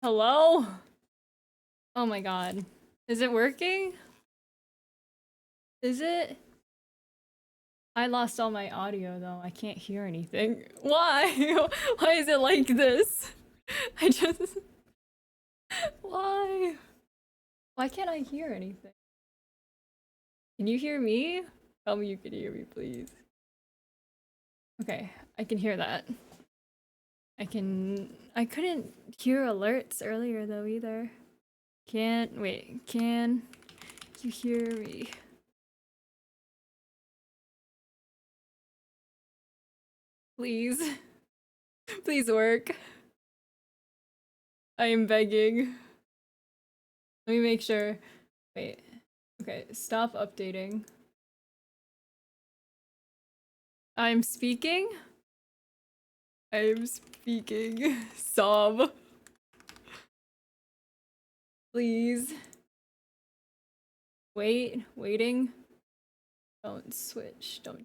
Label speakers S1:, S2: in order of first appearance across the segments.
S1: Hello? Oh my god. Is it working? Is it? I lost all my audio though. I can't hear anything. Why? Why is it like this? I just... Why? Why can't I hear anything? Can you hear me? Tell me you can hear me, please. Okay, I can hear that. I couldn't hear alerts earlier though either. Can you hear me? Please. Please work. I am begging. Let me make sure. Wait. Okay, stop updating. I'm speaking? I'm speaking. Sob. Please. Waiting. Don't switch. Don't do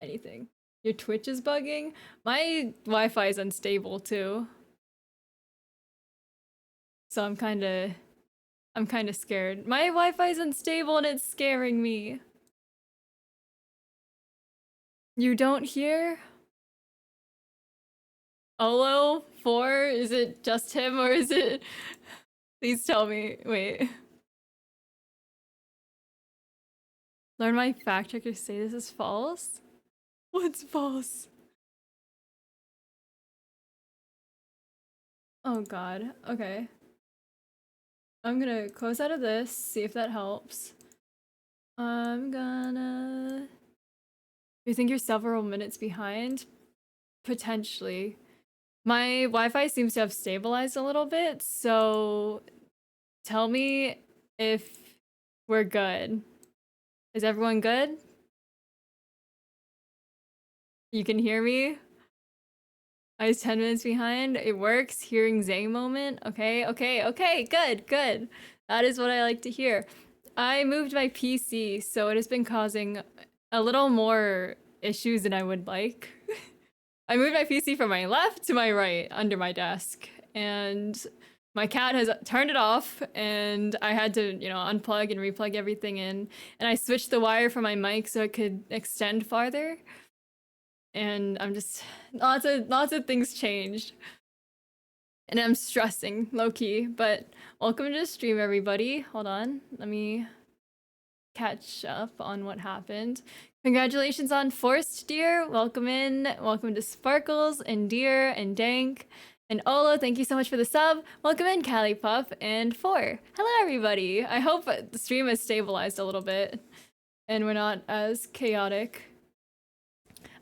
S1: anything. Your Twitch is bugging? My Wi-Fi is unstable too. So I'm kinda scared. My Wi-Fi is unstable and it's scaring me. You don't hear? Olo 4? Is it just him or is it... Please tell me. Wait. Learn my fact checker say this is false? What's false? Oh god. Okay. I'm gonna close out of this, see if that helps. I'm gonna... You think you're several minutes behind? Potentially. My Wi-Fi seems to have stabilized a little bit, so tell me if we're good. Is everyone good? You can hear me? I was 10 minutes behind. It works. Hearing Zay moment. Okay. Good. That is what I like to hear. I moved my PC, so it has been causing a little more issues than I would like. I moved my PC from my left to my right under my desk, and my cat has turned it off, and I had to, unplug and replug everything in, and I switched the wire for my mic so it could extend farther. And I'm just lots of things changed. And I'm stressing low-key, but welcome to the stream, everybody. Hold on, let me catch up on what happened. Congratulations on Forced, dear. Welcome in. Welcome to Sparkles and Deer and Dank. And Olo, thank you so much for the sub. Welcome in, Callie Puff and 4. Hello, everybody. I hope the stream has stabilized a little bit and we're not as chaotic.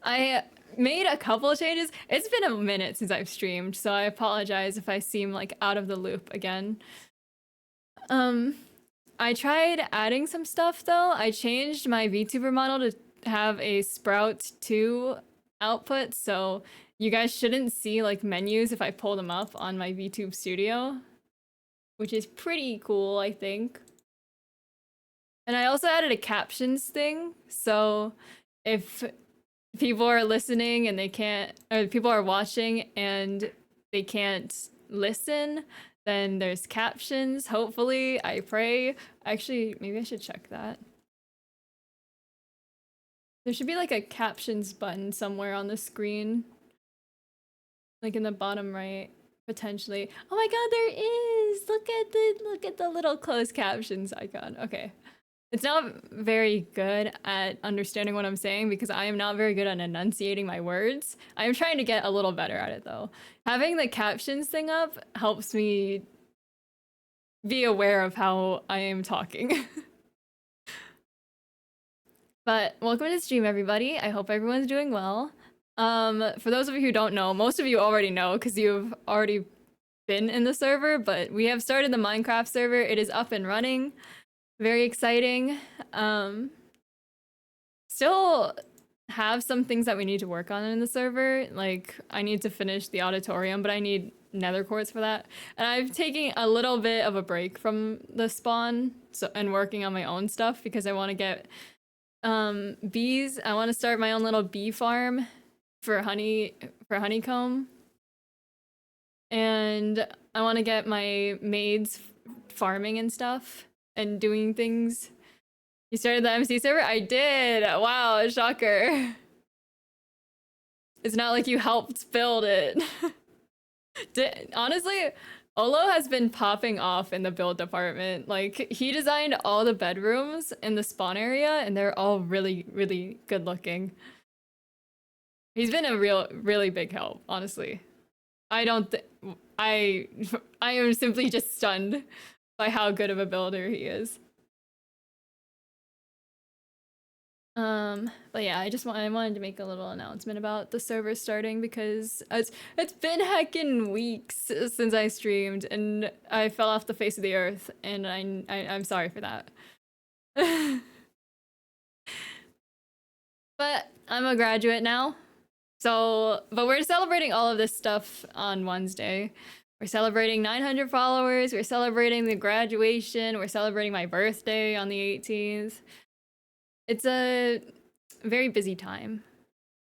S1: I made a couple of changes. It's been a minute since I've streamed, so I apologize if I seem like out of the loop again. I tried adding some stuff though. I changed my VTuber model to have a Sprout 2 output, so you guys shouldn't see like menus if I pull them up on my VTube studio, which is pretty cool, I think. And I also added a captions thing, so if people are listening and they can't, or people are watching and they can't listen, then there's captions, hopefully, I pray. Actually, maybe I should check that. There should be like a captions button somewhere on the screen. Like in the bottom right, potentially. Oh my god, there is! Look at the little closed captions icon. Okay. It's not very good at understanding what I'm saying because I am not very good at enunciating my words. I am trying to get a little better at it though. Having the captions thing up helps me be aware of how I am talking. But welcome to the stream, everybody. I hope everyone's doing well. For those of you who don't know, most of you already know because you've already been in the server, but we have started the Minecraft server. It is up and running. Very exciting. Still have some things that we need to work on in the server. Like, I need to finish the auditorium, but I need nether quartz for that. And I'm taking a little bit of a break from the spawn and working on my own stuff because I want to get bees. I want to start my own little bee farm for honeycomb. And I want to get my maids farming and stuff and doing things. You started the MC server? I did. Wow, shocker. It's not like you helped build it. Honestly, Olo has been popping off in the build department. Like, he designed all the bedrooms in the spawn area, and they're all really, really good looking. He's been a really big help, honestly. I don't I am simply just stunned by how good of a builder he is. But yeah, I wanted to make a little announcement about the server starting because it's been heckin' weeks since I streamed and I fell off the face of the earth, and I'm sorry for that. But I'm a graduate now. But we're celebrating all of this stuff on Wednesday. We're celebrating 900 followers, we're celebrating the graduation, we're celebrating my birthday on the 18th. It's a very busy time.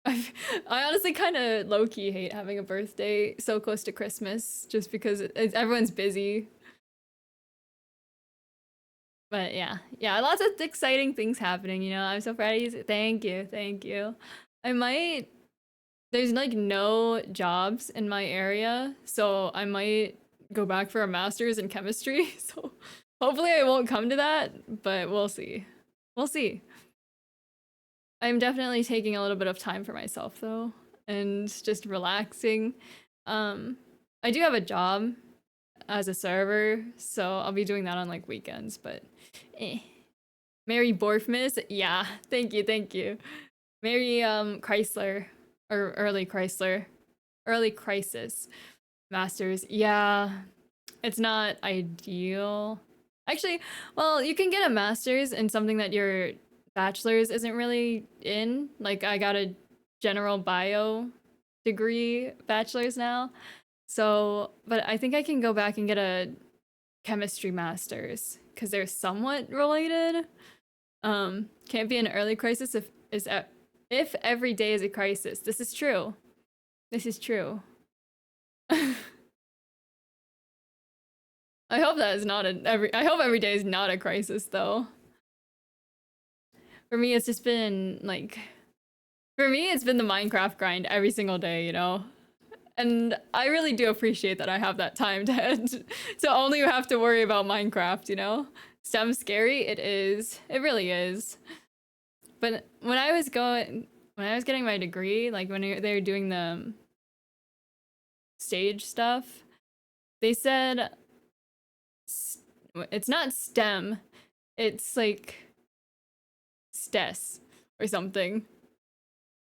S1: I honestly kind of low-key hate having a birthday so close to Christmas just because everyone's busy. But yeah, lots of exciting things happening, you know. I'm so proud of you. Thank you. There's like no jobs in my area, so I might go back for a master's in chemistry. So hopefully I won't come to that, but we'll see. I'm definitely taking a little bit of time for myself though, and just relaxing. I do have a job as a server, so I'll be doing that on like weekends, but Mary Borfmis, yeah, thank you. Mary Chrysler, or Early Chrysler, Early Crisis Masters, yeah, it's not ideal. Actually, well, you can get a master's in something that your bachelor's isn't really in. Like, I got a general bio degree bachelor's now. So, but I think I can go back and get a chemistry master's because they're somewhat related. Can't be an early crisis if every day is a crisis. This is true. I hope that is not I hope every day is not a crisis though. For me, it's just been like, the Minecraft grind every single day, you know? And I really do appreciate that I have that time to only have to worry about Minecraft, you know? STEM scary, it is. It really is. But when I was getting my degree, like when they were doing the stage stuff, they said it's not STEM, it's like STES or something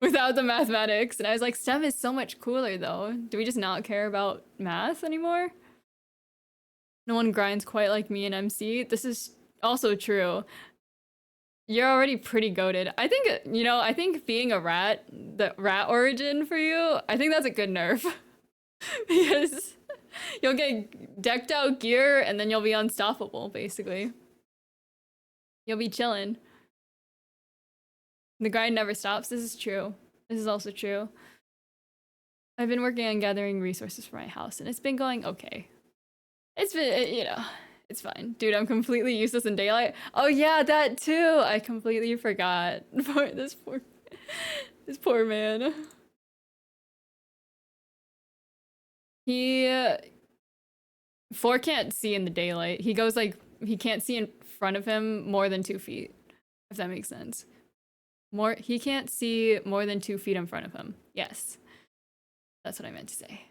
S1: without the mathematics. And I was like, STEM is so much cooler though. Do we just not care about math anymore? No one grinds quite like me in MC. This is also true. You're already pretty goated. I think being a rat, the rat origin for you, I think that's a good nerf. Because you'll get decked out gear and then you'll be unstoppable, basically. You'll be chilling. The grind never stops. This is true. This is also true. I've been working on gathering resources for my house, and it's been going okay. It's been, you know, it's fine. Dude, I'm completely useless in daylight. Oh yeah, that too! I completely forgot. This poor man. Four can't see in the daylight. He goes like, he can't see in front of him more than 2 feet, if that makes sense. He can't see more than 2 feet in front of him. Yes. That's what I meant to say.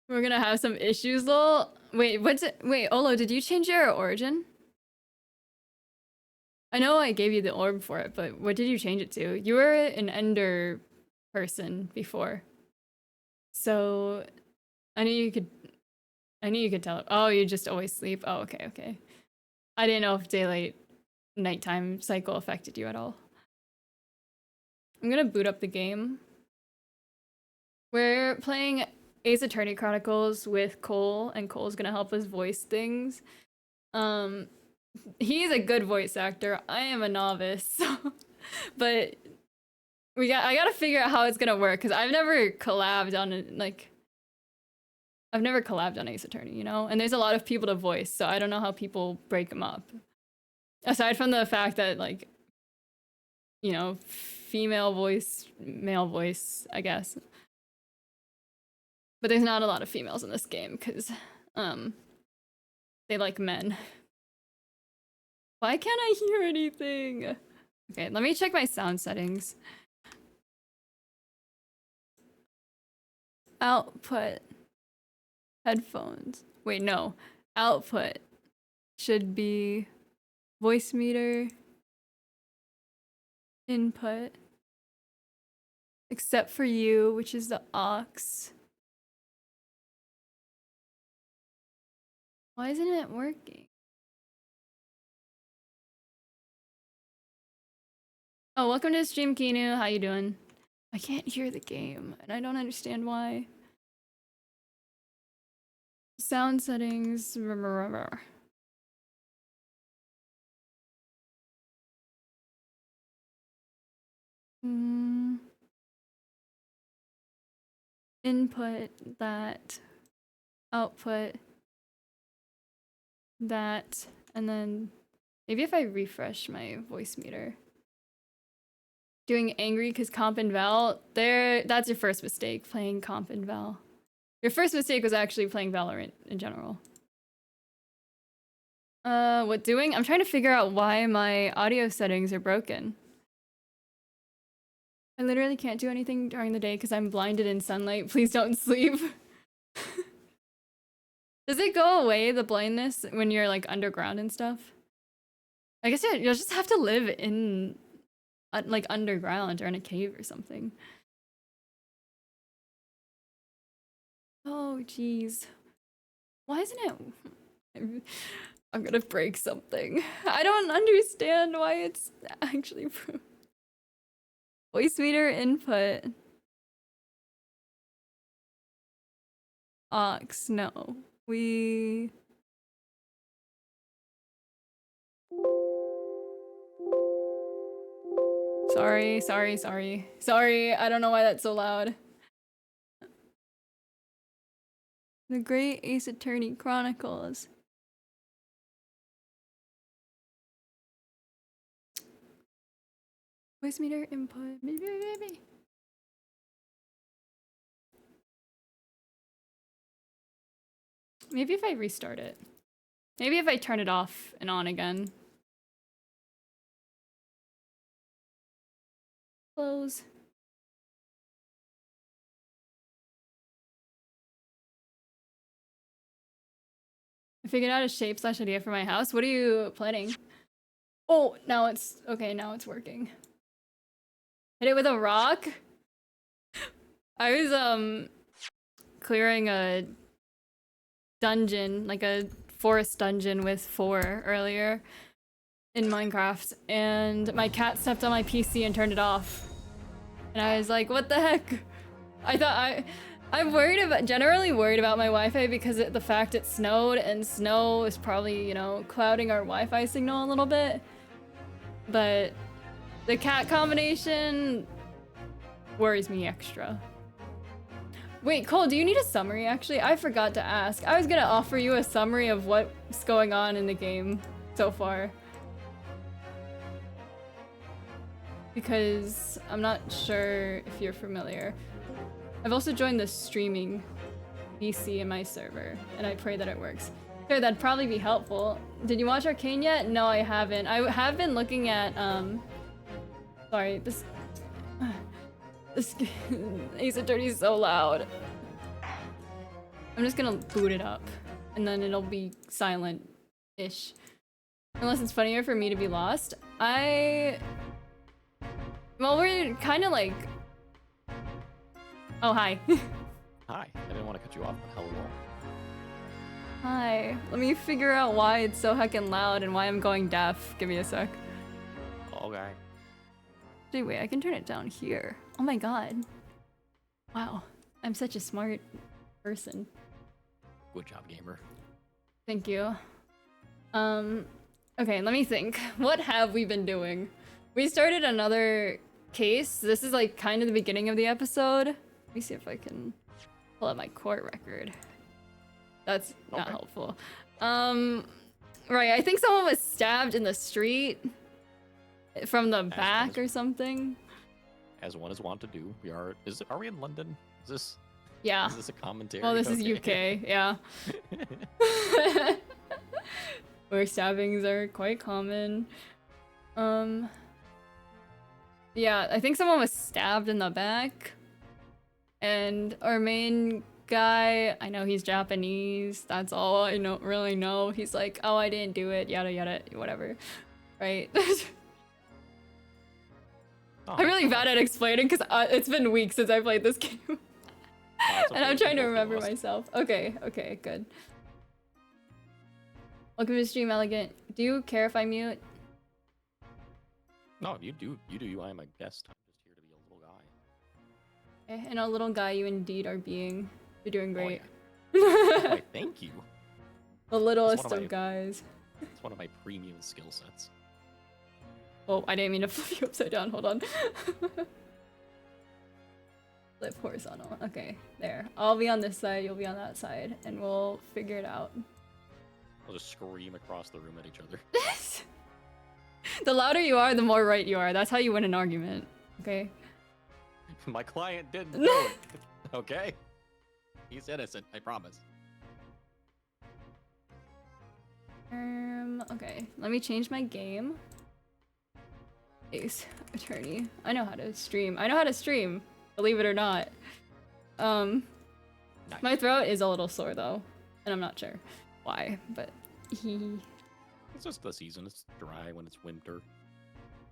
S1: We're gonna have some issues, lol. Wait, Olo, did you change your origin? I know I gave you the orb for it, but what did you change it to? You were an Ender person before. So I knew you could tell. Oh, you just always sleep. Oh, okay. I didn't know if daylight nighttime cycle affected you at all. I'm gonna boot up the game. We're playing Ace Attorney Chronicles with Cole, and Cole's gonna help us voice things. He's a good voice actor. I am a novice, but I gotta figure out how it's gonna work because I've never collabed on like I've never collabed on Ace Attorney, you know? And there's a lot of people to voice, so I don't know how people break them up. Aside from the fact that, like, you know, female voice, male voice, I guess. But there's not a lot of females in this game, because, they like men. Why can't I hear anything? Okay, let me check my sound settings. Output. Headphones. Wait, no. Output should be voice meter. Input. Except for you, which is the aux. Why isn't it working? Oh, welcome to the stream, Kinu. How you doing? I can't hear the game, and I don't understand why. Sound settings. Input that. Output that. And then maybe if I refresh my voice meter. Doing angry because Comp and Val, that's your first mistake, playing Comp and Val. Your first mistake was actually playing Valorant in general. What doing? I'm trying to figure out why my audio settings are broken. I literally can't do anything during the day because I'm blinded in sunlight. Please don't sleep. Does it go away, the blindness, when you're like underground and stuff? I guess you'll just have to live in like underground or in a cave or something. Oh, jeez. Why isn't it? I'm gonna break something. I don't understand why it's actually voice meter input. Aux, no. Sorry. Sorry, I don't know why that's so loud. The Great Ace Attorney Chronicles. Voice meter input. Maybe. Maybe if I restart it. Maybe if I turn it off and on again. Close. I figured out a shape/idea for my house. What are you planning? Oh, now it's okay. Now it's working. Hit it with a rock. I was clearing a dungeon, like a forest dungeon with 4 earlier in Minecraft, and my cat stepped on my PC and turned it off. And I was like, what the heck? I thought I'm generally worried about my Wi-Fi because the fact it snowed, and snow is probably, you know, clouding our Wi-Fi signal a little bit. But the cat combination worries me extra. Wait, Cole, do you need a summary, actually? I forgot to ask. I was gonna offer you a summary of what's going on in the game so far. Because I'm not sure if you're familiar. I've also joined the streaming VC in my server, and I pray that it works. Sure, that'd probably be helpful. Did you watch Arcane yet? No, I haven't. I have been looking at, sorry, this Ace Attorney is so loud. I'm just gonna boot it up, and then it'll be silent-ish. Unless it's funnier for me to be lost. Well, we're kind of like... Oh, hi.
S2: Hi, I didn't want to cut you off, but hello.
S1: Hi. Let me figure out why it's so heckin' loud and why I'm going deaf. Give me a sec.
S2: Okay.
S1: Actually, wait, I can turn it down here. Oh my god. Wow. I'm such a smart person.
S2: Good job, gamer.
S1: Thank you. Okay, let me think. What have we been doing? We started another case. This is like kind of the beginning of the episode. Let me see if I can pull up my court record. That's not
S2: Okay.
S1: helpful. Right, I think someone was stabbed in the street from the back or something.
S2: As one is wont to do. Are we in London? Is
S1: Yeah.
S2: this a commentary?
S1: Well, this is
S2: Okay.
S1: UK, yeah. Where stabbings are quite common. Yeah, I think someone was stabbed in the back. And our main guy, I know he's Japanese, that's all I really know. He's like, oh, I didn't do it, yada yada, whatever. Right? I'm really bad at explaining because it's been weeks since I played this game. And I'm trying to remember myself. Okay, good. Welcome to the stream, Elegant. Do you care if I mute?
S2: No, you do you. I am a guest. I'm just here to be a little guy.
S1: Okay, and a little guy you indeed are being. You're doing great.
S2: Why, thank you.
S1: The littlest of guys.
S2: It's one of my premium skill sets.
S1: Oh, I didn't mean to flip you upside down. Hold on. Flip horizontal. Okay, there. I'll be on this side, you'll be on that side, and we'll figure it out.
S2: We'll just scream across the room at each other.
S1: The louder you are, the more right you are. That's how you win an argument. Okay?
S2: My client didn't do it. Okay? He's innocent, I promise.
S1: Okay. Let me change my game. Ace Attorney. I know how to stream. Believe it or not.
S2: Nice.
S1: My throat is a little sore though, and I'm not sure why, but
S2: It's just the season. It's dry when it's winter.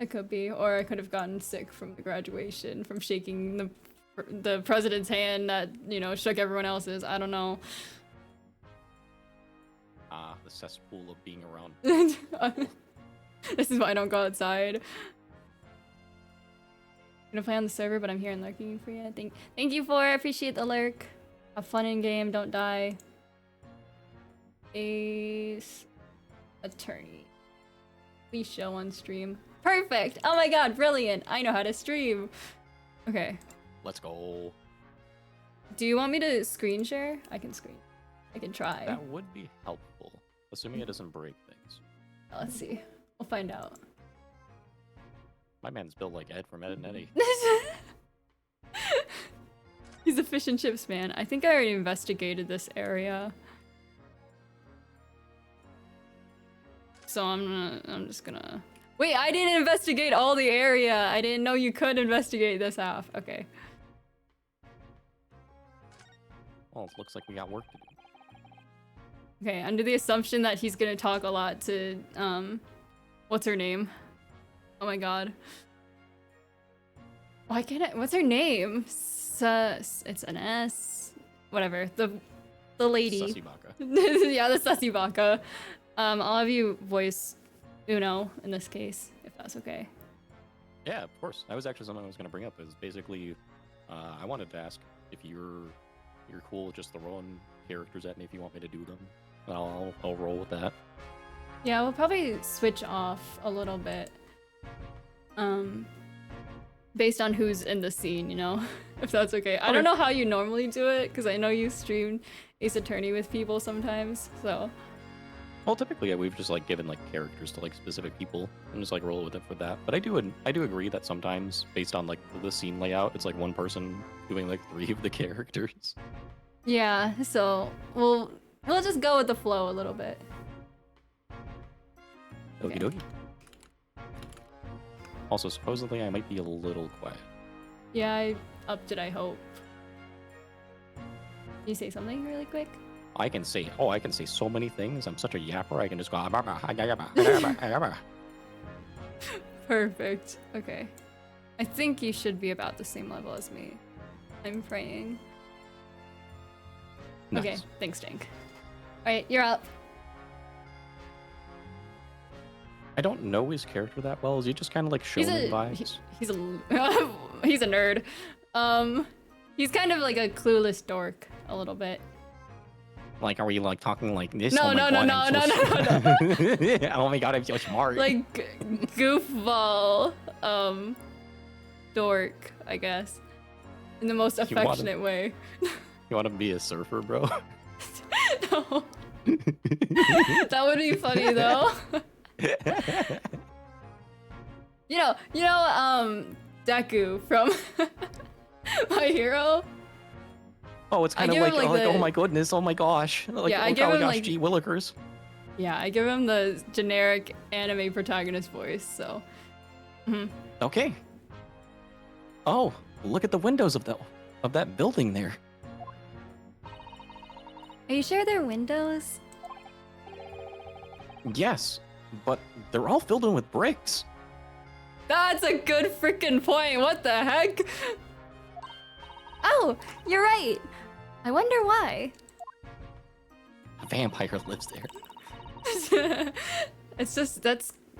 S1: it could be, or I could have gotten sick from the graduation, from shaking the president's hand that, shook everyone else's. I don't know.
S2: Ah, the cesspool of being around.
S1: This is why I don't go outside. I'm gonna play on the server, but I'm here and lurking for you. Thank you for. I appreciate the lurk. Have fun in game. Don't die. Ace Attorney. Please show on stream. Perfect. Oh my god, brilliant. I know how to stream. Okay.
S2: Let's go.
S1: Do you want me to screen share? I can try.
S2: That would be helpful, assuming it doesn't break things.
S1: Let's see. We'll find out.
S2: My man's built like Ed from Ed and Eddie.
S1: He's a fish and chips man. I think I already investigated this area. So I'm just gonna... Wait, I didn't investigate all the area. I didn't know you could investigate this half. Okay.
S2: Well, it looks like we got work to do.
S1: Okay, under the assumption that he's gonna talk a lot to, what's her name? Oh my god. Why can't I? What's her name? It's an S. Whatever. The lady.
S2: Sussy-baka.
S1: Yeah, the Sussy Baka. I'll have you voice Uno in this case, if that's okay.
S2: Yeah, of course. That was actually something I was going to bring up. Is basically, I wanted to ask if you're cool with just throwing characters at me if you want me to do them. I'll roll with that.
S1: Yeah, we'll probably switch off a little bit. Based on who's in the scene, if that's okay. I don't know how you normally do it, because I know you stream Ace Attorney with people sometimes, so.
S2: Well, typically we've just given characters to specific people and just roll with it for that. But I do agree that sometimes based on the scene layout, it's one person doing 3 of the characters.
S1: Yeah, so we'll just go with the flow a little bit.
S2: Okie dokie. Also, supposedly I might be a little quiet.
S1: Yeah, I upped it, I hope. Can you say something really quick?
S2: I can say so many things. I'm such a yapper. I can just go.
S1: Perfect. Okay. I think you should be about the same level as me. I'm praying.
S2: Nice.
S1: Okay, thanks, Dank. Alright, you're up.
S2: I don't know his character that well. Is he just kind of shonen vibes?
S1: He's a nerd. He's kind of like a clueless dork, a little bit.
S2: Are we talking like this?
S1: No.
S2: Oh my god, I'm so smart.
S1: Goofball, dork, I guess, in the most affectionate way.
S2: You want to be a surfer, bro?
S1: No. That would be funny though. Deku from My Hero.
S2: Oh, it's kind of
S1: give
S2: like,
S1: him, like,
S2: oh, like,
S1: the-
S2: oh my goodness, oh my gosh. Like,
S1: Yeah, I
S2: oh
S1: give
S2: my
S1: him,
S2: gosh,
S1: like-
S2: gee willikers.
S1: Yeah, I give him the generic anime protagonist voice, so.
S2: Okay. Oh, look at the windows of that building there.
S1: Are you sure they're windows?
S2: Yes, but they're all filled in with bricks.
S1: That's a good freaking point. What the heck? Oh, you're right. I wonder why.
S2: A vampire lives there.
S1: It's just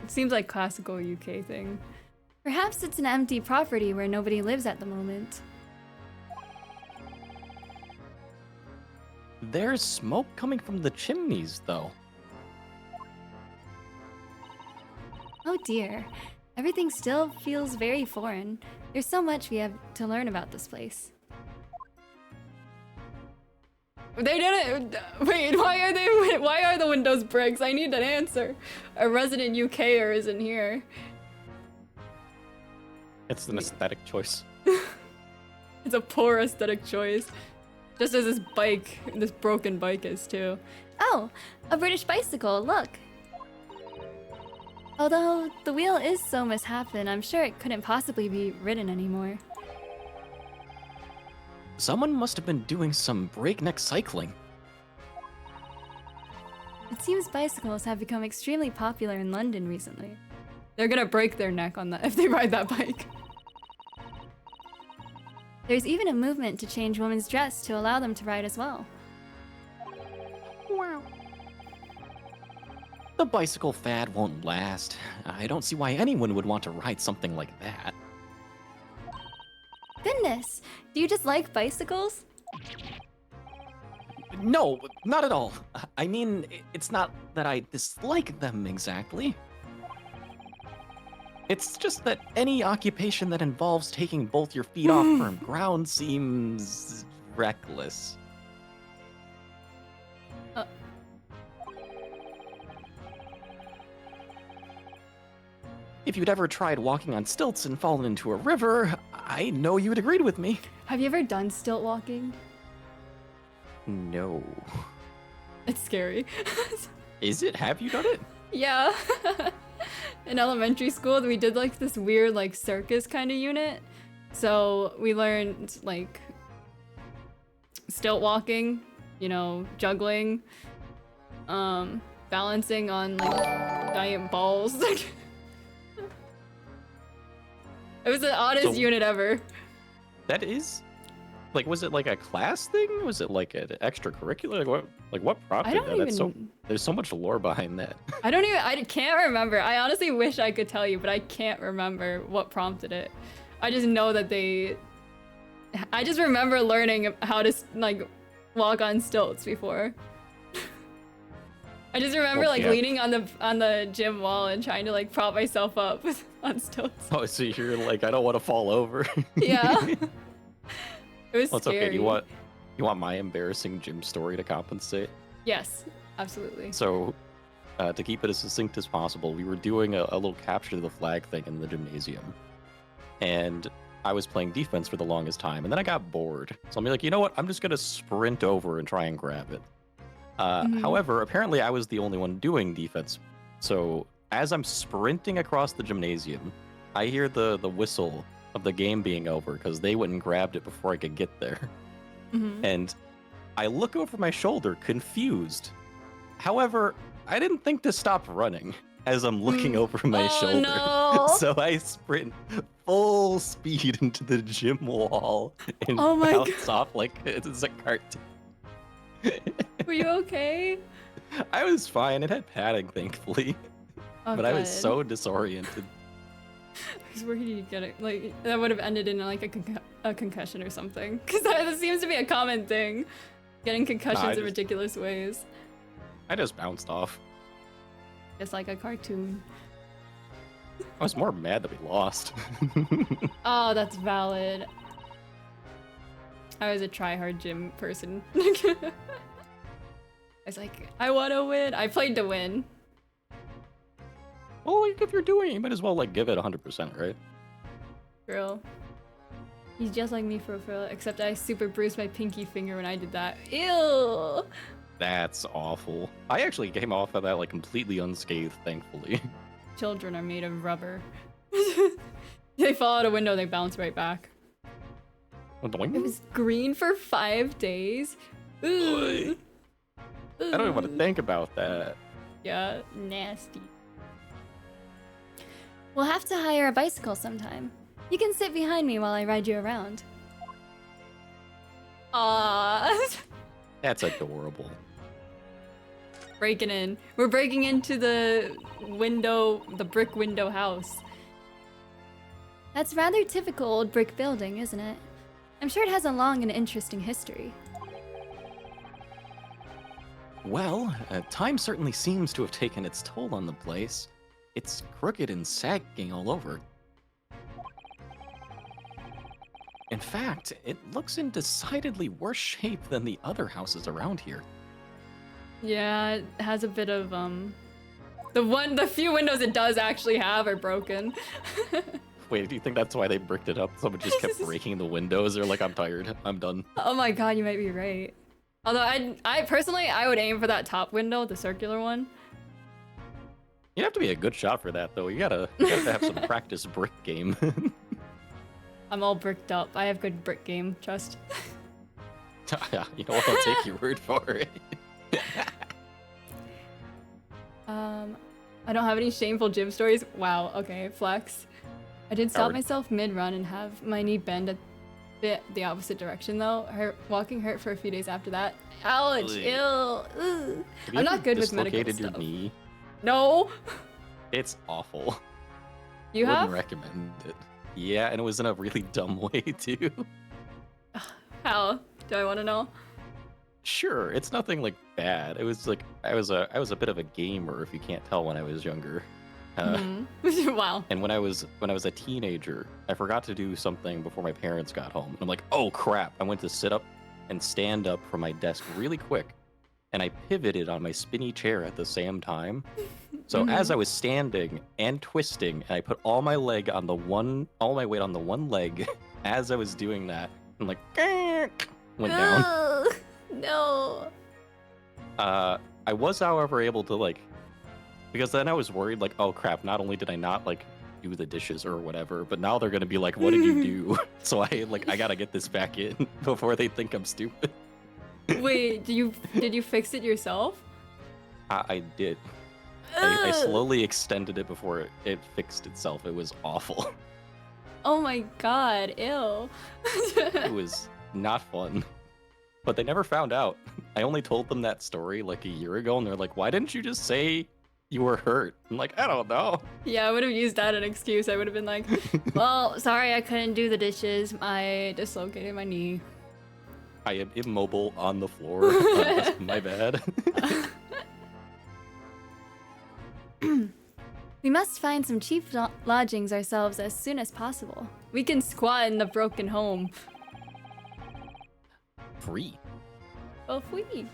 S1: seems like classical UK thing. Perhaps it's an empty property where nobody lives at the moment.
S2: There's smoke coming from the chimneys, though.
S1: Oh dear. Everything still feels very foreign. There's so much we have to learn about this place. They didn't. Wait, why are the windows bricks? I need an answer. A resident UKer isn't here.
S2: It's an aesthetic choice.
S1: It's a poor aesthetic choice. Just as this broken bike is too. Oh, a British bicycle, look. Although the wheel is so misshapen, I'm sure it couldn't possibly be ridden anymore.
S2: Someone must have been doing some breakneck cycling.
S1: It seems bicycles have become extremely popular in London recently. They're gonna break their neck on that if they ride that bike. There's even a movement to change women's dress to allow them to ride as well.
S2: Wow. The bicycle fad won't last. I don't see why anyone would want to ride something like that.
S1: Goodness, do you just like bicycles?
S2: No, not at all. I mean, it's not that I dislike them exactly. It's just that any occupation that involves taking both your feet off firm ground seems reckless. If you'd ever tried walking on stilts and fallen into a river, I know you would agreed with me.
S1: Have you ever done stilt walking?
S2: No.
S1: It's scary.
S2: Is it? Have you done it?
S1: Yeah. In elementary school, we did like this weird like circus kind of unit. So we learned like stilt walking, juggling, balancing on like giant balls. It was the oddest unit ever.
S2: That is, like, was it like a class thing? Was it like an extracurricular? Like what prompted that? There's so much lore behind that.
S1: I can't remember. I honestly wish I could tell you, but I can't remember what prompted it. I just know that I just remember learning how to like walk on stilts before. I just remember leaning on the gym wall and trying to like prop myself up on stilts.
S2: Oh, so you're like, I don't want to fall over.
S1: Yeah. It was
S2: well, it's
S1: scary.
S2: okay. You want my embarrassing gym story to compensate?
S1: Yes, absolutely.
S2: So, to keep it as succinct as possible, we were doing a little capture the flag thing in the gymnasium, and I was playing defense for the longest time, and then I got bored. So I'm like, you know what? I'm just gonna sprint over and try and grab it. However, apparently I was the only one doing defense. So as I'm sprinting across the gymnasium, I hear the whistle of the game being over because they went and grabbed it before I could get there. And I look over my shoulder, confused. However, I didn't think to stop running as I'm looking over my shoulder.
S1: No.
S2: So I sprint full speed into the gym wall and
S1: Oh my
S2: bounce off like it's a cartoon.
S1: Were you okay?
S2: I was fine. It had padding, thankfully.
S1: Oh,
S2: but I was
S1: good.
S2: so disoriented.
S1: I was worried you'd get it. Like, that would have ended in like a concussion or something. Because that seems to be a common thing. Getting concussions in ridiculous ways.
S2: I just bounced off.
S1: Just like a cartoon.
S2: I was more mad that we lost.
S1: Oh, that's valid. I was a try-hard gym person. I was like, I want to win. I played to win.
S2: Well, like, if you're doing it, you might as well like give it 100%, right?
S1: Girl. He's just like me for real, except I super bruised my pinky finger when I did that. Ew!
S2: That's awful. I actually came off of that like completely unscathed, thankfully.
S1: Children are made of rubber. They fall out a window, they bounce right back. It was green for 5 days. Ooh.
S2: I don't even want to think about that.
S1: Yeah, nasty. We'll have to hire a bicycle sometime. You can sit behind me while I ride you around. Aww.
S2: That's adorable.
S1: Breaking in. We're breaking into the window, the brick window house. That's rather typical old brick building, isn't it? I'm sure it has a long and interesting history.
S2: Well, time certainly seems to have taken its toll on the place. It's crooked and sagging all over. In fact, it looks in decidedly worse shape than the other houses around here.
S1: Yeah, it has a bit of the few windows it does actually have are broken.
S2: Wait, do you think that's why they bricked it up? Someone just kept breaking the windows. They're like, I'm tired. I'm done.
S1: Oh my god, you might be right. Although I personally I would aim for that top window, the circular one.
S2: You have to be a good shot for that, though. You gotta have some practice brick game.
S1: I'm all bricked up. I have good brick game, trust.
S2: Yeah, you know what? I'll take your word for it.
S1: I don't have any shameful gym stories. Wow, okay, flex. I did stop myself mid-run and have my knee bend a bit the opposite direction though. Walking hurt for a few days after that. Ouch, ill. I'm not good with medical stuff.
S2: Dislocated your knee?
S1: No.
S2: It's awful.
S1: You have?
S2: Wouldn't recommend it. Yeah, and it was in a really dumb way too.
S1: How? Do I want to know?
S2: Sure, it's nothing like bad. It was like I was a bit of a gamer, if you can't tell, when I was younger.
S1: Wow.
S2: And when I was a teenager, I forgot to do something before my parents got home. And I'm like, oh crap! I went to sit up and stand up from my desk really quick, and I pivoted on my spinny chair at the same time. So as I was standing and twisting, and I put all my weight on the one leg. As I was doing that, I'm like, went down.
S1: No.
S2: I was, however, able to because then I was worried, like, oh crap, not only did I not do the dishes or whatever, but now they're gonna be like, what did you do? So I gotta get this back in before they think I'm stupid.
S1: Wait, did you fix it yourself?
S2: I did. I slowly extended it before it fixed itself. It was awful.
S1: Oh my god, ew.
S2: It was not fun. But they never found out. I only told them that story like a year ago, and they're like, why didn't you just say you were hurt? I'm like, I don't know.
S1: Yeah, I would have used that as an excuse. I would have been like, well, sorry I couldn't do the dishes. I dislocated my knee.
S2: I am immobile on the floor. My bad.
S1: We must find some cheap lodgings ourselves as soon as possible. We can squat in the broken home.
S2: Free.
S1: Oh, free.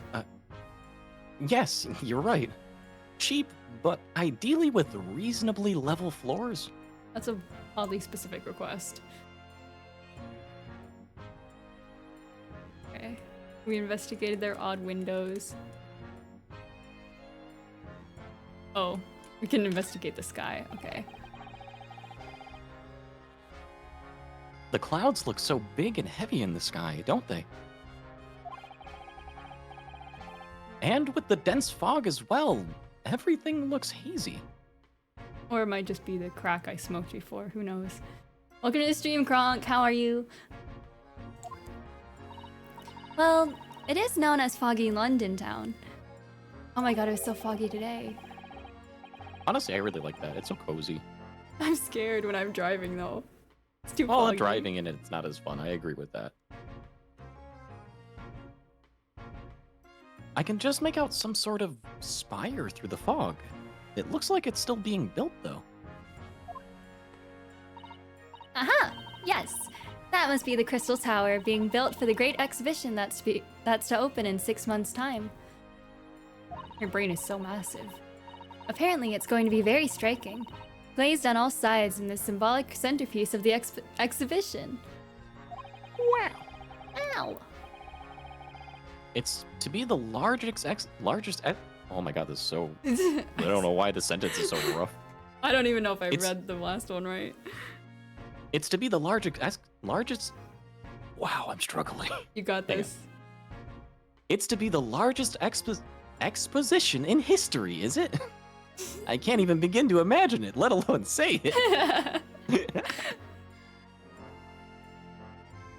S2: Yes, you're right. Cheap, but ideally with reasonably level floors.
S1: That's a oddly specific request. Okay. We investigated their odd windows. Oh, we can investigate the sky. Okay.
S2: The clouds look so big and heavy in the sky, don't they? And with the dense fog as well, everything looks hazy.
S1: Or it might just be the crack I smoked before. Who knows? Welcome to the stream, Kronk. How are you? Well, it is known as Foggy London Town. Oh my god, it was so foggy today.
S2: Honestly, I really like that. It's so cozy.
S1: I'm scared when I'm driving, though. It's too
S2: Well,
S1: foggy.
S2: driving in it's not as fun. I agree with that. I can just make out some sort of spire through the fog. It looks like it's still being built, though.
S1: Aha! Yes! That must be the Crystal Tower being built for the great exhibition that's to open in 6 months' time. Your brain is so massive. Apparently, it's going to be very striking. Glazed on all sides in the symbolic centerpiece of the exhibition.
S2: Wow.
S1: Ow!
S2: It's to be the largest. Oh my god, this is so. I don't know why the sentence is so rough.
S1: I don't even know if I read the last one right.
S2: It's to be the largest. Wow, I'm struggling.
S1: You got this.
S2: It's to be the largest exposition in history, is it? I can't even begin to imagine it, let alone say it.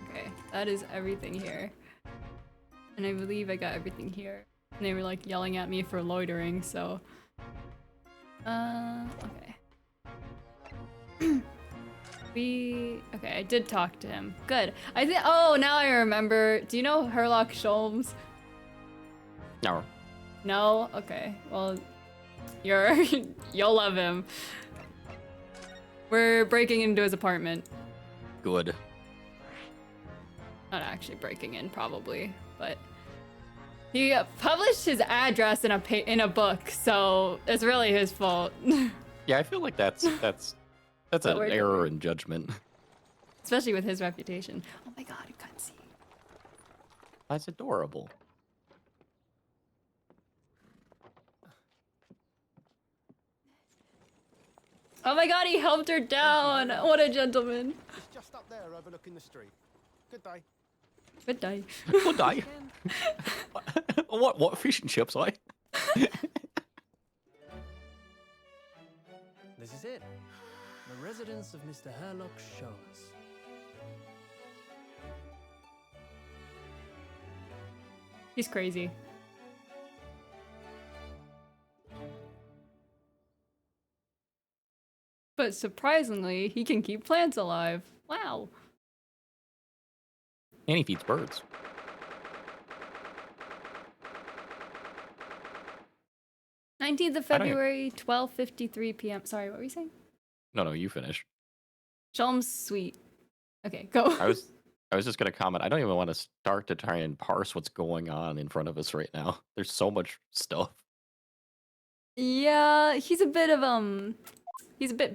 S1: Okay, that is everything here. And I believe I got everything here. And they were like yelling at me for loitering, so... okay. Okay, I did talk to him. Good. Oh, now I remember. Do you know Herlock Sholmes?
S2: No.
S1: No? Okay, well, you'll love him. We're breaking into his apartment.
S2: Good.
S1: Not actually breaking in, probably, but he published his address in a book, so it's really his fault.
S2: Yeah, I feel like that's an error in judgment.
S1: Especially with his reputation. Oh my god, a cutscene.
S2: That's adorable.
S1: Oh my god, he helped her down. What a gentleman.
S3: It's just up there overlooking the street. Good day.
S1: Good day.
S2: Good day. What fish and chips, eh?
S4: This is it. The residence of Mr. Herlock Sholmes.
S1: He's crazy. But surprisingly, he can keep plants alive. Wow.
S2: And he feeds birds.
S1: February, 12:53 p.m. Sorry, what were you saying?
S2: No, you finish.
S1: Sholmes Suite. Okay, go.
S2: I was just gonna comment. I don't even want to start to try and parse what's going on in front of us right now. There's so much stuff.
S1: Yeah, he's a bit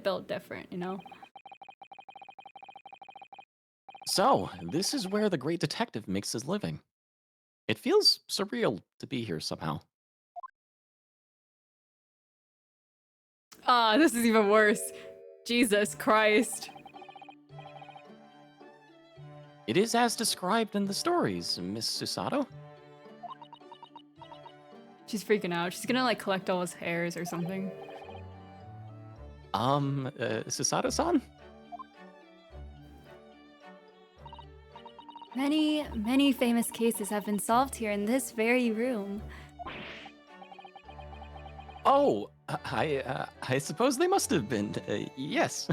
S1: built different, you know?
S2: So, this is where the great detective makes his living. It feels surreal to be here somehow.
S1: Ah, this is even worse. Jesus Christ.
S2: It is as described in the stories, Miss Susato.
S1: She's freaking out. She's gonna like collect all his hairs or something.
S2: Susato-san?
S1: Many famous cases have been solved here in this very room.
S2: Oh, I suppose they must have been, yes.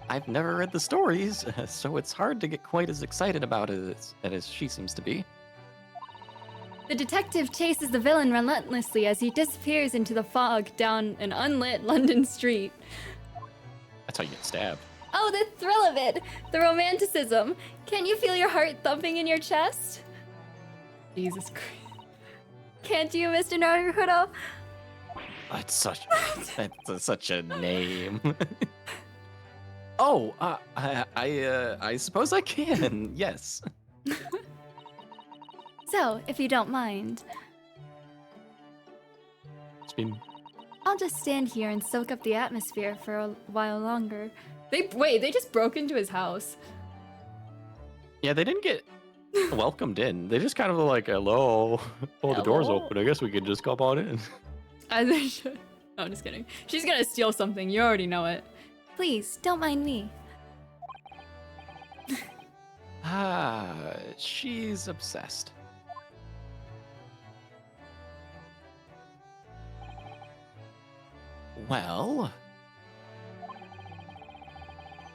S2: I've never read the stories, so it's hard to get quite as excited about it as she seems to be.
S1: The detective chases the villain relentlessly as he disappears into the fog down an unlit London street.
S2: That's how you get stabbed.
S1: Oh, the thrill of it! The romanticism! Can't you feel your heart thumping in your chest? Jesus Christ. Can't you, Mr. Naruhodo?
S2: That's such a name. Oh, I suppose I can, yes.
S1: So, if you don't mind,
S2: It's been...
S1: I'll just stand here and soak up the atmosphere for a while longer. They just broke into his house.
S2: Yeah, they didn't get welcomed in. They just kind of like, hello. Oh, the door's
S1: Hello?
S2: open. I guess we can just come on in.
S1: As they should. No, I'm just kidding. She's gonna steal something. You already know it. Please, don't mind me.
S2: She's obsessed. Well,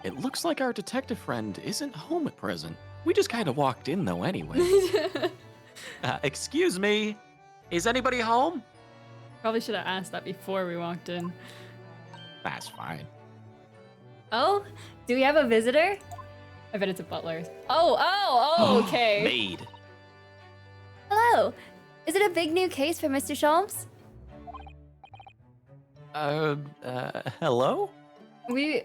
S2: it looks like our detective friend isn't home at present. We just kind of walked in though anyway. Excuse me, is anybody home?
S1: Probably should have asked that before we walked in.
S2: That's fine.
S1: Oh, do we have a visitor? I bet it's a butler. Oh, okay.
S2: Maid.
S1: Hello. Is it a big new case for Mr. Sholmes?
S2: Hello?
S1: We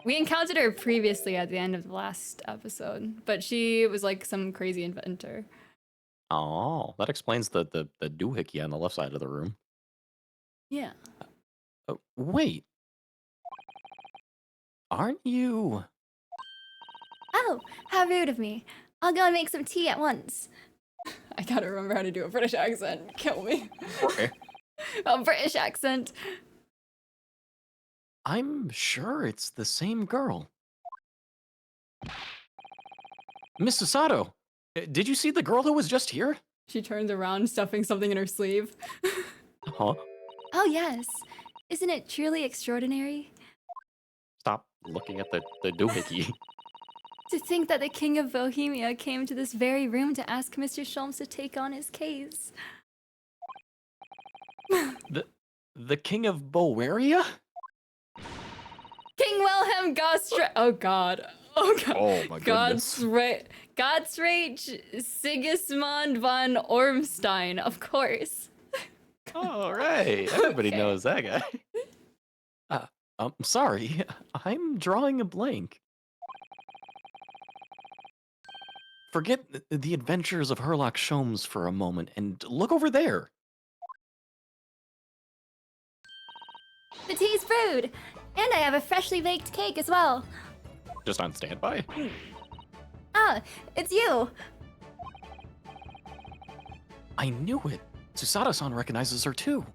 S1: encountered her previously at the end of the last episode, but she was like some crazy inventor.
S2: Oh, that explains the doohickey on the left side of the room.
S1: Yeah.
S2: Oh, wait. Aren't you?
S1: Oh, how rude of me. I'll go and make some tea at once. I gotta remember how to do a British accent. Kill me.
S2: Okay.
S1: A British accent.
S2: I'm sure it's the same girl. Miss Sasato, did you see the girl who was just here?
S1: She turns around, stuffing something in her sleeve.
S2: Huh?
S1: Oh, yes. Isn't it truly extraordinary?
S2: Stop looking at the doohickey.
S1: To think that the King of Bohemia came to this very room to ask Mr. Sholmes to take on his case.
S2: The King of Bowaria?
S1: King Wilhelm Gostra. Oh god. Oh god.
S2: Oh my goodness.
S1: Gottsreich Sigismund von Ormstein, of course.
S2: All right, everybody
S1: Okay.
S2: knows that guy. I'm sorry, I'm drawing a blank. Forget the adventures of Herlock Sholmes for a moment and look over there.
S1: The tea's brewed! And I have a freshly baked cake as well.
S2: Just on standby?
S1: Ah, it's you!
S2: I knew it. Susato-san recognizes her too.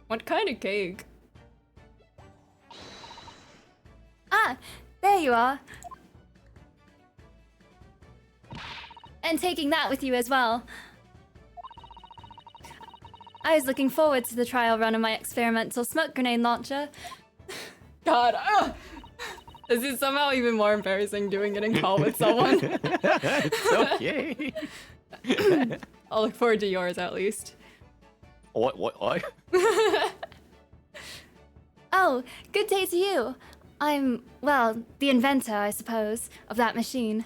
S1: What kind of cake? Ah, there you are. And taking that with you as well. I was looking forward to the trial run of my experimental smoke grenade launcher. God, this is somehow even more embarrassing doing it in call with someone.
S2: It's okay.
S1: I'll look forward to yours at least.
S2: What?
S1: Oh, good day to you. I'm, well, the inventor, I suppose, of that machine.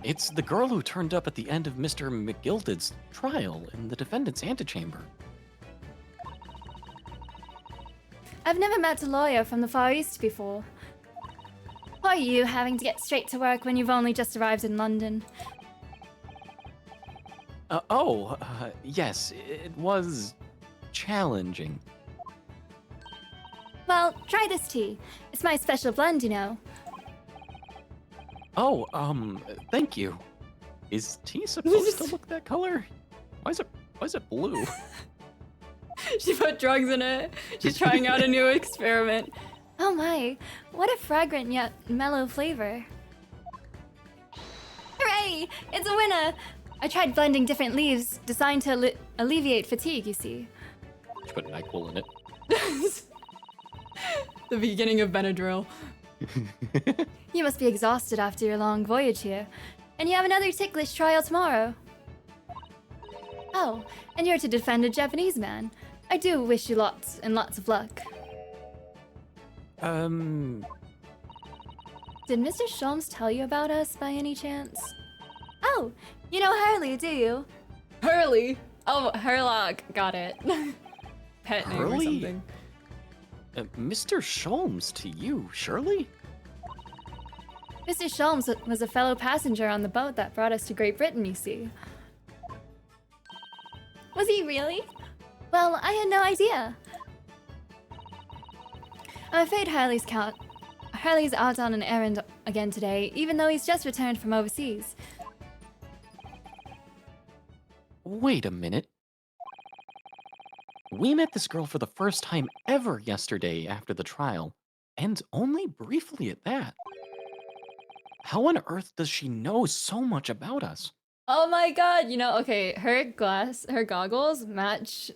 S2: It's the girl who turned up at the end of Mr. McGilded's trial in the defendant's antechamber.
S1: I've never met a lawyer from the Far East before. Why are you having to get straight to work when you've only just arrived in London?
S2: Yes, it was challenging.
S1: Well, try this tea. It's my special blend, you know.
S2: Oh, thank you. Is tea supposed to look that color? Why is it blue?
S1: She put drugs in it. She's trying out a new experiment. Oh my, what a fragrant yet mellow flavor. Hooray! It's a winner! I tried blending different leaves designed to alleviate fatigue, you see.
S2: She put NyQuil in it.
S1: The beginning of Benadryl. You must be exhausted after your long voyage here. And you have another ticklish trial tomorrow. Oh, and you're to defend a Japanese man. I do wish you lots and lots of luck. Did Mr. Sholmes tell you about us by any chance? Oh, you know Hurley, do you? Hurley? Oh, Herlock. Got it. Pet name or
S2: Hurley?
S1: something.
S2: Mr. Sholmes to you, Shirley?
S1: Mr. Sholmes was a fellow passenger on the boat that brought us to Great Britain, you see. Was he really? Well, I had no idea. I'm afraid Hurley's out on an errand again today, even though he's just returned from overseas.
S2: Wait a minute. We met this girl for the first time ever yesterday after the trial, and only briefly at that. How on earth does she know so much about us?
S1: Oh my god, you know, okay, her goggles match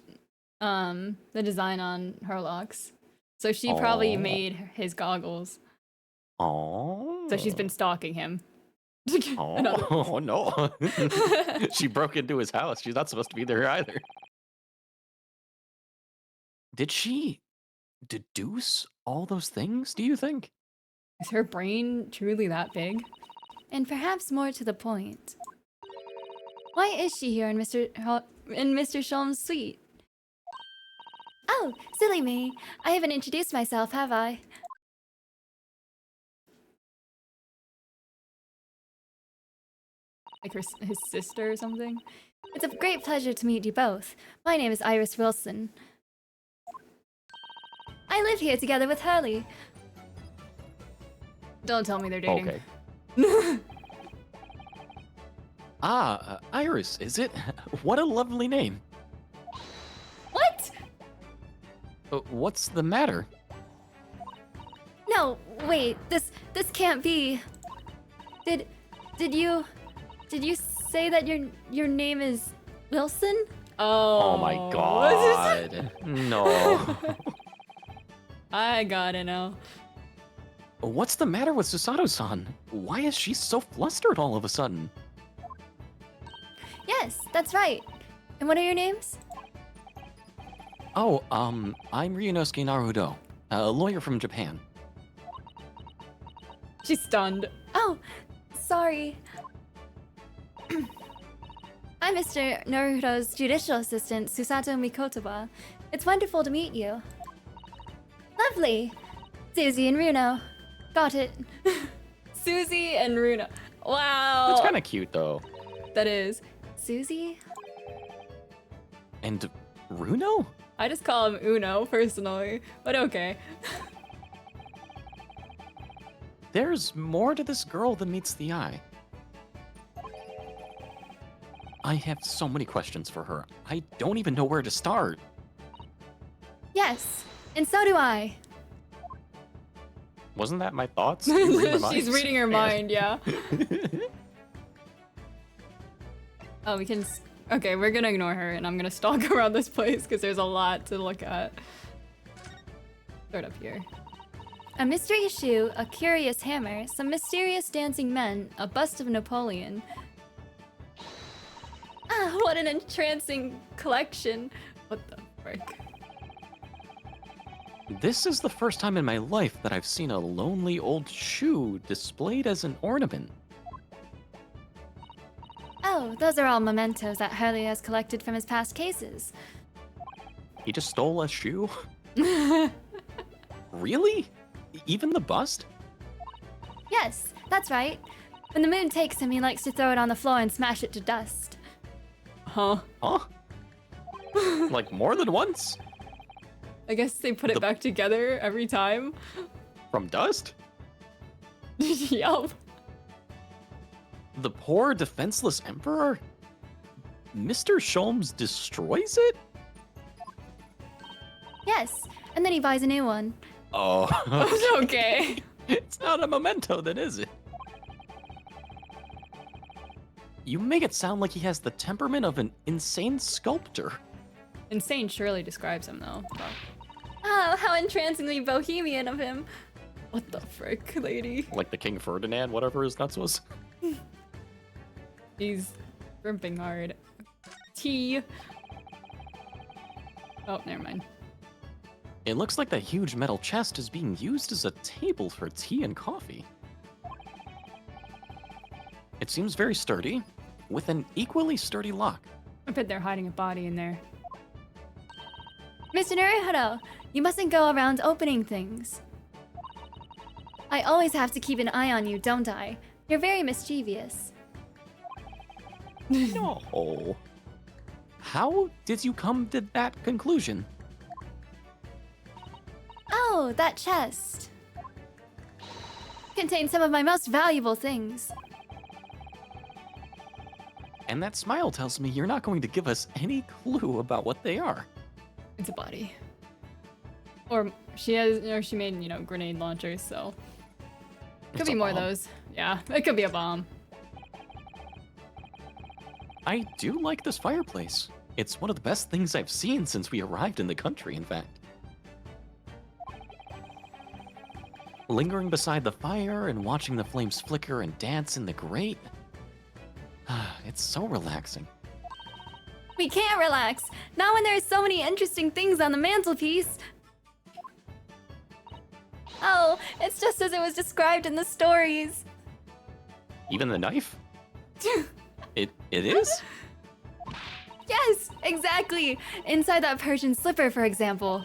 S1: the design on Herlock's. So she probably
S2: Aw.
S1: made his goggles.
S2: Oh.
S1: So she's been stalking him.
S2: Oh no. She broke into his house. She's not supposed to be there either. Did she deduce all those things, do you think?
S1: Is her brain truly that big?
S5: And perhaps more to the point. Why is she here in Mr. Sholm's suite? Oh, silly me. I haven't introduced myself, have I?
S1: Like his sister or something?
S5: It's a great pleasure to meet you both. My name is Iris Wilson. I live here together with Hurley.
S1: Don't tell me they're dating.
S2: Okay. Iris, is it? What a lovely name.
S1: What?
S2: What's the matter?
S5: No, wait, this can't be. Did you say that your name is Wilson?
S2: Oh my god. No.
S1: I gotta know.
S2: What's the matter with Susato-san? Why is she so flustered all of a sudden?
S5: Yes, that's right. And what are your names?
S2: Oh, I'm Ryunosuke Naruhodo, a lawyer from Japan.
S1: She's stunned.
S5: Oh, sorry. I'm Mr. Naruto's judicial assistant, Susato Mikotoba. It's wonderful to meet you. Lovely. Susie and Runo. Got it.
S1: Susie and Runa. Wow.
S2: That's kind of cute, though.
S1: That is.
S5: Susie?
S2: And Runo?
S1: I just call him Uno, personally. But okay.
S2: There's more to this girl than meets the eye. I have so many questions for her. I don't even know where to start.
S5: Yes, and so do I.
S2: Wasn't that my thoughts? You read my
S1: She's
S2: minds?
S1: reading her mind, yeah. Oh, we can... Okay, we're gonna ignore her, and I'm gonna stalk around this place, because there's a lot to look at. Start up here.
S5: A mystery shoe, a curious hammer, some mysterious dancing men, a bust of Napoleon.
S1: Ah, what an entrancing collection. What the frick?
S2: This is the first time in my life that I've seen a lonely old shoe displayed as an ornament.
S5: Oh, those are all mementos that Hurley has collected from his past cases.
S2: He just stole a shoe? Really? Even the bust?
S5: Yes, that's right. When the mood takes him, he likes to throw it on the floor and smash it to dust.
S1: Huh?
S2: Huh? Like more than once?
S1: I guess they put it back together every time.
S2: From dust?
S1: Yup.
S2: The poor defenseless emperor? Mr. Sholmes destroys it?
S5: Yes, and then he buys a new one.
S2: Oh,
S1: It's okay.
S2: it's not a memento then, is it? You make it sound like he has the temperament of an insane sculptor.
S1: Insane surely describes him, though. But...
S5: Oh, how entrancingly bohemian of him.
S1: What the frick, lady?
S2: Like the King Ferdinand, whatever his nuts was.
S1: He's grimping hard. Tea. Oh, never mind.
S2: It looks like that huge metal chest is being used as a table for tea and coffee. It seems very sturdy, with an equally sturdy lock.
S1: I bet they're hiding a body in there.
S5: Mr. Naruhodo, you mustn't go around opening things. I always have to keep an eye on you, don't I? You're very mischievous.
S2: No. How did you come to that conclusion?
S5: Oh, that chest. Contains some of my most valuable things.
S2: And that smile tells me you're not going to give us any clue about what they are.
S1: It's a body. Or she made, grenade launchers, so. Could
S2: It's
S1: be
S2: a
S1: more of
S2: bomb.
S1: those. Yeah, it could be a bomb.
S2: I do like this fireplace. It's one of the best things I've seen since we arrived in the country, in fact. Lingering beside the fire and watching the flames flicker and dance in the grate. It's so relaxing.
S5: We can't relax. Not when there are so many interesting things on the mantelpiece. Oh, it's just as it was described in the stories.
S2: Even the knife? It is?
S5: Yes, exactly. Inside that Persian slipper, for example,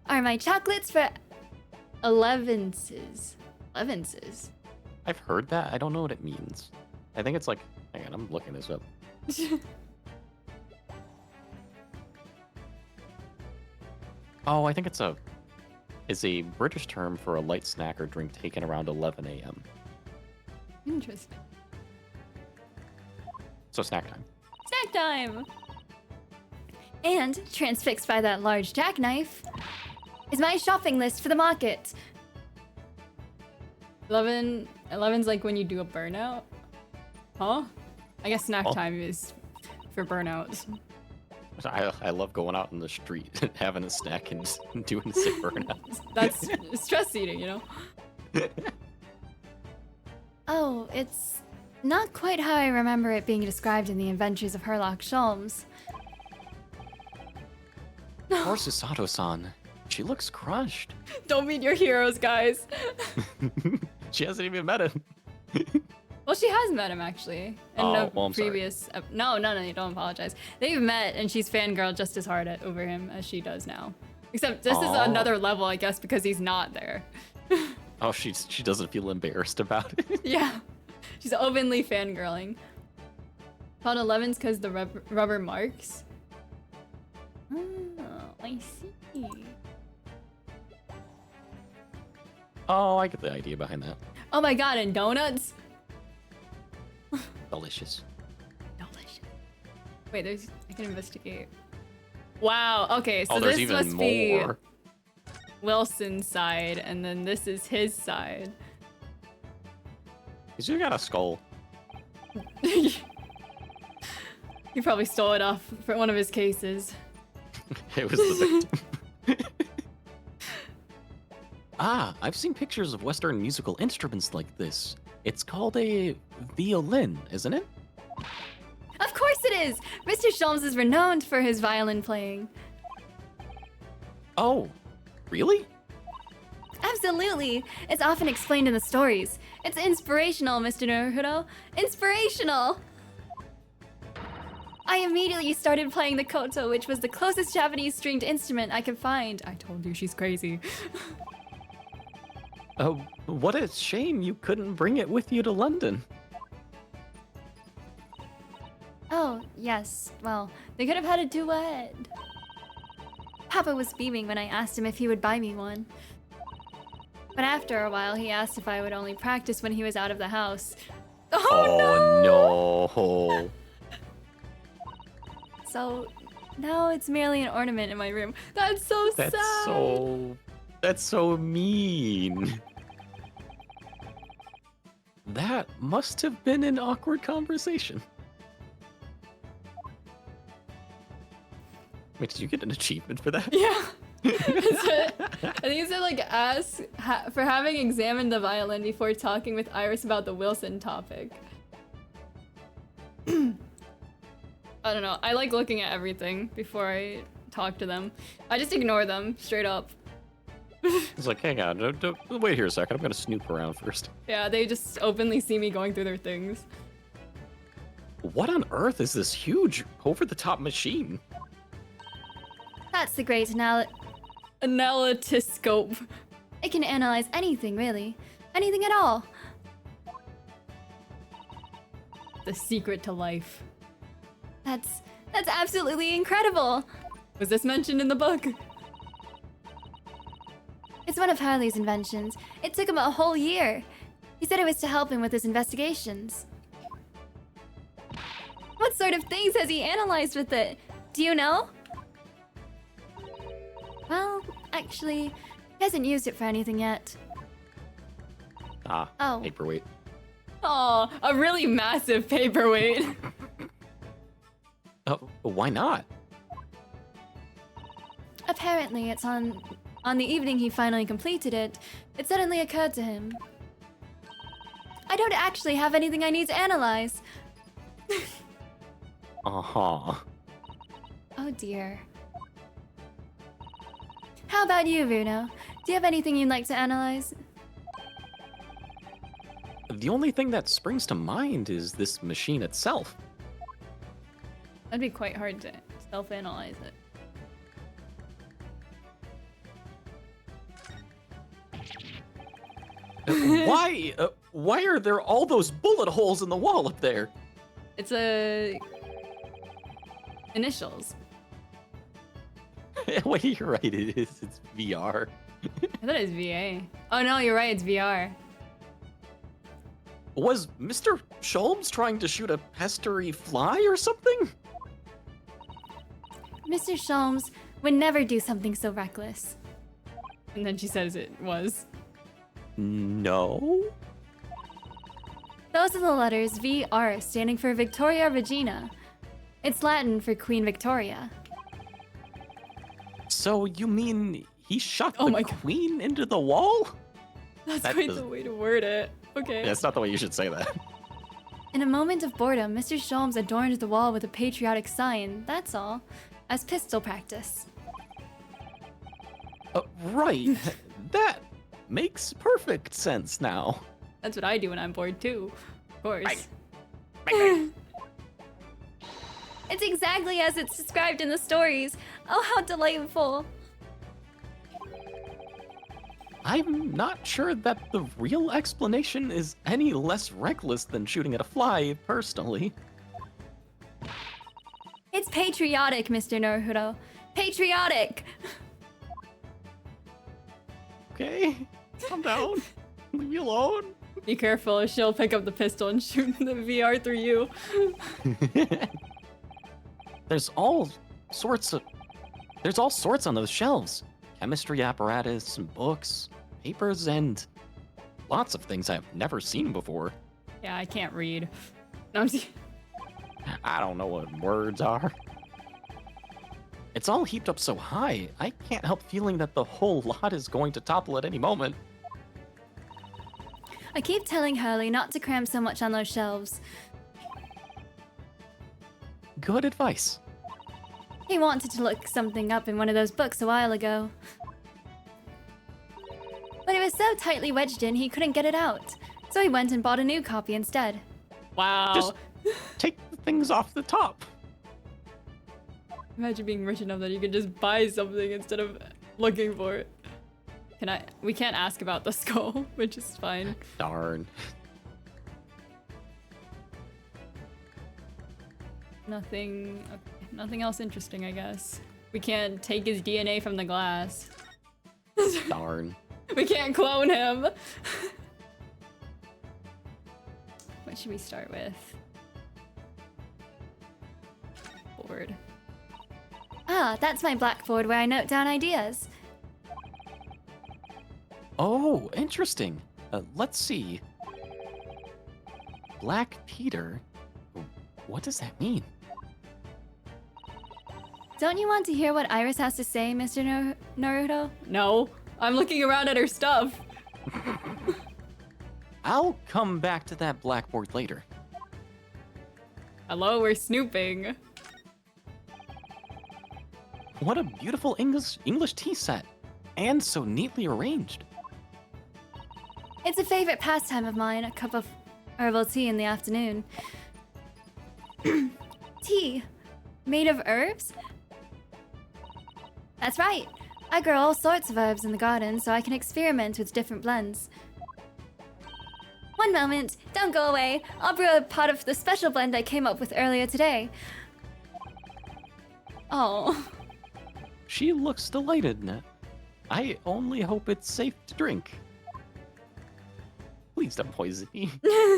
S5: are my chocolates for elevenses. Elevenses.
S2: I've heard that. I don't know what it means. I think it's like, hang on, I'm looking this up. Oh, I think it's a British term for a light snack or drink taken around 11 a.m.
S1: Interesting.
S2: So snack time.
S5: Snack time. And transfixed by that large jackknife is my shopping list for the market.
S1: 11's like when you do a burnout. Huh? I guess snack
S2: Oh.
S1: time is for burnouts.
S2: I love going out in the street and having a snack and just doing a sick burnout.
S1: That's stress eating, you know?
S5: Oh, it's not quite how I remember it being described in the Adventures of Herlock Sholmes.
S2: Poor Susato-san. She looks crushed.
S1: Don't meet your heroes, guys.
S2: She hasn't even met him.
S1: Well, she has met him actually in
S2: Oh,
S1: a
S2: well, I'm sorry.
S1: previous. No, you don't apologize. They've met, and she's fangirled just as hard over him as she does now. Except this is
S2: Aw.
S1: another level, I guess, because he's not there.
S2: Oh, she doesn't feel embarrassed about it.
S1: Yeah, she's openly fangirling. Called 11's because the rubber marks. Oh, I see.
S2: Oh, I get the idea behind that.
S1: Oh my god, and donuts?
S2: Delicious.
S1: Delicious. Wait, I can investigate. Wow, okay, so
S2: Oh, there's
S1: this
S2: even
S1: must be
S2: more.
S1: Wilson's side, and then this is his side.
S2: He's even got a skull.
S1: He probably stole it off for one of his cases.
S2: It was the victim. Ah, I've seen pictures of Western musical instruments like this. It's called a violin, isn't it?
S5: Of course it is! Mr. Sholmes is renowned for his violin playing.
S2: Oh, really?
S5: Absolutely! It's often explained in the stories. It's inspirational, Mr. Naruto. Inspirational! I immediately started playing the koto, which was the closest Japanese stringed instrument I could find.
S1: I told you she's crazy.
S2: What a shame you couldn't bring it with you to London.
S5: Oh, yes. Well, they could have had a duet. Papa was beaming when I asked him if he would buy me one. But after a while, he asked if I would only practice when he was out of the house.
S2: Oh no!
S5: So now it's merely an ornament in my room.
S1: That's so
S2: That's
S1: sad.
S2: That's so mean. That must have been an awkward conversation. Wait, did you get an achievement for that?
S1: Yeah. I think it said like ask for having examined the violin before talking with Iris about the Wilson topic. I don't know. I like looking at everything before I talk to them. I just ignore them straight up.
S2: It's like, hang on, wait here a second. I'm gonna snoop around first.
S1: Yeah, they just openly see me going through their things.
S2: What on earth is this huge, over-the-top machine?
S5: That's the great
S1: Analytiscope.
S5: It can analyze anything, really. Anything at all.
S1: The secret to life.
S5: That's absolutely incredible.
S1: Was this mentioned in the book?
S5: It's one of Harley's inventions. It took him a whole year. He said it was to help him with his investigations. What sort of things has he analyzed with it? Do you know? Well, actually, he hasn't used it for anything yet.
S2: Ah,
S5: Oh.
S2: paperweight.
S1: Oh, a really massive paperweight.
S2: Oh, why not?
S5: Apparently, it's on the evening he finally completed it. It suddenly occurred to him. I don't actually have anything I need to analyze.
S2: Uh-huh.
S5: Oh dear. How about you, Bruno? Do you have anything you'd like to analyze?
S2: The only thing that springs to mind is this machine itself.
S1: That'd be quite hard to self-analyze it.
S2: Why are there all those bullet holes in the wall up there?
S1: It's a initials.
S2: Wait, you're right, it is. It's VR.
S1: I thought it was VA. Oh no, you're right, it's VR.
S2: Was Mr. Sholmes trying to shoot a pestery fly or something?
S5: Mr. Sholmes would never do something so reckless.
S1: And then she says it was.
S2: No.
S5: Those are the letters VR, standing for Victoria Regina. It's Latin for Queen Victoria.
S2: So you mean he shot
S1: Oh
S2: the
S1: my God.
S2: queen into the wall?
S1: That's
S2: That
S1: quite
S2: does-
S1: the way to word it. Okay.
S2: That's not the way you should say that.
S5: In a moment of boredom, Mr. Sholmes adorned the wall with a patriotic sign, that's all, as pistol practice.
S2: Right. That makes perfect sense now.
S1: That's what I do when I'm bored too. Of course.
S5: It's exactly as it's described in the stories. Oh, how delightful.
S2: I'm not sure that the real explanation is any less reckless than shooting at a fly, personally.
S5: It's patriotic, Mr. Naruto. Patriotic!
S2: Okay, calm down. Leave me alone.
S1: Be careful, or she'll pick up the pistol and shoot the VR through you.
S2: There's all sorts on those shelves. Chemistry apparatus, and books, papers, and lots of things I've never seen before.
S1: Yeah, I can't read. No, I'm just...
S2: I don't know what words are. It's all heaped up so high, I can't help feeling that the whole lot is going to topple at any moment.
S5: I keep telling Hurley not to cram so much on those shelves.
S2: Good advice.
S5: He wanted to look something up in one of those books a while ago. But it was so tightly wedged in he couldn't get it out. So he went and bought a new copy instead.
S1: Wow.
S2: Just take the things off the top.
S1: Imagine being rich enough that you could just buy something instead of looking for it. We can't ask about the skull, which is fine.
S2: Darn.
S1: Nothing else interesting, I guess. We can't take his DNA from the glass.
S2: Darn.
S1: We can't clone him. What should we start with? Board.
S5: Ah, that's my blackboard where I note down ideas.
S2: Oh, interesting. Let's see. Black Peter? What does that mean?
S5: Don't you want to hear what Iris has to say, Mr. Naruto?
S1: No, I'm looking around at her stuff.
S2: I'll come back to that blackboard later.
S1: Hello, we're snooping.
S2: What a beautiful English tea set. And so neatly arranged.
S5: It's a favorite pastime of mine, a cup of herbal tea in the afternoon. Tea? Made of herbs? That's right. I grow all sorts of herbs in the garden so I can experiment with different blends. One moment, don't go away. I'll brew a pot of the special blend I came up with earlier today.
S1: Oh.
S2: She looks delighted. I only hope it's safe to drink. Please don't poison me.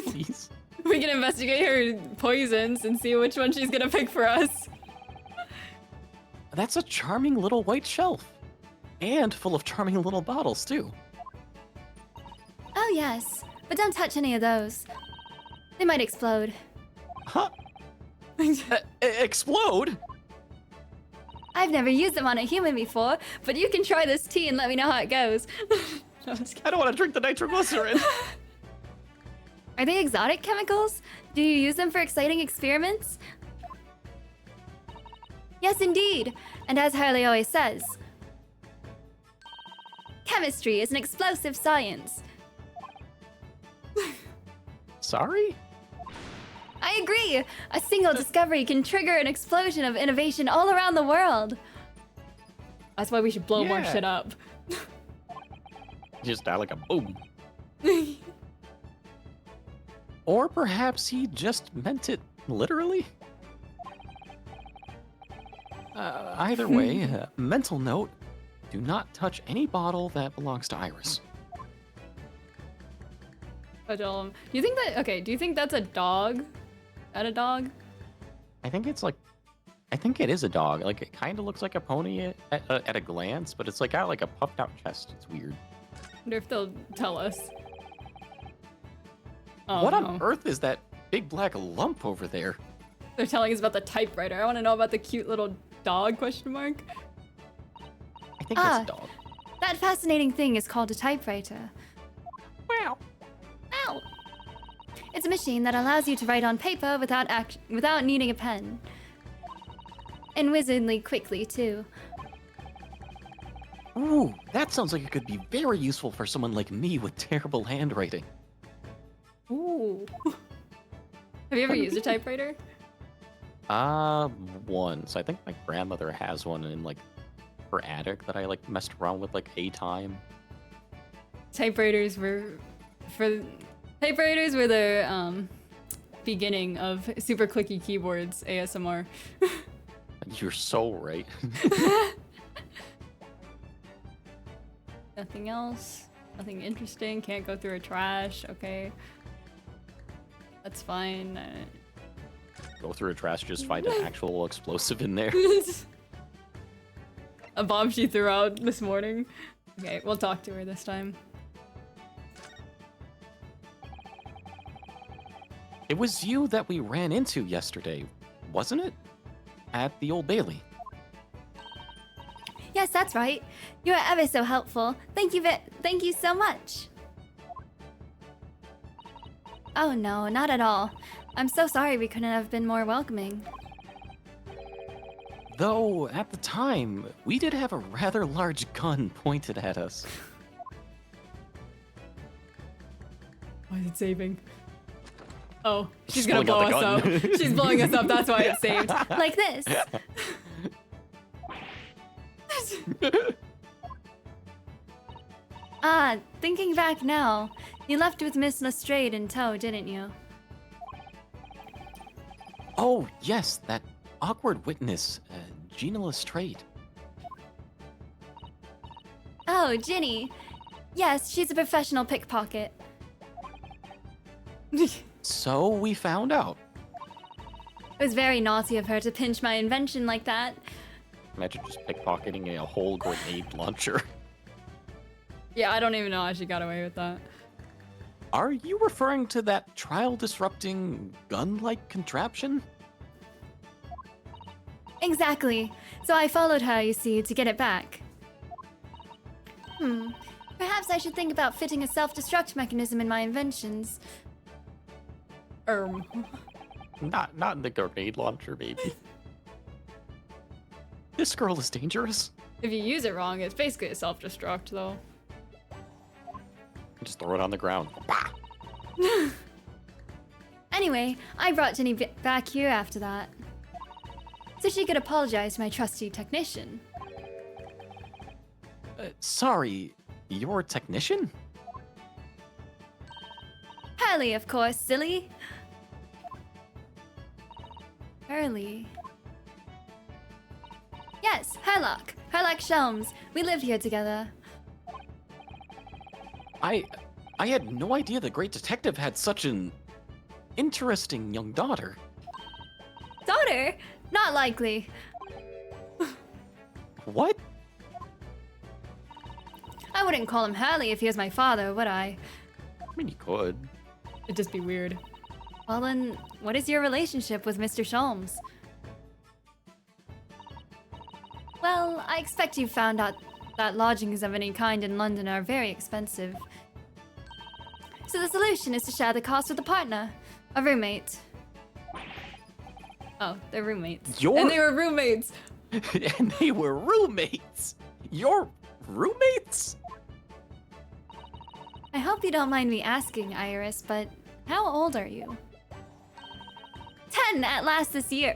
S2: Please.
S1: We can investigate her poisons and see which one she's gonna pick for us.
S2: That's a charming little white shelf. And full of charming little bottles, too.
S5: Oh yes, but don't touch any of those. They might explode.
S2: Huh? Explode?
S5: I've never used them on a human before, but you can try this tea and let me know how it goes.
S1: No, I'm just
S2: I don't want to drink the nitroglycerin.
S5: Are they exotic chemicals? Do you use them for exciting experiments? Yes, indeed. And as Harley always says, chemistry is an explosive science.
S2: Sorry?
S5: I agree! A single discovery can trigger an explosion of innovation all around the world.
S1: That's why we should blow more
S2: Yeah.
S1: shit up.
S2: Just die like a boom. Or perhaps he just meant it literally? Either way, mental note, do not touch any bottle that belongs to Iris.
S1: Do you think that, okay, do you think that's a dog? That a dog?
S2: I think it is a dog. Like, it kind of looks like a pony at a glance, but it's like got like a puffed out chest. It's weird.
S1: Wonder if they'll tell us. Oh,
S2: What
S1: no.
S2: on earth is that big black lump over there?
S1: They're telling us about the typewriter. I want to know about the cute little dog, question mark.
S2: I think that's a dog.
S5: That fascinating thing is called a typewriter.
S2: Wow.
S5: Ow! It's a machine that allows you to write on paper without needing a pen. And wizardly quickly, too.
S2: Ooh, that sounds like it could be very useful for someone like me with terrible handwriting.
S1: Ooh. Have you ever used a typewriter?
S2: Once. I think my grandmother has one in like her attic that I like messed around with like a time.
S1: Typewriters were the beginning of super clicky keyboards ASMR.
S2: You're so right.
S1: Nothing else. Nothing interesting. Can't go through a trash. Okay. That's fine.
S2: Go through a trash, just find an actual explosive in there.
S1: A bomb she threw out this morning. Okay, we'll talk to her this time.
S2: It was you that we ran into yesterday, wasn't it? At the Old Bailey.
S5: Yes, that's right. You are ever so helpful. Thank you so much. Oh no, not at all. I'm so sorry we couldn't have been more welcoming.
S2: Though, at the time, we did have a rather large gun pointed at us.
S1: Why is it saving? Oh, she's
S2: She's
S1: gonna blow
S2: pulling
S1: us
S2: out
S1: up.
S2: the gun.
S1: She's blowing us up, that's why it's saved.
S5: Like this. Thinking back now, you left with Miss Lestrade in tow, didn't you?
S2: Oh, yes, that awkward witness, Gina Lestrade.
S5: Oh, Ginny. Yes, she's a professional pickpocket.
S2: So we found out.
S5: It was very naughty of her to pinch my invention like that.
S2: Imagine just pickpocketing a whole grenade launcher.
S1: Yeah, I don't even know how she got away with that.
S2: Are you referring to that trial-disrupting gun-like contraption?
S5: Exactly. So I followed her, you see, to get it back. Perhaps I should think about fitting a self-destruct mechanism in my inventions.
S2: Not in the grenade launcher, baby. This girl is dangerous.
S1: If you use it wrong, it's basically a self-destruct, though.
S2: Just throw it on the ground. Bah!
S5: Anyway, I brought Ginny back here after that. So she could apologize to my trusty technician.
S2: Sorry, you're a technician?
S5: Hurley, of course, silly. Hurley. Yes, Herlock. Herlock Sholmes. We live here together.
S2: I had no idea the great detective had such an interesting young daughter.
S5: Daughter? Not likely.
S2: What?
S5: I wouldn't call him Hurley if he was my father, would I?
S2: I mean, you could.
S1: It'd just be weird.
S5: Well then, what is your relationship with Mr. Sholmes? Well, I expect you found out that lodgings of any kind in London are very expensive. So the solution is to share the cost with a partner, a roommate.
S1: Oh, they're roommates.
S2: And
S1: they were roommates!
S2: And they were roommates. You're roommates?
S5: I hope you don't mind me asking, Iris, but how old are you? 10 at last this year.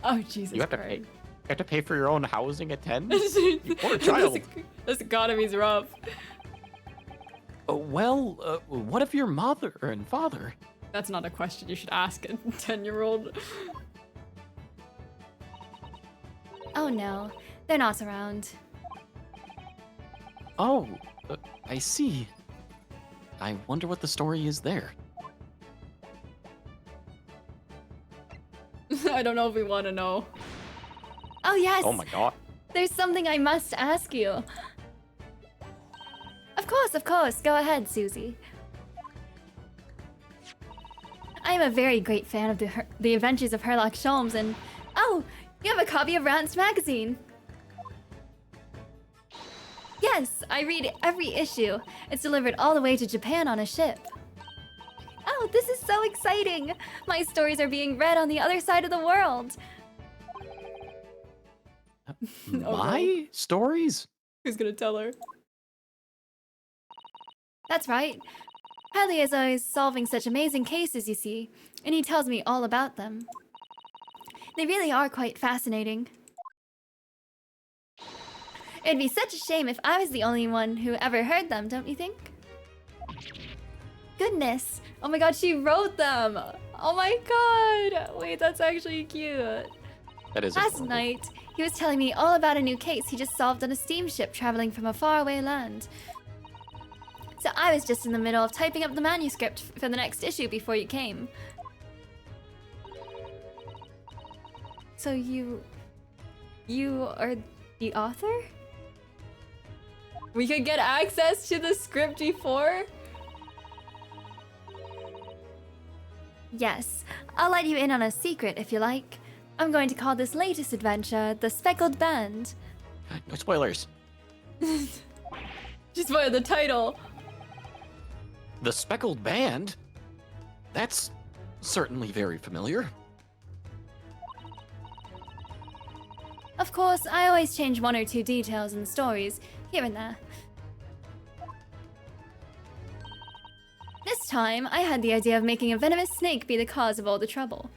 S1: Oh, Jesus
S2: You have to pay.
S1: Christ.
S2: You have to pay for your own housing at 10? You poor child.
S1: This economy's rough.
S2: Well, what if your mother and father?
S1: That's not a question you should ask a 10-year-old.
S5: Oh no, they're not around.
S2: Oh, I see. I wonder what the story is there.
S1: I don't know if we want to know.
S5: Oh yes!
S2: Oh my god.
S5: There's something I must ask you. Of course. Go ahead, Susie. I am a very great fan of the Adventures of Sherlock Holmes, and oh, you have a copy of Rant's magazine. Yes, I read every issue. It's delivered all the way to Japan on a ship. Oh, this is so exciting! My stories are being read on the other side of the world.
S2: My stories?
S1: Who's gonna tell her?
S5: That's right. Hadley is always solving such amazing cases, you see, and he tells me all about them. They really are quite fascinating. It'd be such a shame if I was the only one who ever heard them, don't you think? Goodness!
S1: Oh my god, she wrote them! Oh my god! Wait, that's actually cute.
S2: That is
S5: Last
S2: adorable.
S5: night, he was telling me all about a new case he just solved on a steamship traveling from a faraway land. So I was just in the middle of typing up the manuscript for the next issue before you came. So you are the author?
S1: We could get access to the script before?
S5: Yes, I'll let you in on a secret if you like. I'm going to call this latest adventure The Speckled Band.
S2: No spoilers.
S1: Just by the title.
S2: The Speckled Band? That's certainly very familiar.
S5: Of course, I always change one or two details in the stories, here and there. This time, I had the idea of making a venomous snake be the cause of all the trouble.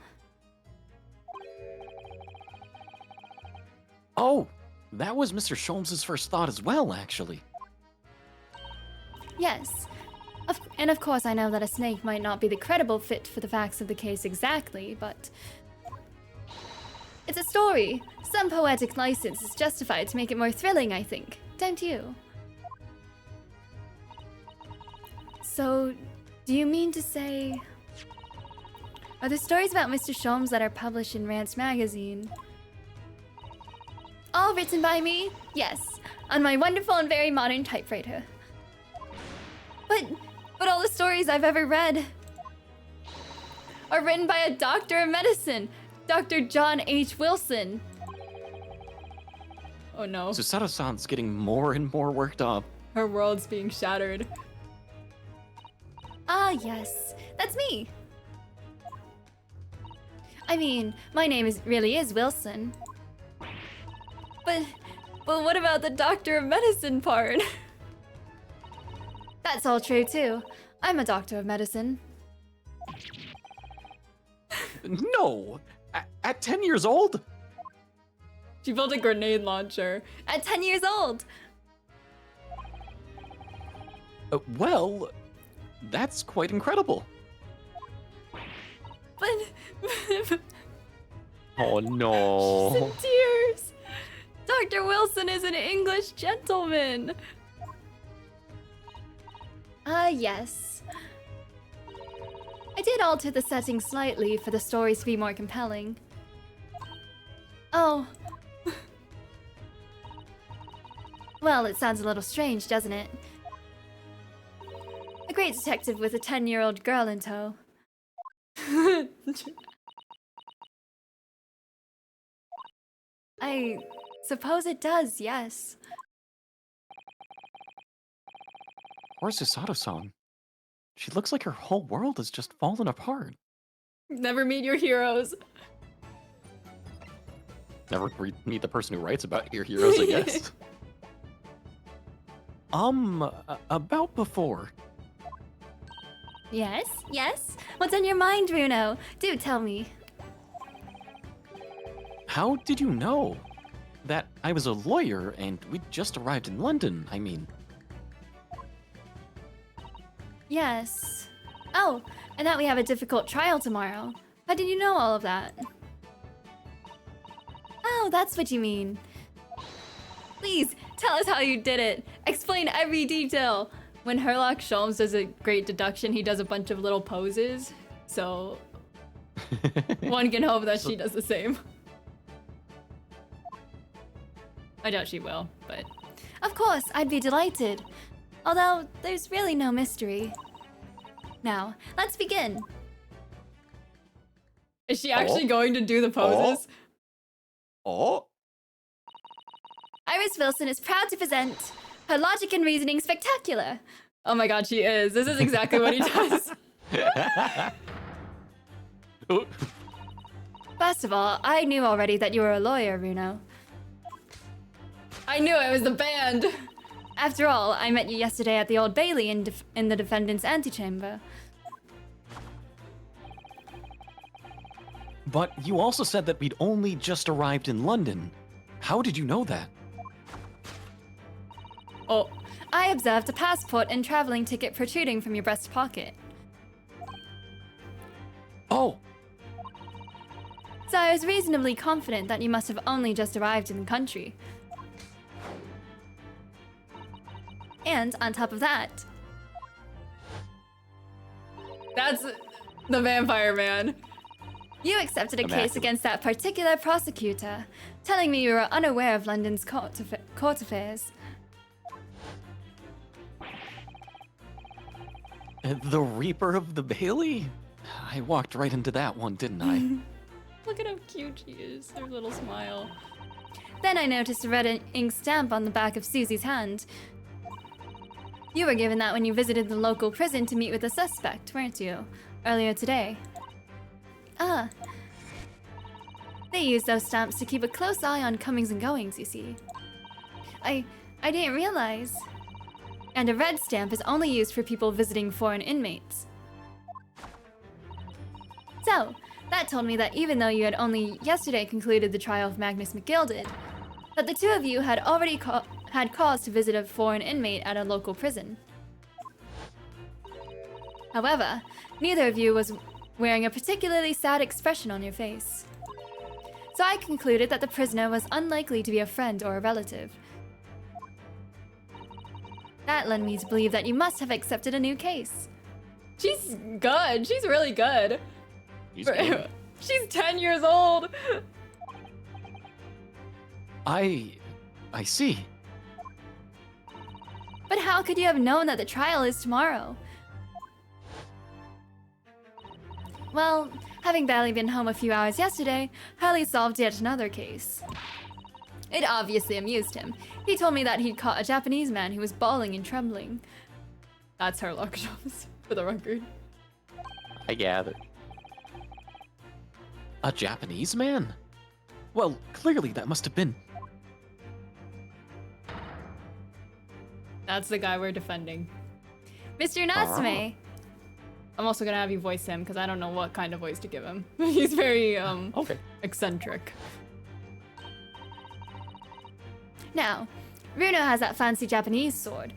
S2: Oh, that was Mr. Sholmes' first thought as well, actually.
S5: Yes. And of course I know that a snake might not be the credible fit for the facts of the case exactly, but... It's a story. Some poetic license is justified to make it more thrilling, I think. Don't you? So, do you mean to say... Are the stories about Mr. Sholmes that are published in Rant's magazine all written by me? Yes, on my wonderful and very modern typewriter. But all the stories I've ever read are written by a doctor of medicine, Dr. John H. Wilson.
S1: Oh no.
S2: Susato-san's getting more and more worked up.
S1: Her world's being shattered.
S5: Ah, yes, that's me. I mean, my name really is Wilson.
S1: But what about the doctor of medicine part?
S5: That's all true too. I'm a doctor of medicine.
S2: No! At 10 years old?
S1: She built a grenade launcher.
S5: At 10 years old.
S2: Well, that's quite incredible.
S5: But
S2: Oh no.
S1: She's in tears. Dr. Wilson is an English gentleman.
S5: Yes. I did alter the setting slightly for the stories to be more compelling. Oh. Well, it sounds a little strange, doesn't it? A great detective with a 10-year-old girl in tow. I suppose it does, yes.
S2: Poor Susato-san. She looks like her whole world has just fallen apart.
S1: Never meet your heroes.
S2: Never meet the person who writes about your heroes, I guess. About before.
S5: Yes, yes. What's on your mind, Bruno? Do tell me.
S2: How did you know that I was a lawyer and we'd just arrived in London? I mean,
S5: Yes. Oh, and that we have a difficult trial tomorrow. How did you know all of that? Oh, that's what you mean. Please, tell us how you did it. Explain every detail. When Herlock Sholmes does a great deduction, he does a bunch of little poses. So, one can hope that she does the same. I doubt she will, but... Of course, I'd be delighted. Although, there's really no mystery. Now, let's begin.
S1: Is she actually going to do the poses?
S2: oh,
S5: Iris Wilson is proud to present her logic and reasoning spectacular.
S1: Oh my god, she is. This is exactly what he does.
S5: First of all, I knew already that you were a lawyer, Bruno.
S1: I knew it was the band.
S5: After all, I met you yesterday at the Old Bailey in the defendant's antechamber.
S2: But you also said that we'd only just arrived in London. How did you know that?
S1: Oh,
S5: I observed a passport and traveling ticket protruding from your breast pocket.
S2: Oh,
S5: So I was reasonably confident that you must have only just arrived in the country. And on top of that,
S1: that's the vampire man.
S5: you accepted a case
S2: Imagine.
S5: against that particular prosecutor, telling me you were unaware of London's court affairs.
S2: the Reaper of the Bailey? I walked right into that one, didn't I?
S1: Look at how cute she is. Her little smile.
S5: Then I noticed a red ink stamp on the back of Susie's hand. You were given that when you visited the local prison to meet with the suspect, weren't you? Earlier today. Ah. They use those stamps to keep a close eye on comings and goings, you see. I didn't realize. And a red stamp is only used for people visiting foreign inmates. So, that told me that even though you had only yesterday concluded the trial of Magnus McGilded, that the two of you had already had cause to visit a foreign inmate at a local prison. However, neither of you was wearing a particularly sad expression on your face. So I concluded that the prisoner was unlikely to be a friend or a relative. That led me to believe that you must have accepted a new case.
S1: She's good. She's really good.
S2: He's good.
S1: She's 10 years old.
S2: I see.
S5: But how could you have known that the trial is tomorrow? Well, having barely been home a few hours yesterday, Hurley solved yet another case. It obviously amused him. He told me that he'd caught a Japanese man who was bawling and trembling.
S1: That's her luck, for the record.
S2: I gather. A Japanese man? Well, clearly that must have been.
S1: That's the guy we're defending.
S5: Mr. Natsume!
S1: I'm also gonna have you voice him because I don't know what kind of voice to give him. He's very
S2: Okay.
S1: eccentric.
S5: Now, Runo has that fancy Japanese sword.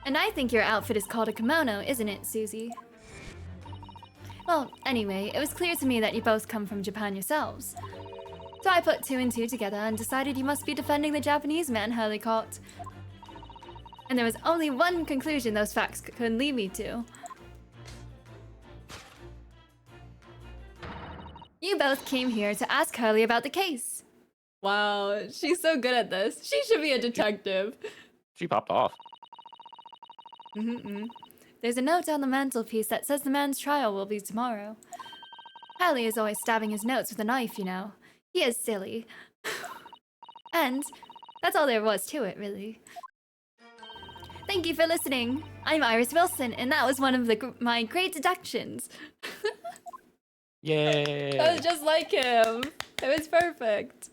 S5: And I think your outfit is called a kimono, isn't it, Susie? Well, anyway, it was clear to me that you both come from Japan yourselves. So I put two and two together and decided you must be defending the Japanese man Hurley caught. And there was only one conclusion those facts could lead me to. You both came here to ask Hurley about the case.
S1: Wow, she's so good at this. She should be a detective.
S2: She popped off.
S5: There's a note on the mantelpiece that says the man's trial will be tomorrow. Hurley is always stabbing his notes with a knife, you know. He is silly. And that's all there was to it, really. Thank you for listening. I'm Iris Wilson, and that was one of my great deductions.
S2: Yay!
S1: That was just like him. It was perfect.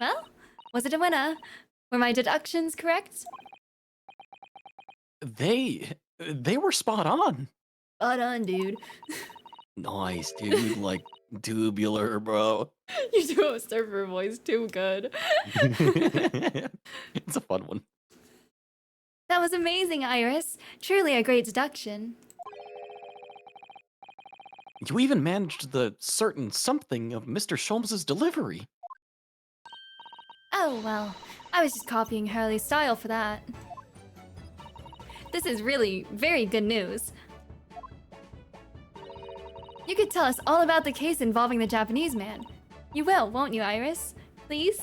S5: Well, was it a winner? Were my deductions correct?
S2: They were spot on.
S1: Spot on, dude.
S2: Nice, dude. Like tubular, bro.
S1: You do a surfer voice too good.
S2: It's a fun one.
S5: That was amazing, Iris. Truly a great deduction.
S2: You even managed the certain something of Mr. Sholmes's delivery.
S5: Oh, well, I was just copying Hurley's style for that. This is really very good news. You could tell us all about the case involving the Japanese man. You will, won't you, Iris? Please?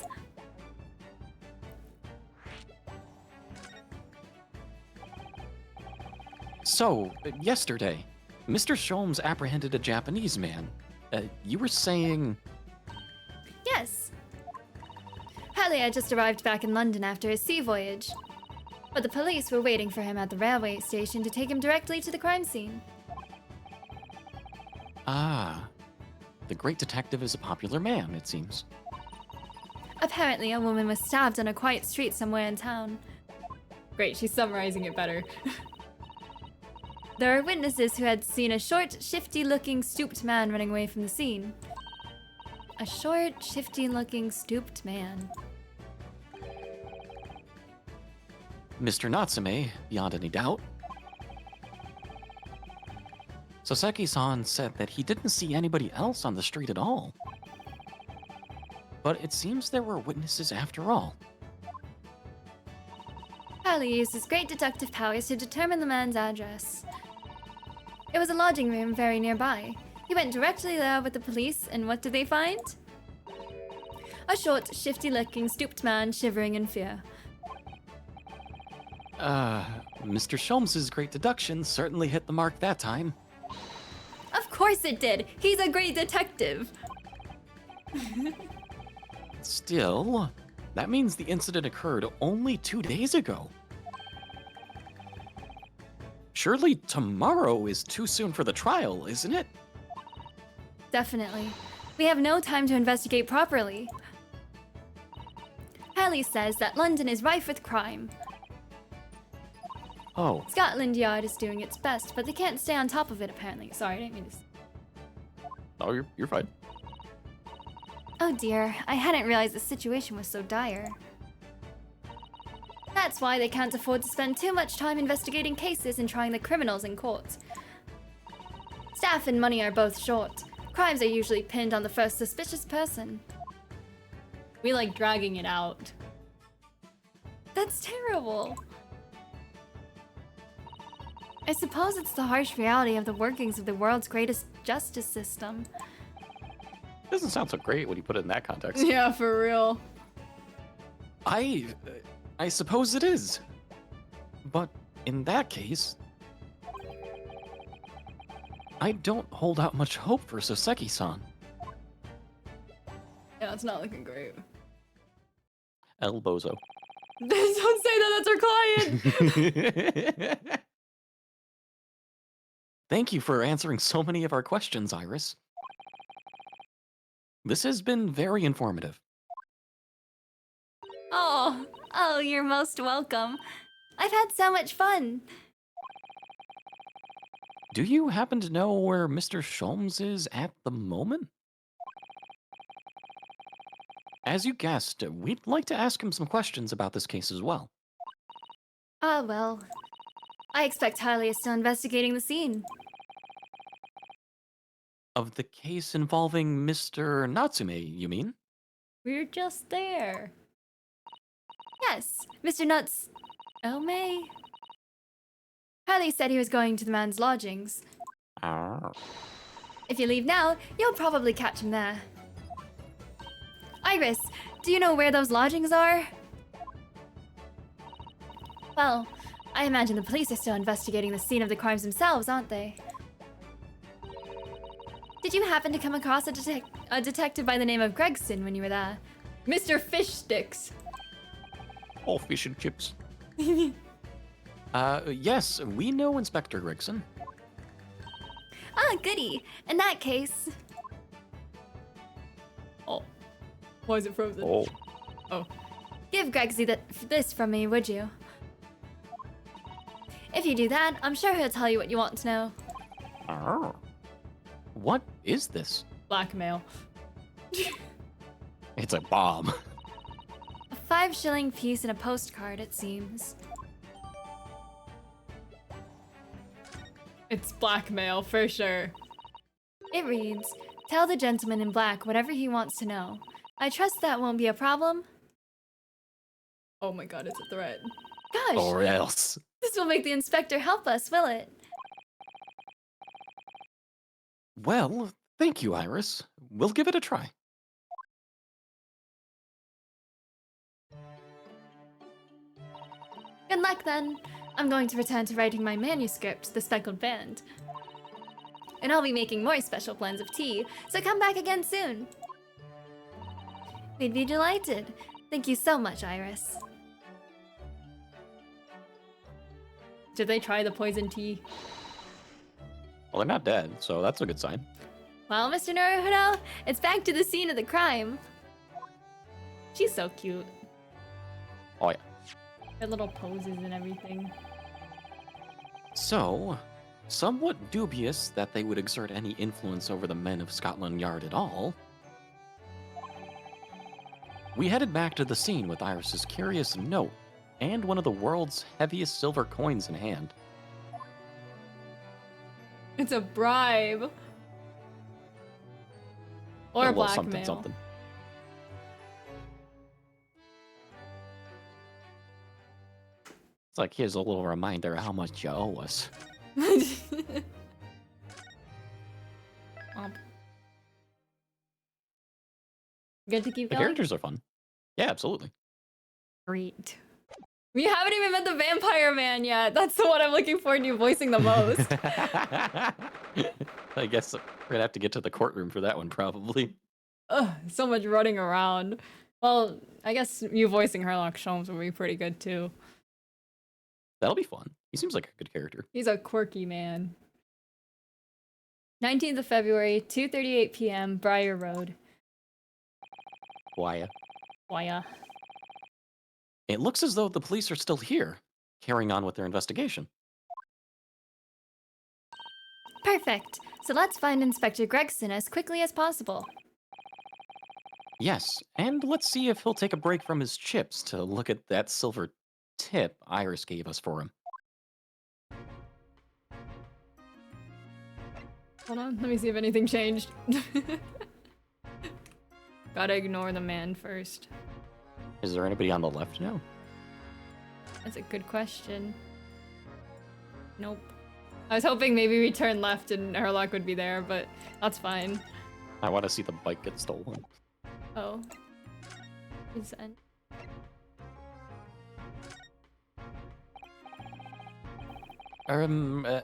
S2: So, yesterday, Mr. Sholmes apprehended a Japanese man. You were saying...
S5: Yes. Hurley had just arrived back in London after his sea voyage. But the police were waiting for him at the railway station to take him directly to the crime scene.
S2: Ah, the great detective is a popular man, it seems.
S5: Apparently, a woman was stabbed on a quiet street somewhere in town.
S1: Great, she's summarizing it better.
S5: There are witnesses who had seen a short, shifty-looking, stooped man running away from the scene. A short, shifty-looking, stooped man.
S2: Mr. Natsume, beyond any doubt. Soseki-san said that he didn't see anybody else on the street at all. But it seems there were witnesses after all.
S5: Hurley used his great deductive powers to determine the man's address. It was a lodging room very nearby. He went directly there with the police, and what did they find? A short, shifty-looking, stooped man shivering in fear.
S2: Mr. Sholmes's great deduction certainly hit the mark that time.
S5: Of course it did! He's a great detective!
S2: Still, that means the incident occurred only 2 days ago. Surely tomorrow is too soon for the trial, isn't it?
S5: Definitely. We have no time to investigate properly. Hurley says that London is rife with crime.
S2: Oh,
S5: Scotland Yard is doing its best, but they can't stay on top of it apparently. Sorry, I didn't mean to...
S2: oh, you're fine.
S5: Oh dear, I hadn't realized the situation was so dire. That's why they can't afford to spend too much time investigating cases and trying the criminals in court. Staff and money are both short. Crimes are usually pinned on the first suspicious person.
S1: We like dragging it out.
S5: That's terrible. I suppose it's the harsh reality of the workings of the world's greatest justice system.
S2: Doesn't sound so great when you put it in that context.
S1: Yeah, for real.
S2: I suppose it is. But in that case, I don't hold out much hope for Soseki-san.
S1: Yeah, it's not looking great.
S2: El Bozo.
S1: Don't say that, that's our client!
S2: Thank you for answering so many of our questions, Iris. This has been very informative.
S5: Oh, you're most welcome. I've had so much fun.
S2: Do you happen to know where Mr. Sholmes is at the moment? As you guessed, we'd like to ask him some questions about this case as well.
S5: Ah, well. I expect Harley is still investigating the scene.
S2: Of the case involving Mr. Natsume, you mean?
S1: We're just there.
S5: Yes, Mr. Nuts... Oh, May. Harley said he was going to the man's lodgings. If you leave now, you'll probably catch him there. Iris, do you know where those lodgings are? Well, I imagine the police are still investigating the scene of the crimes themselves, aren't they? Did you happen to come across a detective by the name of Gregson when you were there?
S1: Mr. Fish Sticks.
S2: All fish and chips. Yes, we know Inspector Gregson.
S5: Ah, goody. In that case...
S1: Oh. Why is it frozen?
S2: Oh.
S1: Oh.
S5: Give Gregsy this from me, would you? If you do that, I'm sure he'll tell you what you want to know.
S2: Oh. What is this?
S1: Blackmail.
S2: It's a bomb.
S5: A 5-shilling piece and a postcard, it seems.
S1: It's blackmail, for sure.
S5: It reads, "Tell the gentleman in black whatever he wants to know. I trust that won't be a problem."
S1: Oh my god, it's a threat.
S5: Gosh,
S2: Or else.
S5: this will make the inspector help us, will it?
S2: Well, thank you, Iris. We'll give it a try.
S5: Good luck then. I'm going to return to writing my manuscript, The Speckled Band. And I'll be making more special blends of tea, so come back again soon. We'd be delighted. Thank you so much, Iris.
S1: Did they try the poison tea?
S2: Well, they're not dead, so that's a good sign.
S5: Well, Mr. Naruto, it's back to the scene of the crime.
S1: She's so cute.
S2: Oh, yeah.
S1: Her little poses and everything.
S2: So, somewhat dubious that they would exert any influence over the men of Scotland Yard at all, we headed back to the scene with Iris's curious note and one of the world's heaviest silver coins in hand.
S1: It's a bribe. Or
S2: Well,
S1: blackmail.
S2: something, something. It's like, here's a little reminder of how much you owe us.
S1: Good to keep
S2: The
S1: going?
S2: characters are fun. Yeah, absolutely.
S1: Great. We haven't even met the vampire man yet. That's the one I'm looking forward to voicing the most.
S2: I guess we're gonna have to get to the courtroom for that one, probably.
S1: Ugh, so much running around. Well, I guess you voicing Sherlock Holmes would be pretty good too.
S2: That'll be fun. He seems like a good character.
S1: He's a quirky man. 19th of February, 2:38 p.m., Briar Road.
S2: Why?
S1: Why?
S2: It looks as though the police are still here, carrying on with their investigation.
S5: Perfect. So let's find Inspector Gregson as quickly as possible.
S2: Yes, and let's see if he'll take a break from his chips to look at that silver tip Iris gave us for him.
S1: Hold on, let me see if anything changed. Gotta ignore the man first.
S2: Is there anybody on the left now?
S1: That's a good question. Nope. I was hoping maybe we turn left and Herlock would be there, but that's fine.
S2: I want to see the bike get stolen.
S1: Oh. Present.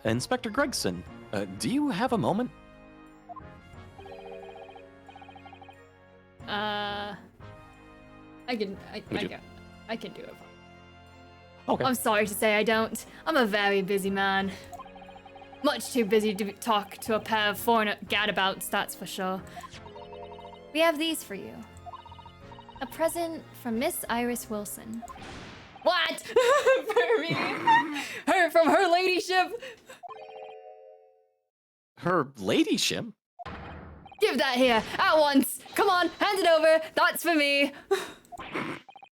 S2: Inspector Gregson, do you have a moment?
S1: I can do it.
S2: Okay.
S5: I'm sorry to say I don't. I'm a very busy man. Much too busy to talk to a pair of foreign gadabouts, that's for sure. We have these for you. A present from Miss Iris Wilson.
S1: What? For me? From her ladyship?
S2: Her ladyship?
S1: Give that here, at once. Come on, hand it over. That's for me.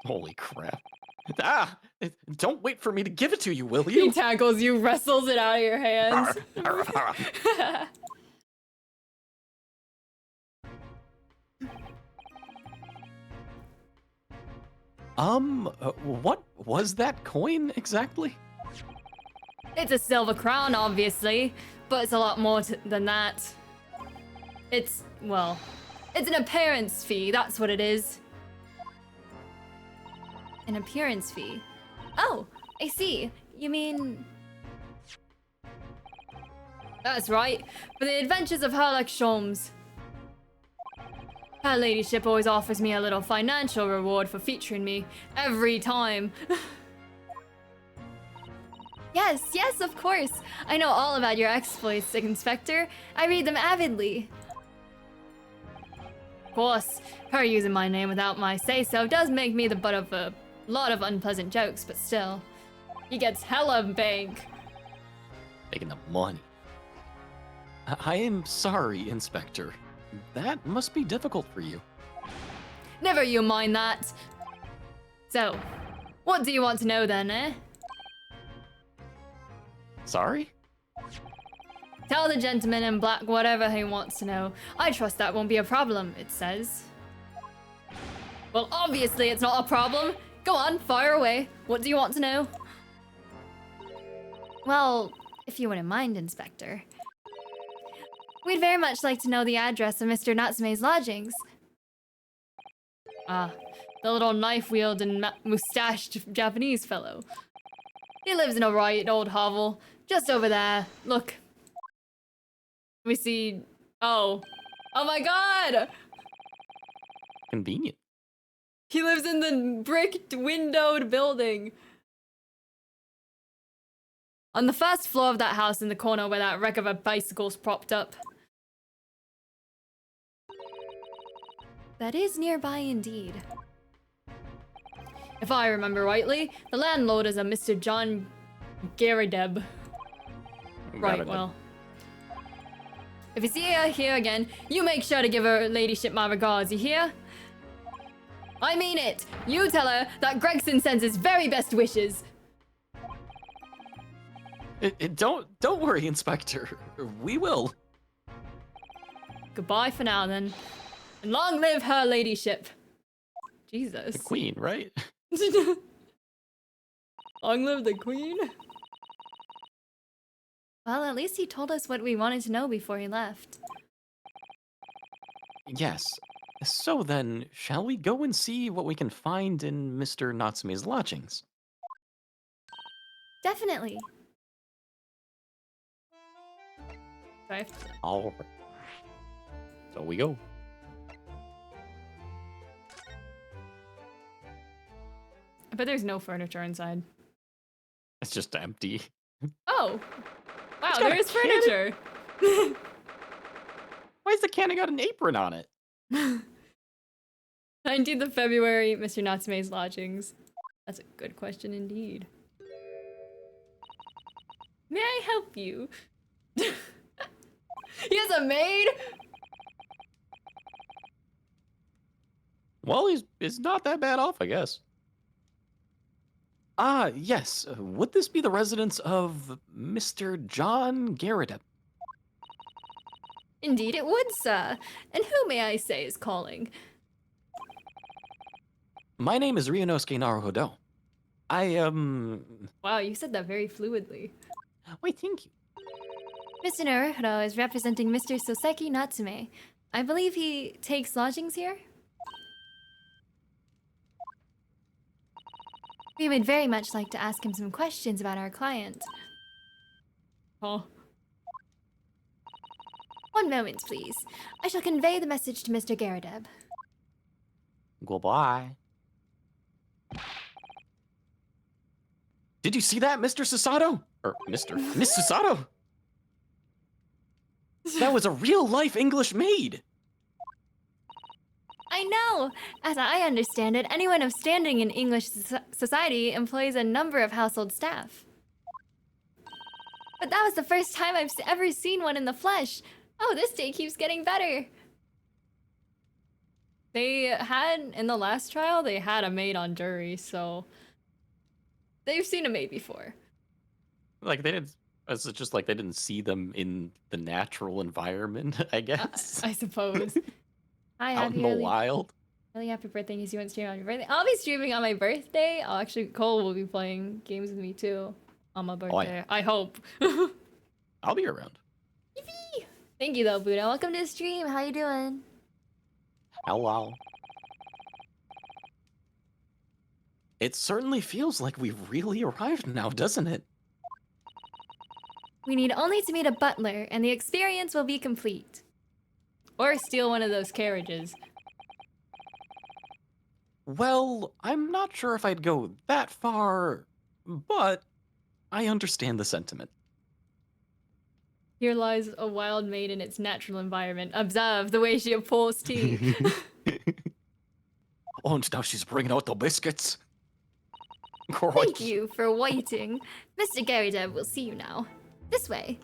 S2: Holy crap. Ah! Don't wait for me to give it to you, will
S1: He
S2: you?
S1: tackles you, wrestles it out of your hands.
S2: What was that coin exactly?
S1: It's a silver crown, obviously, but it's a lot more than that. It's, well, it's an appearance fee, that's what it is.
S5: An appearance fee. Oh, I see. You mean...
S1: That's right, for the adventures of Sherlock Holmes. Her ladyship always offers me a little financial reward for featuring me every time.
S5: Yes, yes, of course. I know all about your exploits, Inspector. I read them avidly.
S1: course, her using my name without my say-so does make me the butt of a lot of unpleasant jokes, but still. He gets hella bank.
S2: Making the money. I am sorry, Inspector. That must be difficult for you.
S1: Never you mind that. So, what do you want to know then, eh?
S2: Sorry?
S1: Tell the gentleman in black whatever he wants to know. I trust that won't be a problem, it says. Well, obviously it's not a problem. Go on, fire away. What do you want to know?
S5: Well, if you wouldn't mind, Inspector. We'd very much like to know the address of Mr. Natsume's lodgings.
S1: Ah, the little knife-wielding, mustached Japanese fellow. He lives in a right old hovel, just over there. Look. We see... Oh. Oh my god!
S2: Convenient.
S1: He lives in the bricked, windowed building. On the first floor of that house in the corner where that wreck of a bicycle's propped up.
S5: That is nearby indeed.
S1: If I remember rightly, the landlord is a Mr. John Garadeb. Right, well. If you see her here again, you make sure to give her ladyship my regards, you hear? I mean it! You tell her that Gregson sends his very best wishes.
S2: Don't worry, Inspector. We will.
S1: Goodbye for now, then. And long live her ladyship. Jesus.
S2: The Queen, right?
S1: Long live the Queen?
S5: Well, at least he told us what we wanted to know before he left.
S2: Yes. So then, shall we go and see what we can find in Mr. Natsume's lodgings?
S5: Definitely.
S1: Sorry.
S2: All right. So we go.
S1: But there's no furniture inside.
S2: It's just empty.
S1: Oh! Wow,
S2: It's got
S1: there
S2: a
S1: is furniture!
S2: Why has the cannon got an apron on it?
S1: 19th of February, Mr. Natsume's lodgings. That's a good question indeed. May I help you? He has a maid?
S2: Well, he's not that bad off, I guess. Ah, yes. Would this be the residence of Mr. John Garadeb?
S1: Indeed it would, sir. And who may I say is calling?
S2: My name is Ryunosuke Naruhodo.
S1: Wow, you said that very fluidly.
S2: Why, thank you.
S5: Mr. Naruhodo is representing Mr. Soseki Natsume. I believe he takes lodgings here? We would very much like to ask him some questions about our client.
S1: Oh.
S5: One moment, please. I shall convey the message to Mr. Garadeb.
S2: Goodbye. Did you see that, Mr. Sasato? Or Miss Sasato? That was a real-life English maid.
S5: I know! As I understand it, anyone of standing in English society employs a number of household staff. But that was the first time I've ever seen one in the flesh. Oh, this day keeps getting better.
S1: They had, in the last trial, they had a maid on jury, so... They've seen a maid before.
S2: Like, they didn't... It's just like they didn't see them in the natural environment, I guess.
S1: I suppose.
S5: Hi,
S2: Out in the wild.
S5: Really happy birthday because you went streaming on your birthday.
S1: I'll be streaming on my birthday. Actually, Cole will be playing games with me too on my birthday.
S2: yeah.
S1: I hope.
S2: I'll be around.
S1: Thank you though, Buddha.
S5: Welcome to the stream. How you doing?
S2: Hello. It certainly feels like we've really arrived now, doesn't it?
S5: We need only to meet a butler, and the experience will be complete.
S1: Or steal one of those carriages.
S2: Well, I'm not sure if I'd go that far, but I understand the sentiment.
S1: Here lies a wild maid in its natural environment. Observe the way she pours tea.
S2: Oh, and now she's bringing out the biscuits.
S5: Thank you for waiting. Mr. Garydeb will see you now. This way.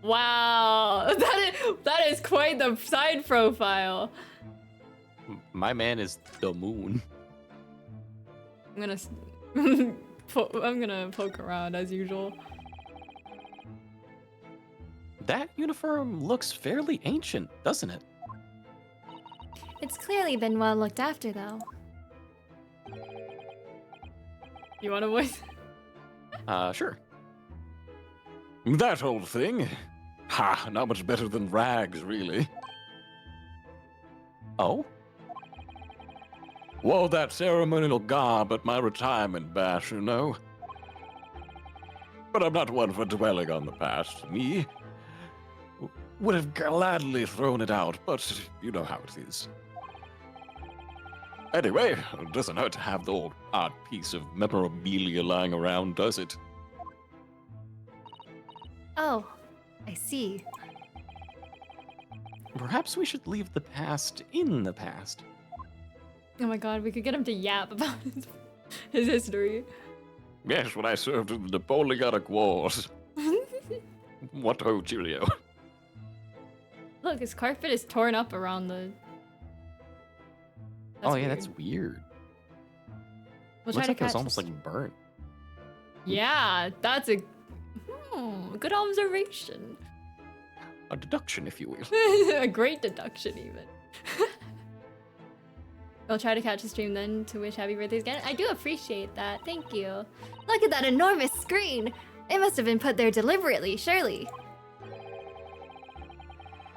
S1: Wow, that is quite the side profile.
S2: My man is the moon.
S1: I'm gonna I'm gonna poke around as usual.
S2: That uniform looks fairly ancient, doesn't it?
S5: It's clearly been well looked after, though.
S1: You want to voice?
S2: Sure.
S6: That old thing? Ha, not much better than rags, really.
S2: Oh?
S6: Wore that ceremonial garb at my retirement bash, you know. But I'm not one for dwelling on the past. Me would have gladly thrown it out, but you know how it is. Anyway, it doesn't hurt to have the old art piece of memorabilia lying around, does it?
S5: Oh, I see.
S2: Perhaps we should leave the past in the past.
S1: Oh my god, we could get him to yap about his history.
S6: Yes, when I served in the Napoleonic Wars. What ho, cheerio.
S1: Look, his carpet is torn up around the...
S2: Oh yeah,
S1: weird.
S2: that's weird.
S1: We'll
S2: Looks
S1: try to
S2: like it was
S1: catch
S2: almost
S1: this-
S2: like burnt.
S1: Yeah, that's a... good observation.
S2: A deduction, if you will.
S1: A great deduction, even. I'll try to catch the stream then to wish happy birthdays again. I do appreciate that. Thank you.
S5: Look at that enormous screen! It must have been put there deliberately, surely.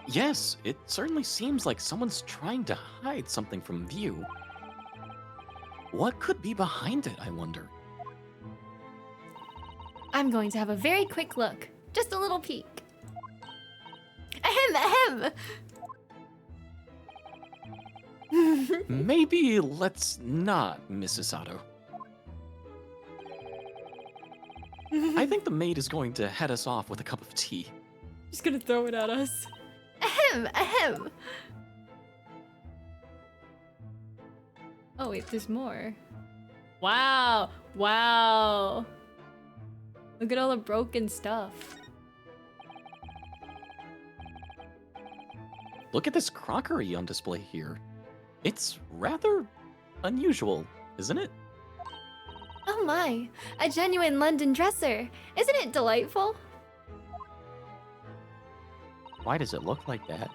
S2: Yes, it certainly seems like someone's trying to hide something from view. What could be behind it, I wonder?
S5: I'm going to have a very quick look. Just a little peek. Ahem, ahem!
S2: Maybe let's not, Mrs. Sato. I think the maid is going to head us off with a cup of tea.
S1: Just gonna throw it at us.
S5: Ahem, ahem!
S1: Oh wait, there's more. Wow, wow. Look at all the broken stuff.
S2: Look at this crockery on display here. It's rather unusual, isn't it?
S5: Oh my, a genuine London dresser. Isn't it delightful?
S2: Why does it look like that?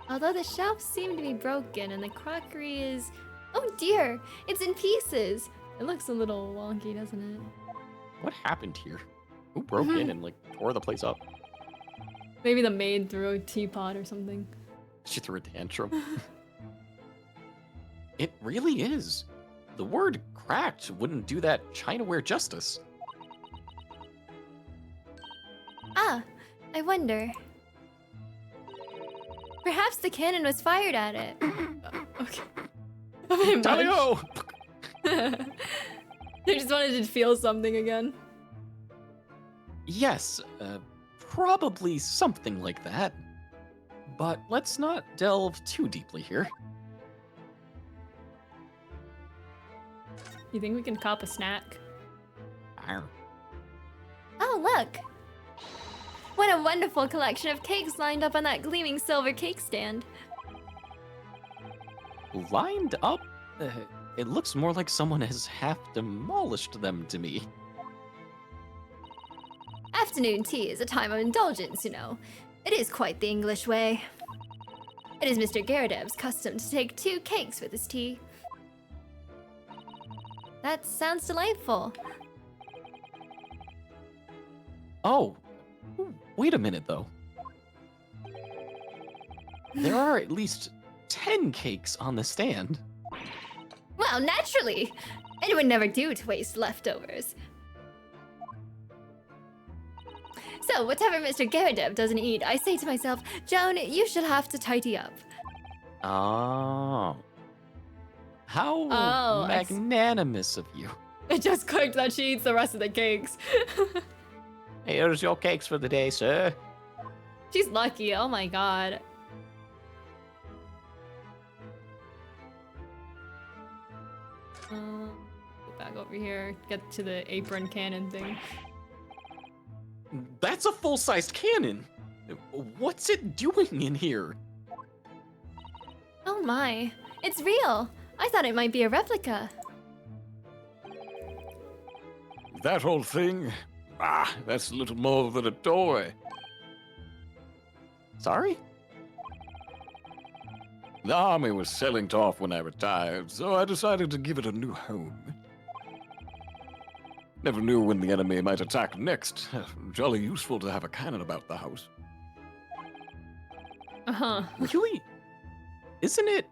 S5: Although the shelves seem to be broken and the crockery is... Oh dear, it's in pieces.
S1: It looks a little wonky, doesn't it?
S2: What happened here? Who broke in and like tore the place up?
S1: Maybe the maid threw a teapot or something.
S2: She threw a tantrum. It really is. The word cracked wouldn't do that chinaware justice.
S5: Ah, I wonder. Perhaps the cannon was fired at it.
S1: Okay. Okay,
S6: Tally-ho!
S1: They just wanted to feel something again.
S2: Yes, probably something like that. But let's not delve too deeply here.
S1: You think we can cop a snack?
S2: Arr.
S5: Oh, look! What a wonderful collection of cakes lined up on that gleaming silver cake stand.
S2: Lined up? It looks more like someone has half demolished them to me.
S5: Afternoon tea is a time of indulgence, you know. It is quite the English way. It is Mr. Garydeb's custom to take 2 cakes with his tea. That sounds delightful.
S2: Oh, wait a minute though. There are at least 10 cakes on the stand.
S5: Well, naturally! It would never do to waste leftovers. So, whatever Mr. Garydeb doesn't eat, I say to myself, Joan, you should have to tidy up.
S2: Oh. How
S1: Oh, I see.
S2: magnanimous of you.
S1: It just clicked that she eats the rest of the cakes.
S2: Here's your cakes for the day, sir.
S1: She's lucky. Oh my god. Go back over here. Get to the apron cannon thing.
S2: That's a full-sized cannon. What's it doing in here?
S5: Oh my, it's real. I thought it might be a replica.
S6: That whole thing? Ah, that's little more than a toy.
S2: Sorry?
S6: The army was selling it off when I retired, so I decided to give it a new home. Never knew when the enemy might attack next. Jolly useful to have a cannon about the house.
S1: Uh-huh.
S2: Really? Isn't it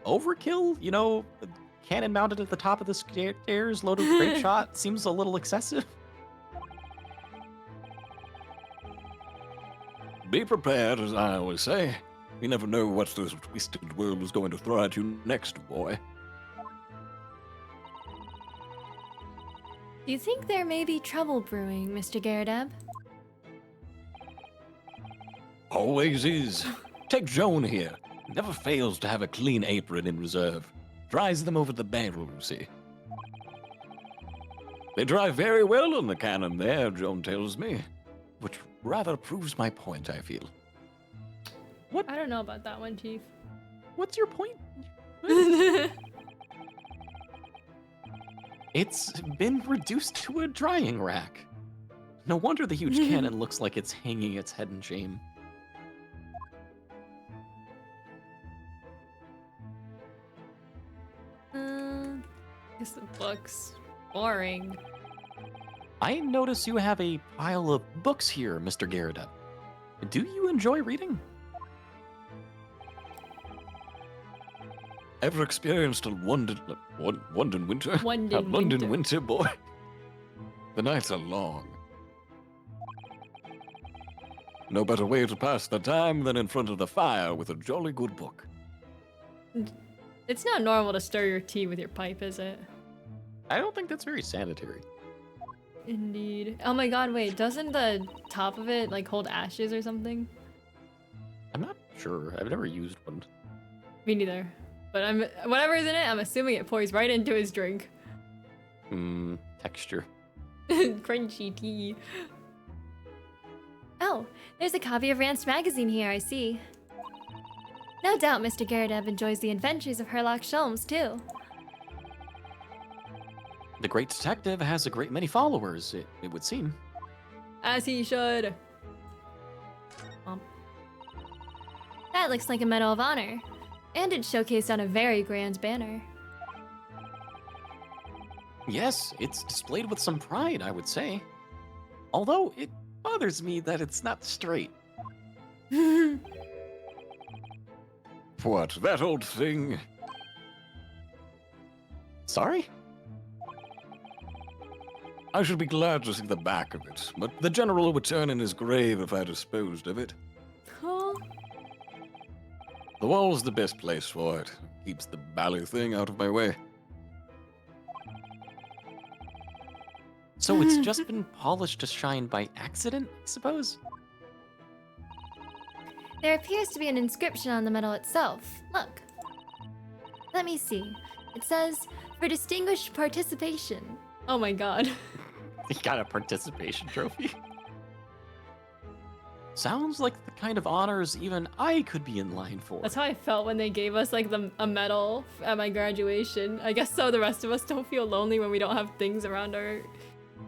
S2: overkill? You know, a cannon mounted at the top of the stairs, loaded with grape shot, seems a little excessive.
S6: Be prepared, as I always say. You never know what this twisted world is going to throw at you next, boy.
S5: Do you think there may be trouble brewing, Mr. Garrideb?
S6: Always is. Take Joan here. Never fails to have a clean apron in reserve. Dries them over the barrel, you see. They dry very well on the cannon there, Joan tells me. Which rather proves my point, I feel.
S1: I don't know about that one, Chief.
S2: What's your point? It's been reduced to a drying rack. No wonder the huge cannon looks like it's hanging its head in shame.
S1: Guess the book's boring.
S2: I notice you have a pile of books here, Mr. Garrideb. Do you enjoy reading?
S6: Ever experienced a London winter?
S1: London
S6: A London
S1: winter.
S6: winter, boy. The nights are long. No better way to pass the time than in front of the fire with a jolly good book.
S1: It's not normal to stir your tea with your pipe, is it?
S2: I don't think that's very sanitary.
S1: Indeed. Oh my god, wait, doesn't the top of it like hold ashes or something?
S2: I'm not sure. I've never used one.
S1: Me neither. But whatever's in it, I'm assuming it pours right into his drink.
S2: Texture.
S1: Crunchy tea.
S5: Oh, there's a copy of Rant's magazine here, I see. No doubt Mr. Garrideb enjoys the adventures of Herlock Sholmes, too.
S2: The great detective has a great many followers, it would seem.
S1: As he should.
S5: That looks like a Medal of Honor. And it's showcased on a very grand banner.
S2: Yes, it's displayed with some pride, I would say. Although, it bothers me that it's not straight.
S6: What, that old thing?
S2: Sorry?
S6: I should be glad to see the back of it, but the general would turn in his grave if I disposed of it.
S1: Huh?
S6: The wall's the best place for it. Keeps the bally thing out of my way.
S2: So it's just been polished to shine by accident, I suppose?
S5: There appears to be an inscription on the medal itself. Look. Let me see. It says, for distinguished participation.
S1: Oh my god.
S2: He got a participation trophy. Sounds like the kind of honors even I could be in line for.
S1: That's how I felt when they gave us like a medal at my graduation. I guess so the rest of us don't feel lonely when we don't have things around our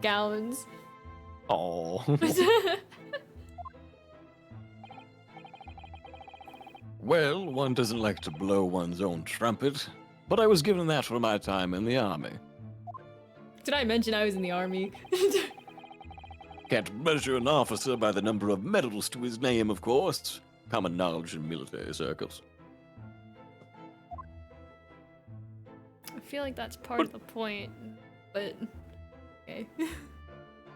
S1: gowns.
S2: Oh.
S6: Well, one doesn't like to blow one's own trumpet, but I was given that for my time in the army.
S1: Did I mention I was in the army?
S6: Can't measure an officer by the number of medals to his name, of course. Common knowledge in military circles.
S1: I feel like that's part of the point, but okay.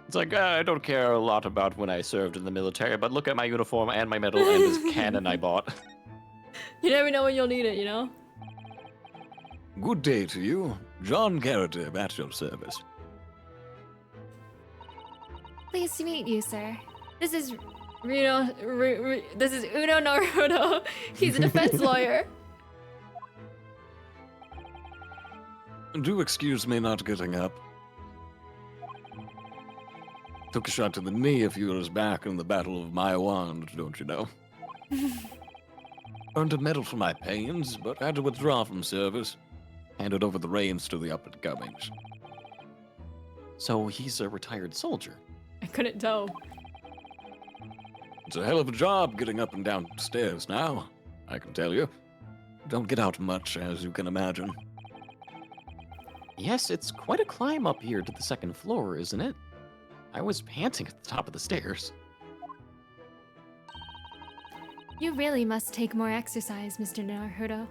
S2: It's like, I don't care a lot about when I served in the military, but look at my uniform and my medal and this cannon I bought.
S1: You never know when you'll need it, you know?
S6: Good day to you. John Garrideb at your service.
S5: Pleased to meet you, sir.
S1: This is this is Uno Naruto. He's a defense lawyer.
S6: Do excuse me not getting up. Took a shot to the knee a few years back in the Battle of my wand, don't you know? Earned a medal for my pains, but had to withdraw from service. Handed over the reins to the up-and-comings.
S2: So he's a retired soldier.
S1: I couldn't tell.
S6: It's a hell of a job getting up and down stairs now, I can tell you. Don't get out much, as you can imagine.
S2: Yes, it's quite a climb up here to the second floor, isn't it? I was panting at the top of the stairs.
S5: You really must take more exercise, Mr. Naruto.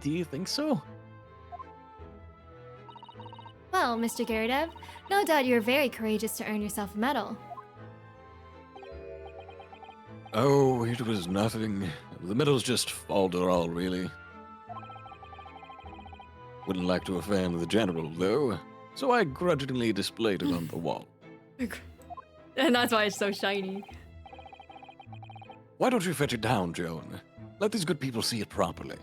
S2: Do you think so?
S5: Well, Mr. Gyaradev, no doubt you're very courageous to earn yourself a medal.
S6: Oh, it was nothing. The medal's just falderall, really. Wouldn't like to offend the general, though, so I grudgingly displayed it on the wall.
S1: And that's why it's so shiny.
S6: Why don't you fetch it down, Joan? Let these good people see it properly.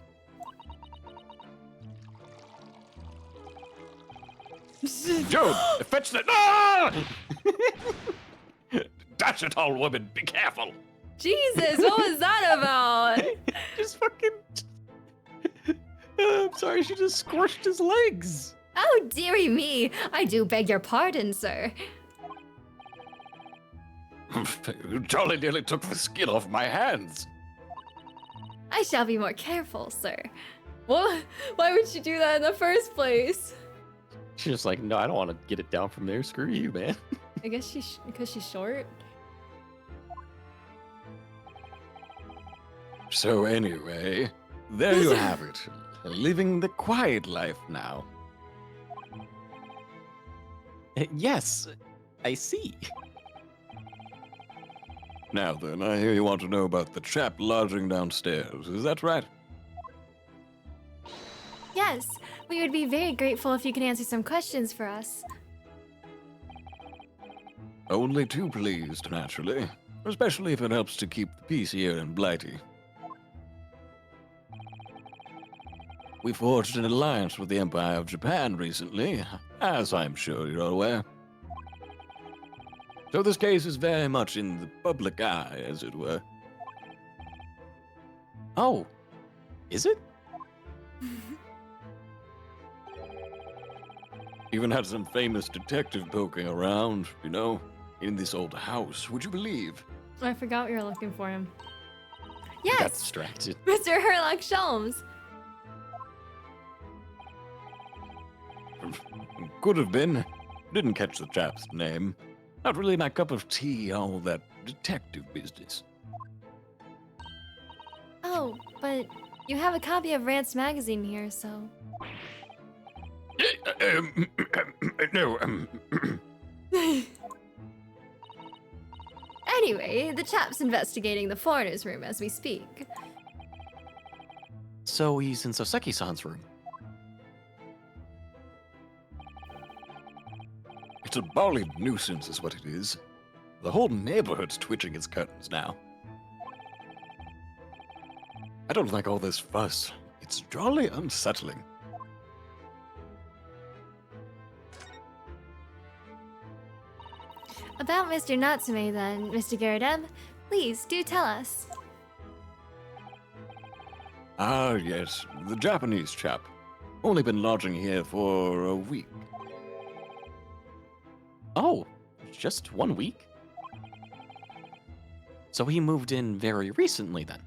S6: Joan, fetch that! Ah! Dash it all, woman, be careful!
S1: Jesus, what was that about?
S2: Just fucking... I'm sorry, she just squished his legs.
S5: Oh, dearie me! I do beg your pardon, sir.
S6: You jolly nearly took the skin off my hands.
S5: I shall be more careful, sir.
S1: What? Why would she do that in the first place?
S2: She's just like, no, I don't want to get it down from there. Screw you, man.
S1: I guess because she's short.
S6: So anyway, there you have it. Living the quiet life now.
S2: Yes, I see.
S6: Now then, I hear you want to know about the chap lodging downstairs. Is that right?
S5: Yes, we would be very grateful if you could answer some questions for us.
S6: Only too pleased, naturally. Especially if it helps to keep the peace here in Blighty. We forged an alliance with the Empire of Japan recently, as I'm sure you're aware. So this case is very much in the public eye, as it were.
S2: Oh, is it?
S6: Even had some famous detective poking around, you know, in this old house, would you believe?
S1: I forgot we were looking for him.
S2: I got
S5: Yes,
S2: distracted.
S5: Mr. Herlock Sholmes.
S6: Could have been. Didn't catch the chap's name. Not really my cup of tea, all that detective business.
S5: Oh, but you have a copy of Rant's magazine here, so...
S6: No,
S5: Anyway, the chap's investigating the foreigner's room as we speak.
S2: So he's in Soseki-san's room.
S6: it's a bally nuisance is what it is. The whole neighborhood's twitching its curtains now. I don't like all this fuss. It's jolly unsettling.
S5: About Mr. Natsume then, Mr. Gyaradev, please do tell us.
S6: Ah, yes, the Japanese chap. Only been lodging here for a week.
S2: Oh, just 1 week? So he moved in very recently then?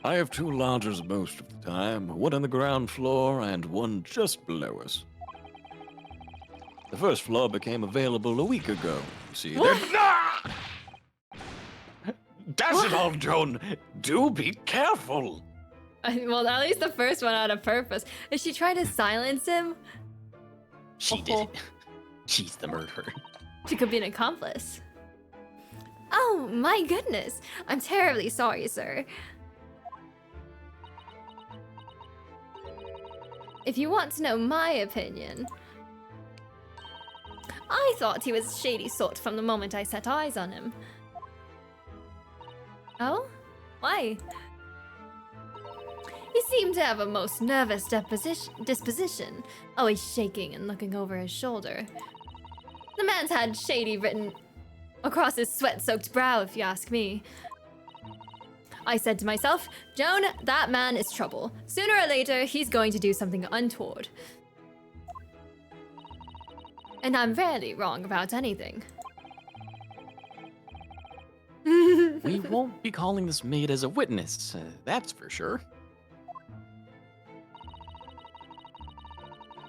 S6: I have two lodgers most of the time, one on the ground floor and one just below us. The first floor became available a week ago. You see, Ah! Dash it all, Joan! Do be careful!
S1: Well, at least the first one had a purpose. Is she trying to silence him?
S2: She did it. She's the murderer.
S1: She could be an accomplice.
S5: Oh, my goodness. I'm terribly sorry, sir. if you want to know my opinion, I thought he was a shady sort from the moment I set eyes on him. Oh? Why? He seemed to have a most nervous disposition, always shaking and looking over his shoulder. The man's had shady written across his sweat-soaked brow, if you ask me. I said to myself, Joan, that man is trouble. Sooner or later, he's going to do something untoward. And I'm rarely wrong about anything.
S2: We won't be calling this maid as a witness, that's for sure.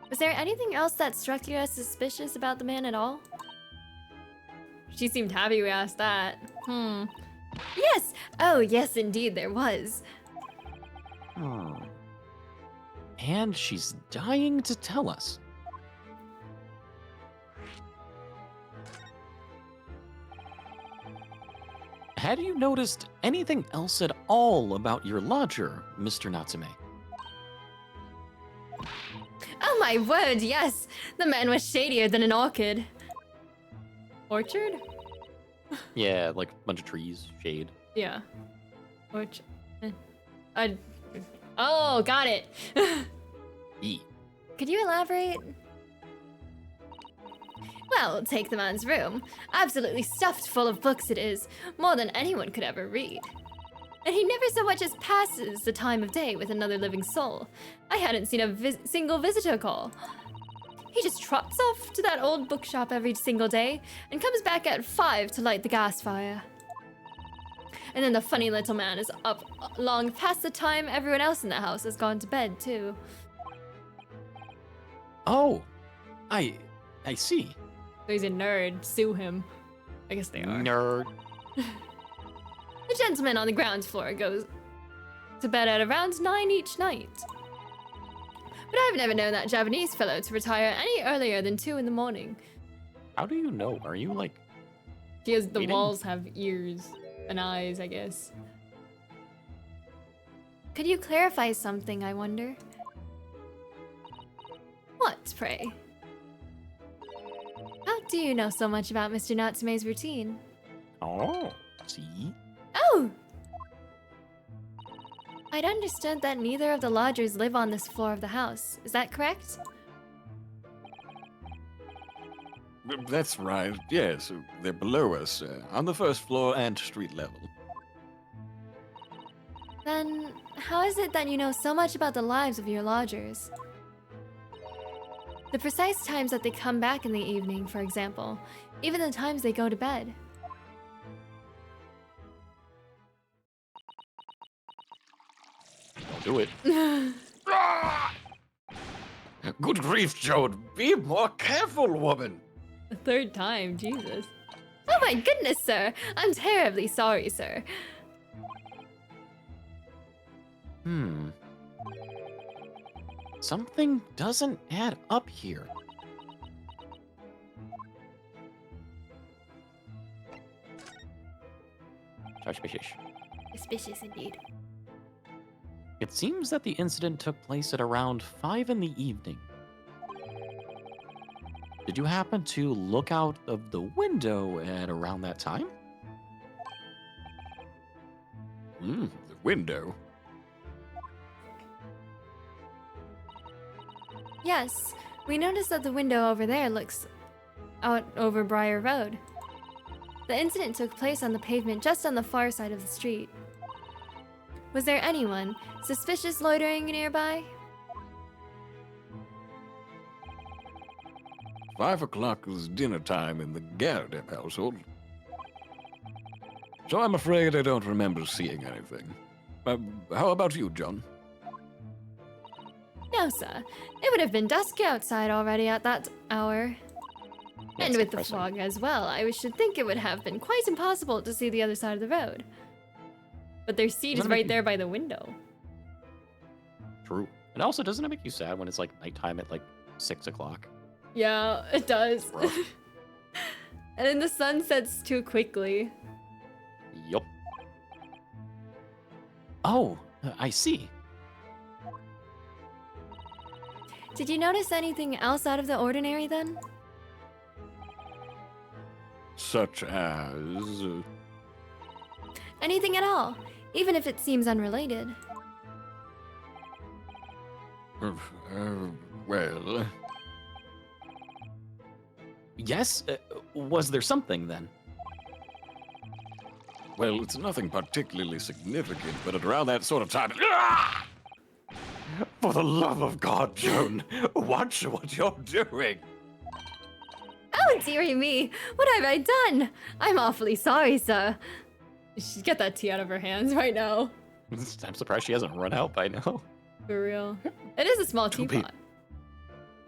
S5: Was there anything else that struck you as suspicious about the man at all?
S1: She seemed happy we asked that.
S5: Yes! Oh, yes, indeed, there was.
S2: And she's dying to tell us. Had you noticed anything else at all about your lodger, Mr. Natsume?
S5: Oh my word, yes! The man was shadier than an orchid.
S1: Orchard?
S2: Yeah, like a bunch of trees, shade.
S1: Yeah. Orchard. Oh, got it.
S2: E.
S5: Could you elaborate? Well, take the man's room. Absolutely stuffed full of books it is, more than anyone could ever read. And he never so much as passes the time of day with another living soul. I hadn't seen a single visitor call. He just trots off to that old bookshop every single day and comes back at 5 to light the gas fire. And then the funny little man is up long past the time everyone else in the house has gone to bed, too.
S2: Oh, I see.
S1: So he's a nerd. Sue him. I guess they are.
S2: Nerd.
S5: The gentleman on the ground floor goes to bed at around 9 each night. But I've never known that Japanese fellow to retire any earlier than 2 in the morning.
S2: How do you know? Are you like...
S1: The
S2: Reading?
S1: walls have ears and eyes, I guess.
S5: Could you clarify something, I wonder? What, pray? How do you know so much about Mr. Natsume's routine?
S2: Oh, see?
S5: Oh! I'd understood that neither of the lodgers live on this floor of the house. Is that correct?
S6: That's right, yes. They're below us, on the first floor and street level.
S5: Then, how is it that you know so much about the lives of your lodgers? The precise times that they come back in the evening, for example. Even the times they go to bed.
S2: Do it.
S6: Good grief, Joan. Be more careful, woman.
S1: The third time, Jesus.
S5: Oh my goodness, sir! I'm terribly sorry, sir.
S2: Something doesn't add up here. Suspicious.
S5: Suspicious indeed.
S2: It seems that the incident took place at around 5 in the evening. Did you happen to look out of the window at around that time?
S6: The window.
S5: Yes, we noticed that the window over there looks out over Briar Road. The incident took place on the pavement just on the far side of the street. Was there anyone suspicious loitering nearby?
S6: 5 o'clock is dinner time in the Garrett household. So I'm afraid I don't remember seeing anything. How about you, John?
S5: No, sir. It would have been dusk outside already at that hour.
S2: That's
S5: And with
S2: depressing.
S5: the fog as well, I should think it would have been quite impossible to see the other side of the road.
S1: But their seat is
S2: Doesn't it make
S1: right
S2: you-
S1: there by the window.
S2: True. And also, doesn't it make you sad when it's like nighttime at like 6 o'clock?
S1: Yeah, it does.
S2: Rough.
S1: And then the sun sets too quickly.
S2: Yup. Oh, I see.
S5: Did you notice anything else out of the ordinary then?
S6: Such as.
S5: Anything at all, even if it seems unrelated.
S6: Uh, well.
S2: Yes? Was there something then?
S6: Well, it's nothing particularly significant, but at around that sort of time.
S2: For the love of God, Joan, watch what you're doing.
S5: Oh, dearie me! What have I done? I'm awfully sorry, sir.
S1: She's get that tea out of her hands right now.
S2: I'm surprised she hasn't run out by now.
S1: For real. It is a small
S2: To be-
S1: teapot.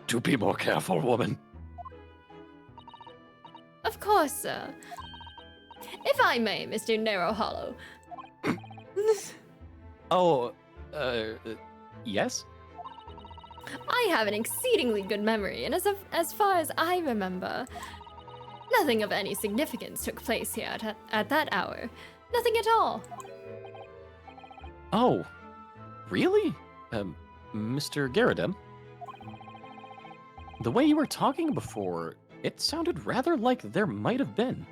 S2: Do be more careful, woman.
S5: Of course, sir. If I may, Mr. Narrow Hollow.
S2: Oh, yes?
S5: I have an exceedingly good memory, and as far as I remember, nothing of any significance took place here at that hour. Nothing at all.
S2: Oh, really? Mr. Garridem? The way you were talking before, it sounded rather like there might have been.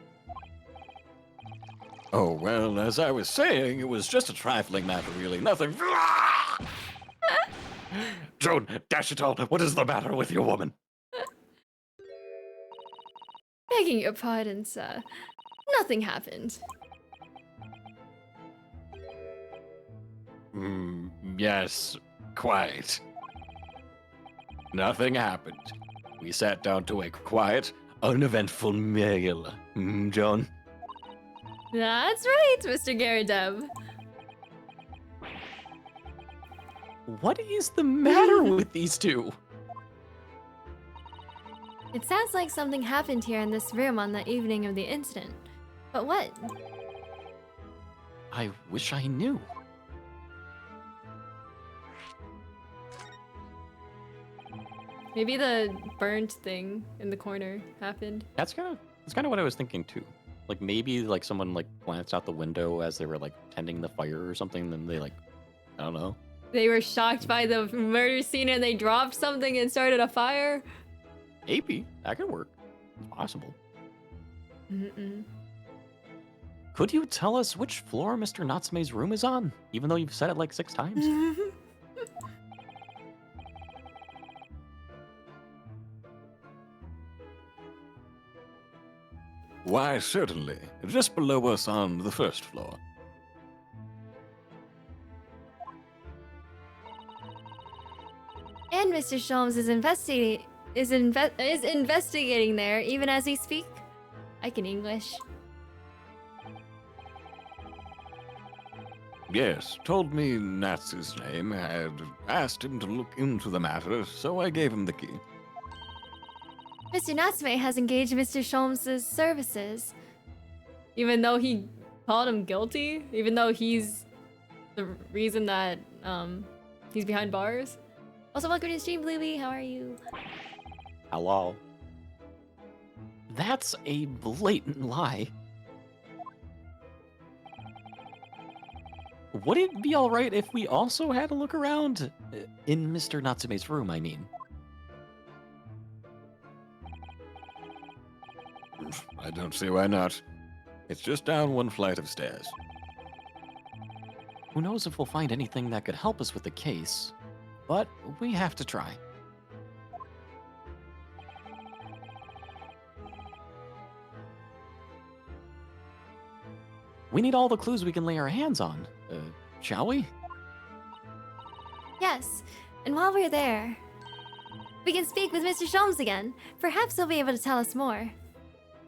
S6: Oh, well, as I was saying, it was just a trifling matter, really. Nothing.
S2: Joan, dash it all, what is the matter with you, woman?
S5: Begging your pardon, sir. Nothing happened.
S6: Yes, quite. Nothing happened. We sat down to a quiet,
S2: Uneventful meal, Joan.
S5: That's right, Mr. Garrideb.
S2: What is the matter with these two?
S5: It sounds like something happened here in this room on the evening of the incident. But what?
S2: I wish I knew.
S1: Maybe the burnt thing in the corner happened.
S2: That's kind of what I was thinking too. Like maybe like someone like glanced out the window as they were like tending the fire or something, then they like, I don't know.
S1: They were shocked by the murder scene and they dropped something and started a fire.
S2: Maybe that could work. It's possible.
S1: Mm-mm.
S2: Could you tell us which floor Mr. Natsume's room is on, even though you've said it like 6 times?
S6: Why, certainly. Just below us on the first floor.
S5: And Mr. Sholmes is investigating there even as we speak. I can English.
S6: Yes, told me Natsu's name, had asked him to look into the matter, so I gave him the key.
S5: Mr. Natsume has engaged Mr. Sholmes' services.
S1: Even though he called him guilty, even though he's the reason that he's behind bars.
S5: Also, welcome to the stream, Bluey. How are you?
S2: Hello. That's a blatant lie. Would it be alright if we also had a look around? In Mr. Natsume's room, I mean.
S6: I don't see why not. It's just down one flight of stairs.
S2: Who knows if we'll find anything that could help us with the case, but we have to try. We need all the clues we can lay our hands on, shall we?
S5: Yes, and while we're there, we can speak with Mr. Sholmes again. Perhaps he'll be able to tell us more.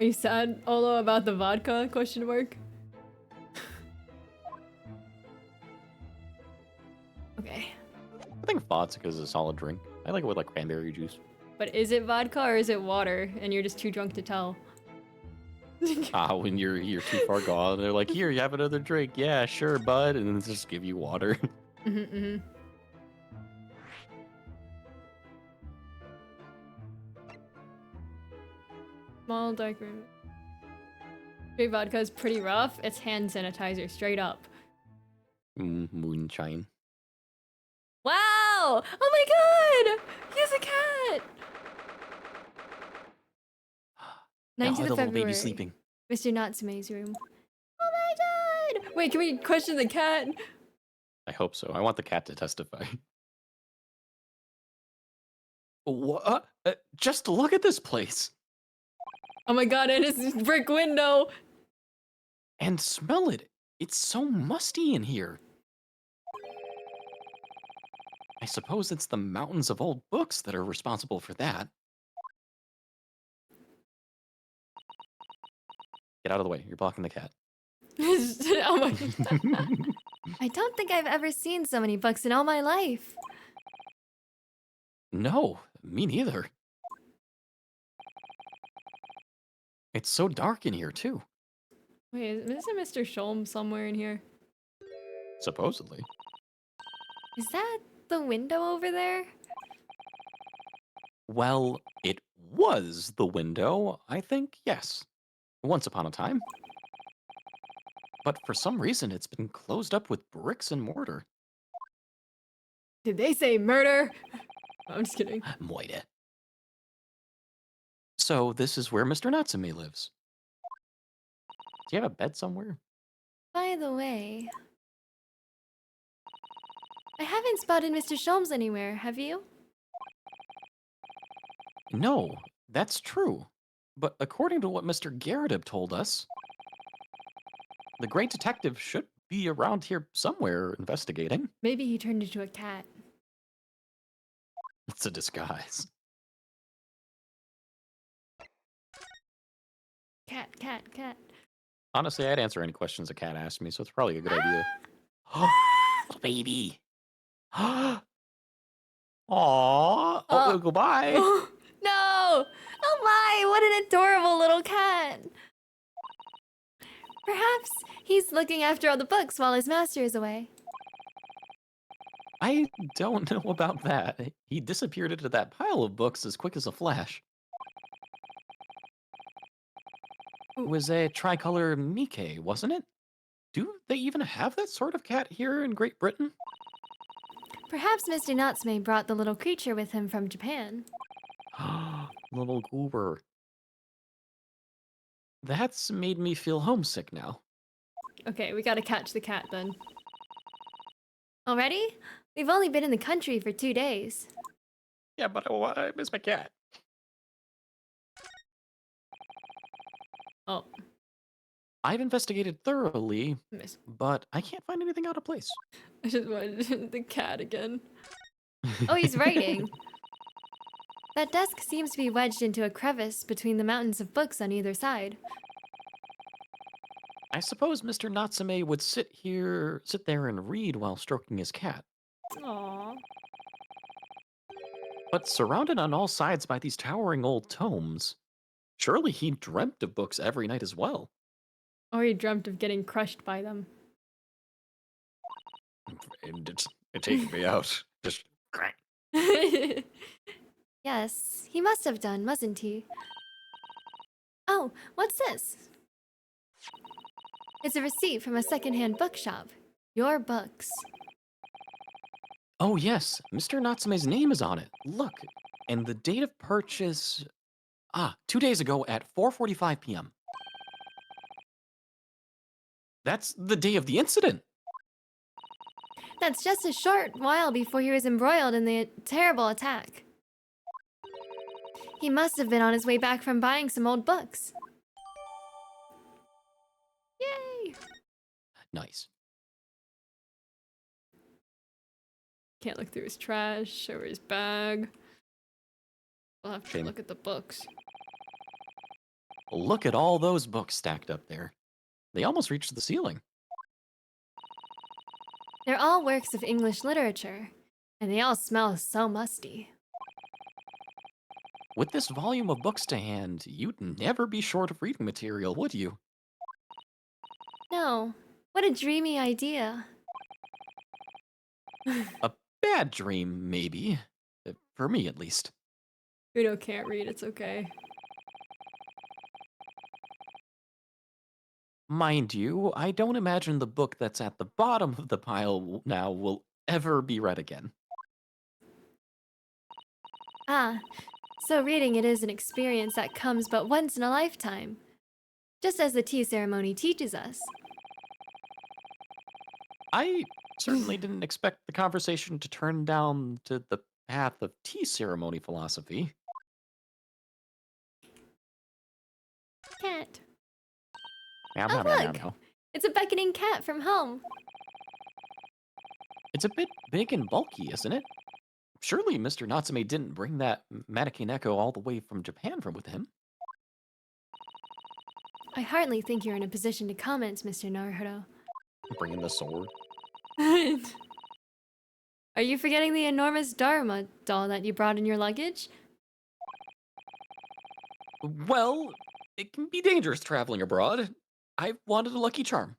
S1: Are you sad, Olo, about the vodka? Question mark. Okay.
S2: I think vodka is a solid drink. I like it with like cranberry juice.
S1: But is it vodka or is it water and you're just too drunk to tell?
S2: When you're too far gone, they're like, here, you have another drink. Yeah, sure, bud. And then just give you water.
S1: Small dark room. Straight vodka is pretty rough. It's hand sanitizer, straight up.
S2: Moonshine.
S1: Wow! Oh my god! He has a
S2: Now
S1: 19th
S2: the
S1: of
S2: little
S1: February.
S2: baby's sleeping.
S1: Mr. Natsume's room. Oh my god! Wait, can we question the cat?
S2: I hope so. I want the cat to testify. What? Just look at this place.
S1: Oh my god, and his brick window!
S2: And smell it. It's so musty in here. I suppose it's the mountains of old books that are responsible for that. Get out of the way. You're blocking the cat.
S1: Oh my god.
S5: I don't think I've ever seen so many books in all my life.
S2: No, me neither. It's so dark in here, too.
S1: Wait, isn't Mr. Sholm somewhere in here?
S2: Supposedly.
S5: Is that the window over there?
S2: Well, it was the window, I think, yes. Once upon a time. But for some reason, it's been closed up with bricks and mortar.
S1: Did they say murder? I'm just kidding.
S2: Moide. So this is where Mr. Natsume lives. Does he have a bed somewhere?
S5: By the way, I haven't spotted Mr. Sholmes anywhere, have you?
S2: No, that's true. But according to what Mr. Garrett told us, the great detective should be around here somewhere investigating.
S1: Maybe he turned into a cat.
S2: It's a disguise.
S1: Cat, cat, cat.
S2: Honestly, I'd answer any questions a cat asked me, so it's probably a good idea. Little baby. Aww. Oh, goodbye.
S5: No! Oh my, what an adorable little cat! Perhaps he's looking after all the books while his master is away.
S2: I don't know about that. He disappeared into that pile of books as quick as a flash. It was a tricolor Mike, wasn't it? Do they even have that sort of cat here in Great Britain?
S5: Perhaps Mr. Natsume brought the little creature with him from Japan.
S2: Little goober. That's made me feel homesick now.
S1: Okay, we gotta catch the cat then.
S5: Already? We've only been in the country for 2 days.
S2: Yeah, but I miss my cat.
S1: Oh,
S2: I've investigated thoroughly,
S1: miss.
S2: but I can't find anything out of place.
S1: I just wanted the cat again.
S5: Oh, he's writing. That desk seems to be wedged into a crevice between the mountains of books on either side.
S2: I suppose Mr. Natsume would sit there and read while stroking his cat.
S1: Aww.
S2: But surrounded on all sides by these towering old tomes, surely he dreamt of books every night as well.
S1: Or he dreamt of getting crushed by them.
S6: And it's taking me out. Just
S5: Yes, he must have done, mustn't he? Oh, what's this? It's a receipt from a secondhand bookshop. Your books.
S2: Oh yes, Mr. Natsume's name is on it. Look, and the date of purchase... 2 days ago at 4:45 p.m. That's the day of the incident.
S5: That's just a short while before he was embroiled in the terrible attack. He must have been on his way back from buying some old books.
S1: Yay!
S2: Nice.
S1: Can't look through his trash or his bag. We'll have to
S2: Shame.
S1: look at the books.
S2: Look at all those books stacked up there. They almost reached the ceiling.
S5: They're all works of English literature, and they all smell so musty.
S2: With this volume of books to hand, you'd never be short of reading material, would you?
S5: No, what a dreamy idea.
S2: A bad dream, maybe. For me, at least.
S1: Udo can't read, it's okay.
S2: Mind you, I don't imagine the book that's at the bottom of the pile now will ever be read again.
S5: Ah, So reading it is an experience that comes but once in a lifetime. Just as the tea ceremony teaches us.
S2: I certainly didn't expect the conversation to turn down to the path of tea ceremony philosophy.
S5: Cat.
S2: Meow,
S5: Oh,
S2: meow, meow, meow,
S5: look!
S2: meow.
S5: It's a beckoning cat from home.
S2: It's a bit big and bulky, isn't it? Surely Mr. Natsume didn't bring that mannequin echo all the way from Japan from with him.
S5: I hardly think you're in a position to comment, Mr. Naruto.
S2: Bringing the sword.
S5: Are you forgetting the enormous Dharma doll that you brought in your luggage?
S2: Well, it can be dangerous traveling abroad. I wanted a lucky charm.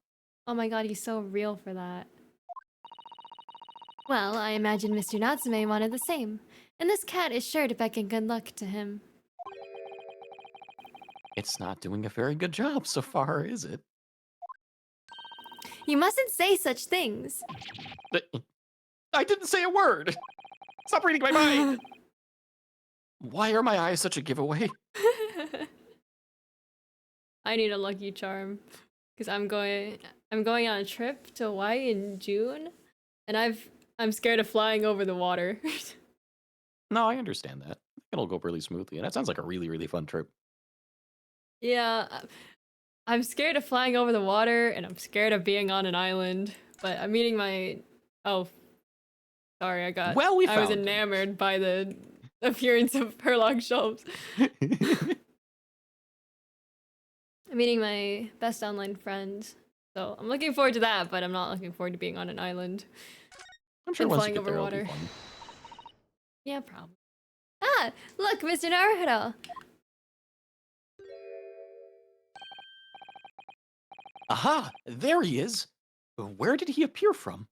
S5: Oh my god, he's so real for that. Well, I imagine Mr. Natsume wanted the same, and this cat is sure to beckon good luck to him.
S2: It's not doing a very good job so far, is it?
S5: You mustn't say such things.
S2: I didn't say a word. Stop reading my mind. Why are my eyes such a giveaway?
S1: I need a lucky charm because I'm going on a trip to Hawaii in June, and I'm scared of flying over the water.
S2: No, I understand that. It'll go really smoothly, and that sounds like a really, really fun trip.
S1: Yeah, I'm scared of flying over the water, and I'm scared of being on an island. But I'm meeting my sorry, I was
S2: found him.
S1: enamored by the appearance of Herlock Sholmes. I'm meeting my best online friend, so I'm looking forward to that. But I'm not looking forward to being on an island.
S2: I'm sure
S1: And
S2: once
S1: flying
S2: you get
S1: over
S2: there, it'll be
S1: water.
S2: fun.
S5: Yeah, probably. Ah, look, Mr. Naruto.
S2: Aha! There he is! Where did he appear from?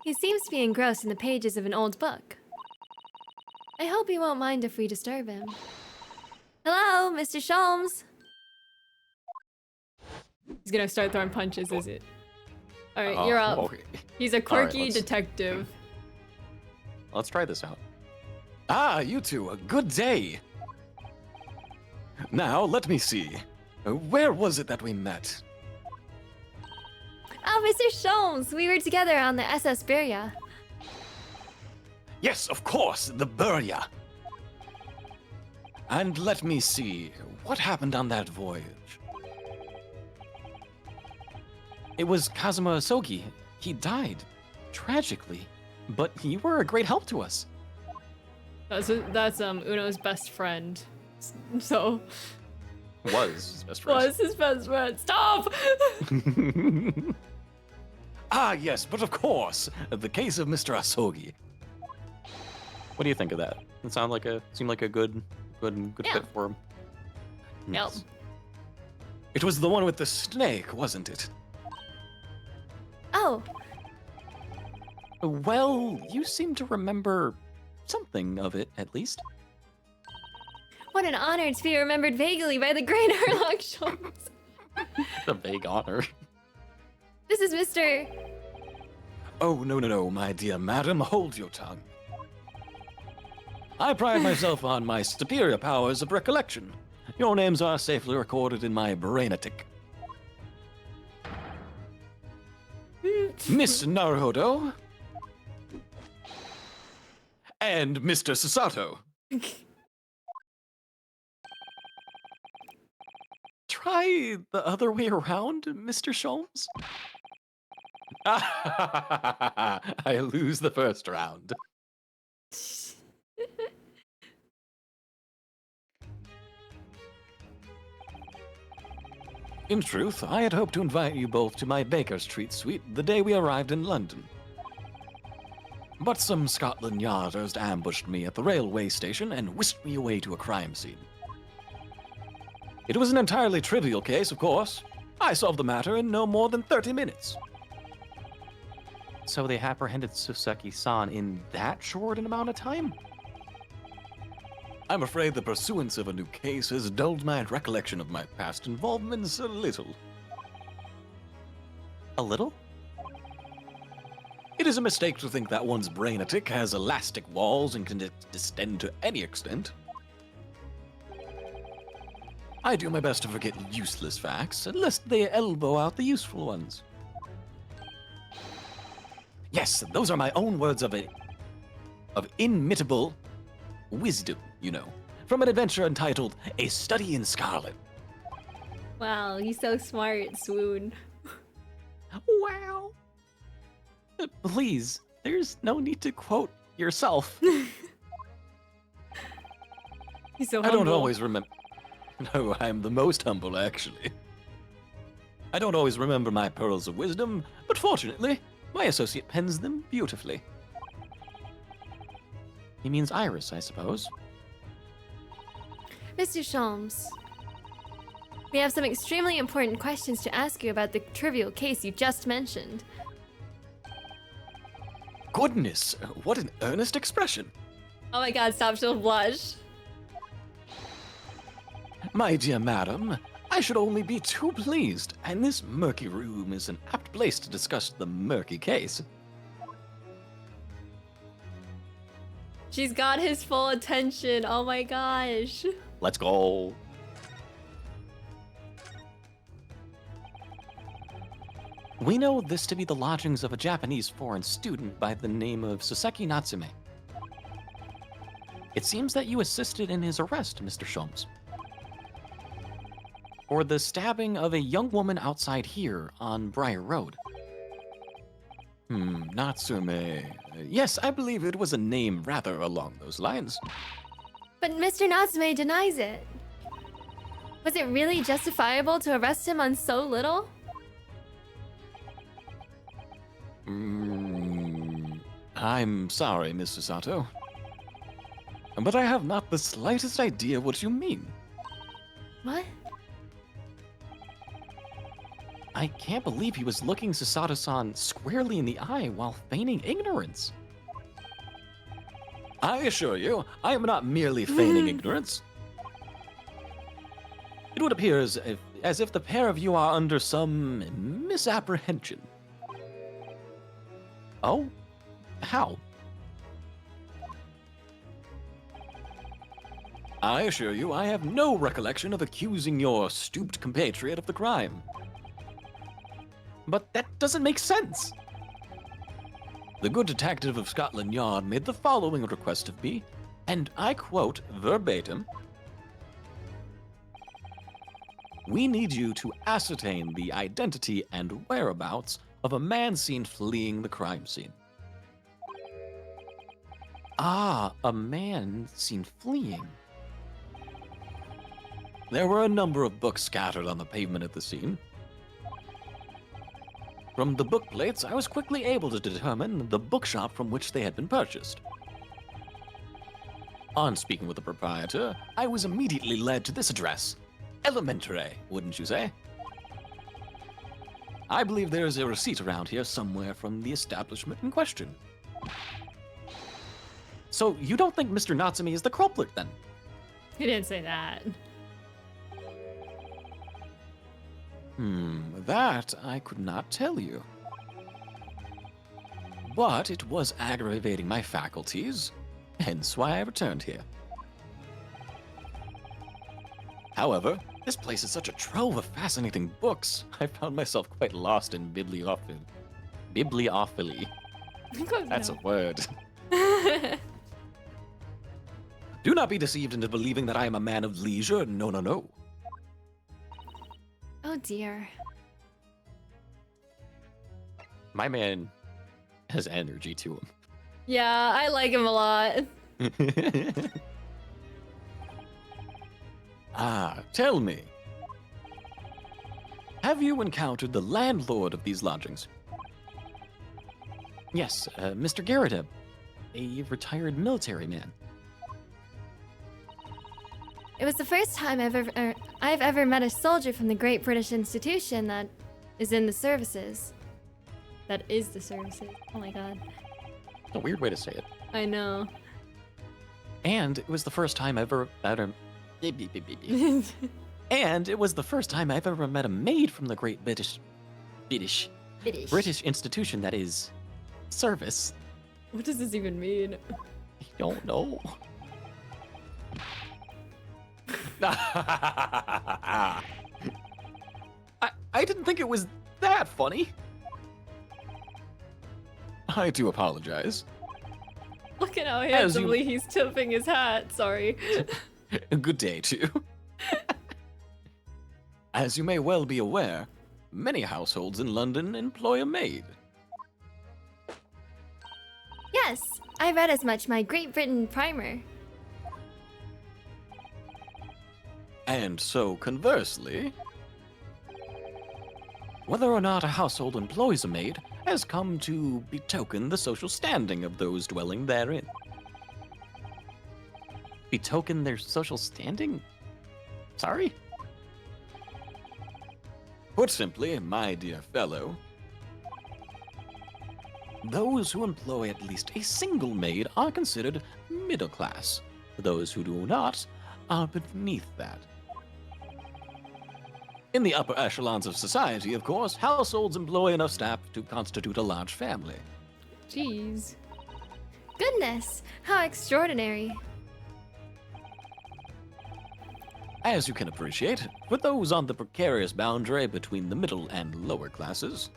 S5: He seems to be engrossed in the pages of an old book. I hope he won't mind if we disturb him. Hello, Mr. Sholmes.
S1: He's gonna start throwing punches, is it? Alright, you're up.
S2: Okay.
S1: He's a quirky
S2: let's-
S1: detective.
S2: Let's try this out. Ah, you two, a good day.
S6: Now, let me see. Where was it that we met?
S5: Oh, Mr. Sholmes, we were together on the SS Beria.
S6: Yes, of course, the Burya. And let me see, what happened on that voyage?
S2: It was Kazuma Asogi. He died. Tragically. But you were a great help to us.
S1: That's Uno's best friend. So
S2: Was his best friend.
S1: was his best friend. Stop!
S6: Ah, yes, but of course, the case of Mr. Asogi.
S2: What do you think of that? It seemed like a good
S1: Yeah.
S2: fit for him.
S1: Yep.
S2: Nice.
S6: It was the one with the snake, wasn't it?
S5: Oh,
S2: Well, you seem to remember something of it, at least.
S5: what an honor to be remembered vaguely by the great Herlock Sholmes.
S2: A vague honor.
S5: This is Mr.
S6: Oh, no, my dear madam, hold your tongue. I pride myself on my superior powers of recollection. Your names are safely recorded in my brainatic. Miss Naruhodo. And Mr. Sasato.
S2: Try the other way around, Mr. Sholmes.
S6: I lose the first round. In truth, I had hoped to invite you both to my Baker Street suite the day we arrived in London. But some Scotland Yarders ambushed me at the railway station and whisked me away to a crime scene. It was an entirely trivial case, of course. I solved the matter in no more than 30 minutes.
S2: So they apprehended Suseki-san in that short an amount of time?
S6: I'm afraid the pursuance of a new case has dulled my recollection of my past involvements a little.
S2: A little?
S6: It is is a mistake to think that one's brainatic has elastic walls and can distend to any extent. I do my best to forget useless facts, lest they elbow out the useful ones. Yes, those are my own words of inimitable wisdom, you know, from an adventure entitled A Study in Scarlet.
S1: Wow, he's so smart, Swoon.
S2: Wow. Please, there's no need to quote yourself.
S1: He's so
S6: I
S1: humble.
S6: don't always remember. No, I'm the most humble, actually. I don't always remember my pearls of wisdom, but fortunately, my associate pens them beautifully.
S2: He means Iris, I suppose.
S5: Mr. Sholmes, we have some extremely important questions to ask you about the trivial case you just mentioned.
S6: Goodness, what an earnest expression.
S1: Oh my god, stop, she'll blush.
S6: My dear madam, I should only be too pleased, and this murky room is an apt place to discuss the murky case.
S1: She's got his full attention. Oh my gosh.
S2: Let's go. We know this to be the lodgings of a Japanese foreign student by the name of Soseki Natsume. It seems that you assisted in his arrest, Mr. Sholmes. For the stabbing of a young woman outside here on Briar Road.
S6: Natsume. Yes, I believe it was a name rather along those lines.
S5: But Mr. Natsume denies it. Was it really justifiable to arrest him on so little?
S6: I'm sorry, Mr. Sato. But I have not the slightest idea what you mean.
S5: What?
S2: I can't believe he was looking Susato-san squarely in the eye while feigning ignorance.
S6: I assure you, I am not merely feigning ignorance. It would appear as if the pair of you are under some misapprehension.
S2: Oh? How?
S6: I assure you, I have no recollection of accusing your stooped compatriot of the crime.
S2: But that doesn't make sense.
S6: The good detective of Scotland Yard made the following request of me, and I quote verbatim: "We need you to ascertain the identity and whereabouts of a man seen fleeing the crime scene."
S2: Ah, a man seen fleeing.
S6: There were a number of books scattered on the pavement at the scene. From the book plates, I was quickly able to determine the bookshop from which they had been purchased. On speaking with the proprietor, I was immediately led to this address. Elementary, wouldn't you say? I believe there is a receipt around here somewhere from the establishment in question.
S2: So you don't think Mr. Natsume is the culprit then?
S1: He didn't say that.
S6: That I could not tell you. But it was aggravating my faculties, hence why I returned here. However, this place is such a trove of fascinating books, I found myself quite lost in bibliophily. That's a word. Do not be deceived into believing that I am a man of leisure. No, no, no.
S5: Oh dear.
S2: My man has energy to him.
S1: Yeah, I like him a lot.
S6: Tell me. Have you encountered the landlord of these lodgings?
S2: Yes, Mr. Garrett, a retired military man.
S5: It was the first time I've ever met a soldier from the Great British Institution that is in the services.
S1: That is the services. Oh my god.
S2: A weird way to say it.
S1: I know.
S2: And it was the first time ever and it was the first time I've ever met a maid from the Great British institution that is service.
S1: What does this even mean?
S2: I don't know. I didn't think it was that funny.
S6: I do apologize.
S1: Look at how
S6: As you-
S1: handsomely he's tipping his hat. Sorry.
S6: Good day to you. As you may well be aware, many households in London employ a maid.
S5: Yes, I read as much my Great Britain primer.
S6: And so, conversely, whether or not a household employs a maid has come to betoken the social standing of those dwelling therein.
S2: Betoken their social standing? Sorry?
S6: Put simply, my dear fellow, those who employ at least a single maid are considered middle class. Those who do not are beneath that. In the upper echelons of society, of course, households employ enough staff to constitute a large family.
S1: Jeez.
S5: Goodness, how extraordinary.
S6: As you can appreciate, for those on the precarious boundary between the middle and lower classes,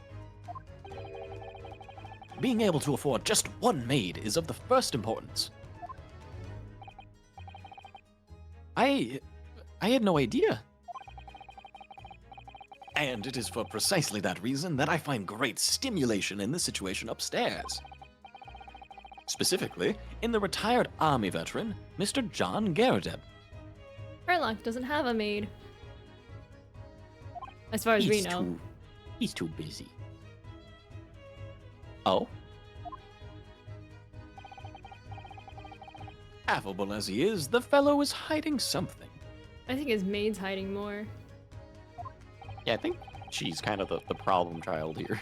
S6: being able to afford just one maid is of the first importance.
S2: I had no idea.
S6: And it is for precisely that reason that I find great stimulation in the situation upstairs. Specifically, in the retired army veteran, Mr. John Garradeb.
S1: Sherlock doesn't have a maid. As far as we know.
S2: He's too busy. Oh?
S6: Affable as he is, the fellow is hiding something.
S1: I think his maid's hiding more.
S2: Yeah, I think she's kind of the problem child here.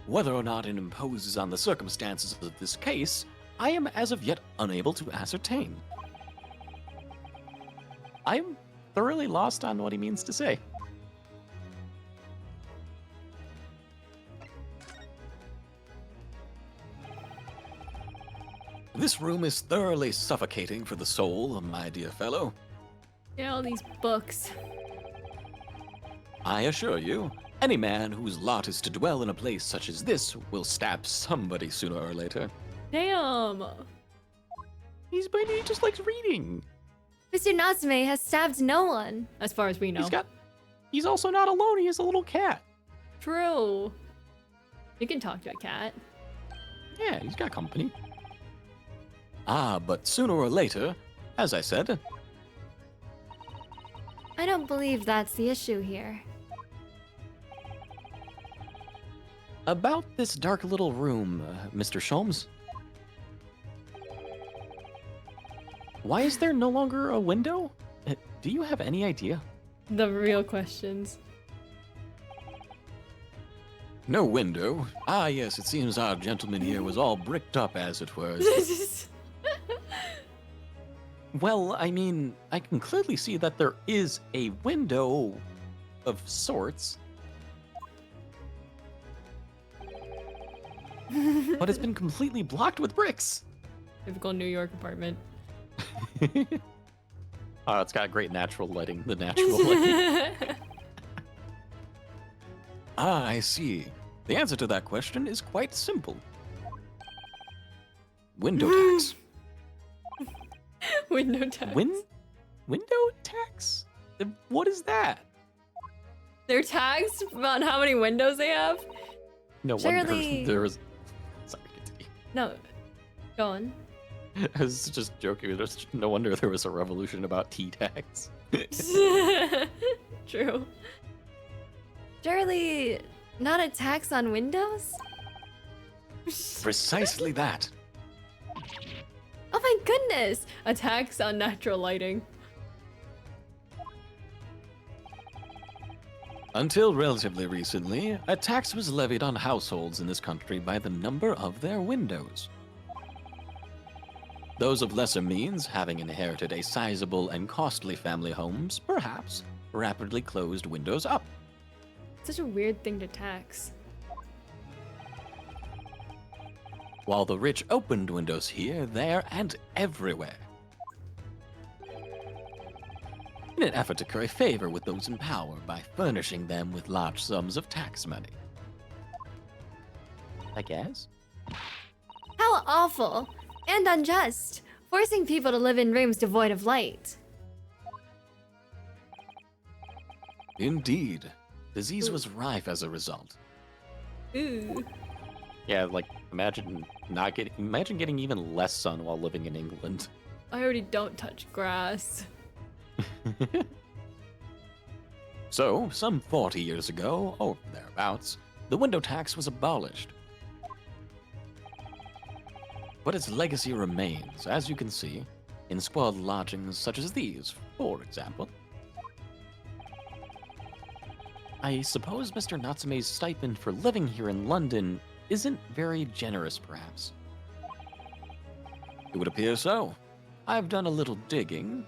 S6: Whether or not it imposes on the circumstances of this case, I am as of yet unable to ascertain.
S2: I'm thoroughly lost on what he means to say.
S6: This room is thoroughly suffocating for the soul, my dear fellow.
S1: Yeah, all these books.
S6: I assure you, any man whose lot is to dwell in a place such as this will stab somebody sooner or later.
S1: Damn.
S2: He just likes reading.
S5: Mr. Natsume has stabbed no one.
S1: As far as we know.
S2: He's also not alone. He has a little cat.
S1: True. You can talk to a cat.
S2: Yeah, he's got company.
S6: Ah, but sooner or later, as I said,
S5: I don't believe that's the issue here.
S2: About this dark little room, Mr. Sholmes. Why is there no longer a window? Do you have any idea?
S1: The real questions.
S6: no window. Ah, yes, it seems our gentleman here was all bricked up, as it were.
S2: Well, I mean, I can clearly see that there is a window of sorts. But it's been completely blocked with bricks.
S1: Typical New York apartment.
S2: Oh, it's got great natural lighting. The natural lighting.
S6: Ah, I see. The answer to that question is quite simple. Window tax.
S1: Window tax.
S2: Window tax? What is that?
S1: They're taxed on how many windows they have?
S2: No
S5: Surely-
S2: wonder there was. Sorry, continue.
S1: No. Go on.
S2: I was just joking. There's no wonder there was a revolution about tea tax.
S1: True.
S5: Surely not a tax on windows?
S6: Precisely that.
S5: Oh my goodness!
S1: A tax on natural lighting.
S6: Until relatively recently, a tax was levied on households in this country by the number of their windows. Those of lesser means, having inherited a sizable and costly family homes, perhaps rapidly closed windows up.
S1: Such a weird thing to tax.
S6: while the rich opened windows here, there, and everywhere. In an effort to curry favor with those in power by furnishing them with large sums of tax money.
S2: I guess.
S5: How awful and unjust, forcing people to live in rooms devoid of light.
S6: Indeed, disease was rife as a result.
S1: Ooh.
S2: Yeah, like imagine getting even less sun while living in England.
S1: I already don't touch grass.
S6: So, some 40 years ago, or thereabouts, the window tax was abolished. But its legacy remains, as you can see, in squalid lodgings such as these, for example. I suppose Mr. Natsume's stipend for living here in London isn't very generous, perhaps. It would appear so. I've done a little digging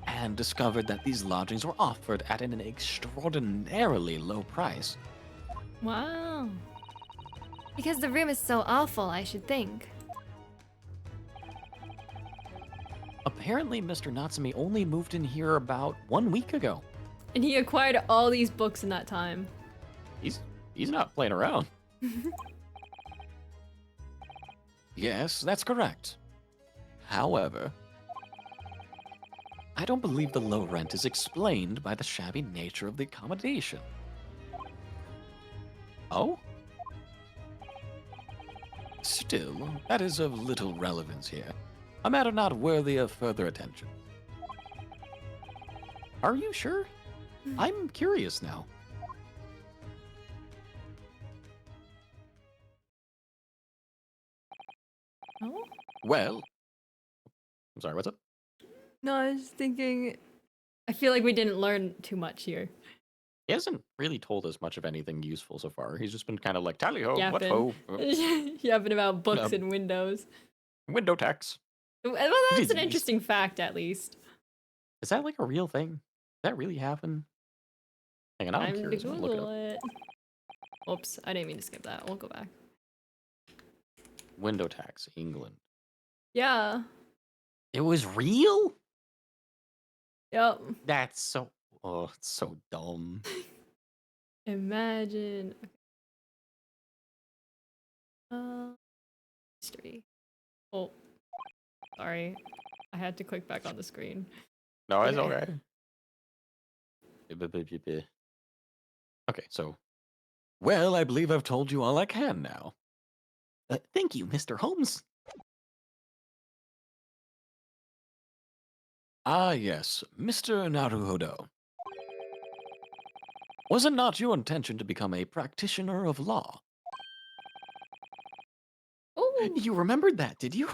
S6: and discovered that these lodgings were offered at an extraordinarily low price.
S1: Wow.
S5: Because the room is so awful, I should think.
S2: Apparently, Mr. Natsume only moved in here about 1 week ago.
S1: And he acquired all these books in that time.
S2: He's not playing around.
S6: Yes, that's correct. However, I don't believe the low rent is explained by the shabby nature of the accommodation.
S2: Oh?
S6: Still, that is of little relevance here. A matter not worthy of further attention.
S2: Are you sure? I'm curious now.
S1: Oh?
S6: Well,
S2: I'm sorry, what's up?
S1: No, I was thinking. I feel like we didn't learn too much here.
S2: He hasn't really told us much of anything useful so far. He's just been kind of like, tally ho, what
S1: Yapping.
S2: ho,
S1: Yapping about books
S2: Um,
S1: and windows.
S2: window tax.
S1: Well, that's an
S2: disease.
S1: interesting fact, at least.
S2: Is that like a real thing? Does that really happen? Hang on, I'm
S1: Time to
S2: curious. I'm gonna look it
S1: Google
S2: up.
S1: it. Oops, I didn't mean to skip that. We'll go back.
S2: Window tax, England.
S1: Yeah.
S2: It was real?
S1: Yep.
S2: That's so. Oh, it's so dumb.
S1: Imagine. History. Oh, sorry. I had to click back on the screen.
S2: No, it's
S1: Okay.
S2: okay. Okay, so
S6: well, I believe I've told you all I can now.
S2: thank you, Mr. Holmes.
S6: Ah, yes, Mr. Naruhodo. Was it not your intention to become a practitioner of law?
S1: Oh,
S2: You remembered that, did you?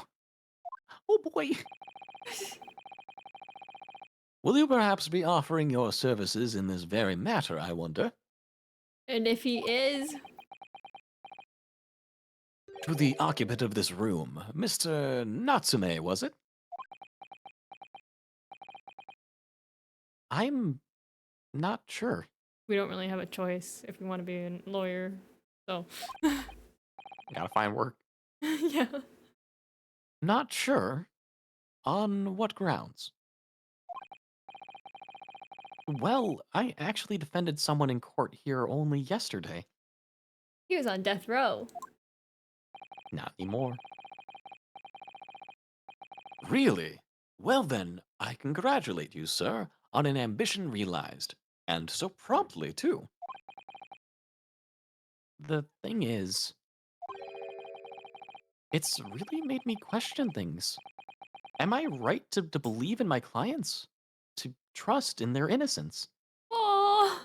S2: Oh boy.
S6: Will you perhaps be offering your services in this very matter, I wonder?
S1: and if he is,
S6: To the occupant of this room, Mr. Natsume, was it?
S2: I'm not sure.
S1: we don't really have a choice if we want to be a lawyer. So,
S2: Gotta find work.
S1: yeah.
S6: Not sure. On what grounds?
S2: Well, I actually defended someone in court here only yesterday.
S1: He was on death row.
S2: Not anymore.
S6: Really? Well then, I congratulate you, sir, on an ambition realized. And so promptly, too.
S2: The thing is, it's really made me question things. Am I right to believe in my clients? To trust in their innocence?
S1: Oh,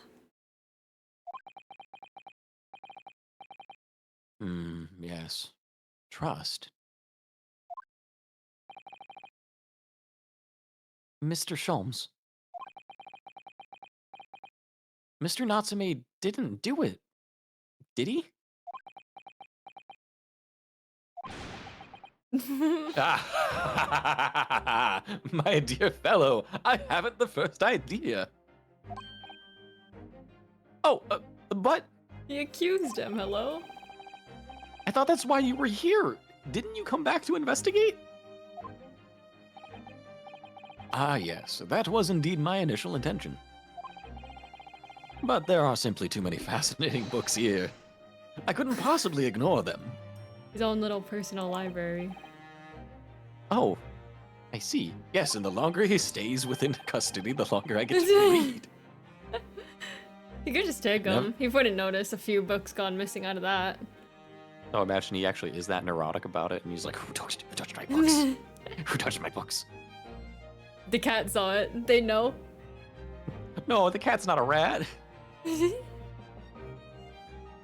S6: Yes. Trust.
S2: Mr. Sholmes. Mr. Natsume didn't do it, did he?
S6: My dear fellow, I haven't the first idea.
S2: Oh, but
S1: he accused him. Hello.
S2: I thought that's why you were here. Didn't you come back to investigate?
S6: Ah, yes, that was indeed my initial intention. But there are simply too many fascinating books here. I couldn't possibly ignore them.
S1: His own little personal library.
S2: Oh, I see.
S6: Yes, and the longer he stays within custody, the longer I get to read.
S1: You could just take him. He wouldn't notice a few books gone missing out of that.
S2: Oh, imagine he actually is that neurotic about it, and he's like, who touched my books? Who touched my books?
S1: The cat saw it. They know.
S2: No, the cat's not a rat.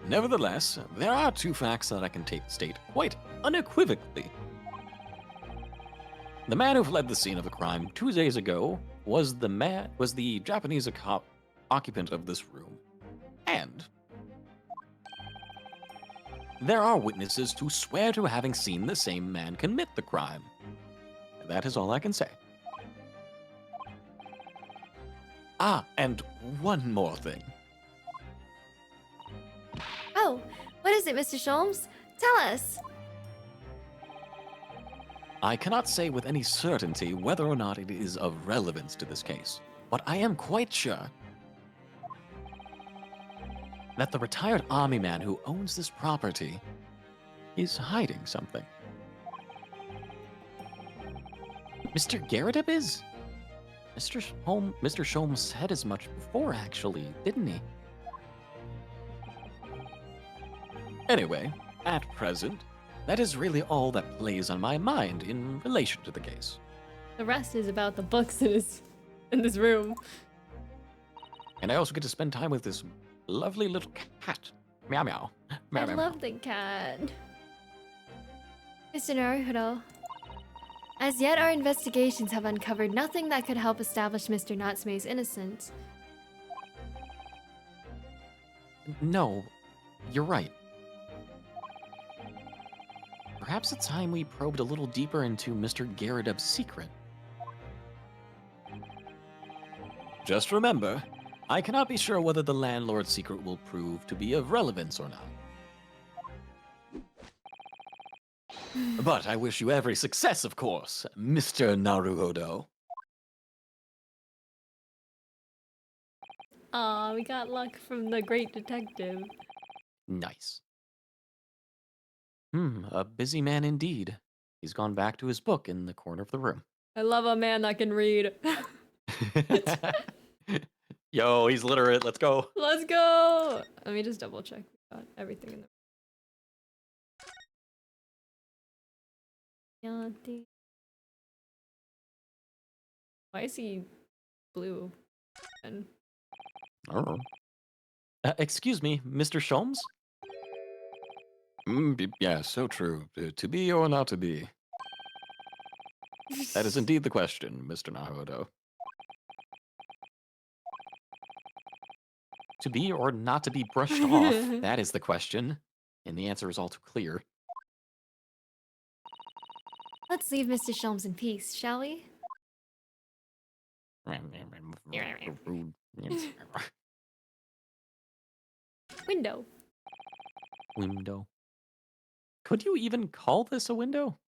S6: Nevertheless, there are two facts that I can state quite unequivocally. The man who fled the scene of the crime 2 days ago was the Japanese occupant of this room. And there are witnesses who swear to having seen the same man commit the crime. That is all I can say. Ah, and one more thing.
S5: Oh, what is it, Mr. Sholmes? Tell us.
S6: I cannot say with any certainty whether or not it is of relevance to this case, but I am quite sure that the retired army man who owns this property is hiding something.
S2: Mr. Garrett is? Mr. Sholmes said as much before, actually, didn't he?
S6: Anyway, at present, that is really all that plays on my mind in relation to the case.
S1: The rest is about the books in this room.
S6: And I also get to spend time with this lovely little cat. Meow meow. Meow,
S5: I
S6: meow,
S5: love the cat. Mr. Naruhodo, as yet our investigations have uncovered nothing that could help establish Mr. Natsume's innocence.
S2: No, you're right. Perhaps it's time we probed a little deeper into Mr. Garrett secret.
S6: Just remember, I cannot be sure whether the landlord's secret will prove to be of relevance or not. But I wish you every success, of course, Mr. Naruhodo.
S1: Aw, we got luck from the great detective.
S2: Nice. A busy man indeed. He's gone back to his book in the corner of the room.
S1: I love a man that can read.
S2: Yo, he's literate. Let's go.
S1: Let's go! Let me just double check. We got everything in the... Why is he blue? And
S2: Oh. Excuse me, Mr. Sholmes?
S6: Yeah, so true. To be or not to be? That is indeed the question, Mr. Naruhodo.
S2: To be or not to be brushed off? That is the question. And the answer is all too clear.
S5: Let's leave Mr. Sholmes in peace, shall we?
S1: window.
S2: Window. Could you even call this a window?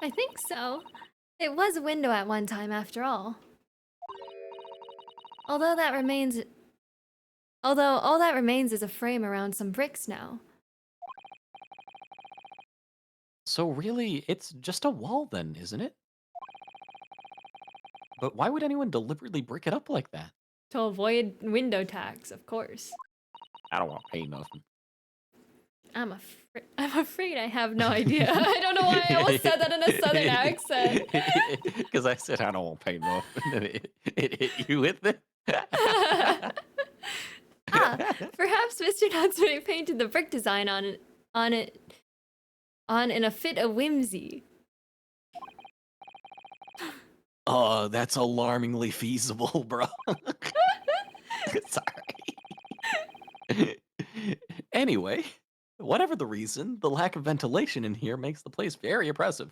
S5: I think so. It was a window at one time, after all. Although all that remains is a frame around some bricks now.
S2: So really, it's just a wall then, isn't it? But why would anyone deliberately brick it up like that?
S1: To avoid window tax, of course.
S6: I don't want to pay nothing.
S1: I'm afraid I have no idea. I don't know why I almost said that in a southern accent.
S6: Because I said I don't want to pay nothing, and it hit you with it.
S5: Perhaps Mr. Natsume painted the brick design on in a fit of whimsy.
S6: Oh, that's alarmingly feasible, bro. Sorry.
S2: Anyway, whatever the reason, the lack of ventilation in here makes the place very oppressive.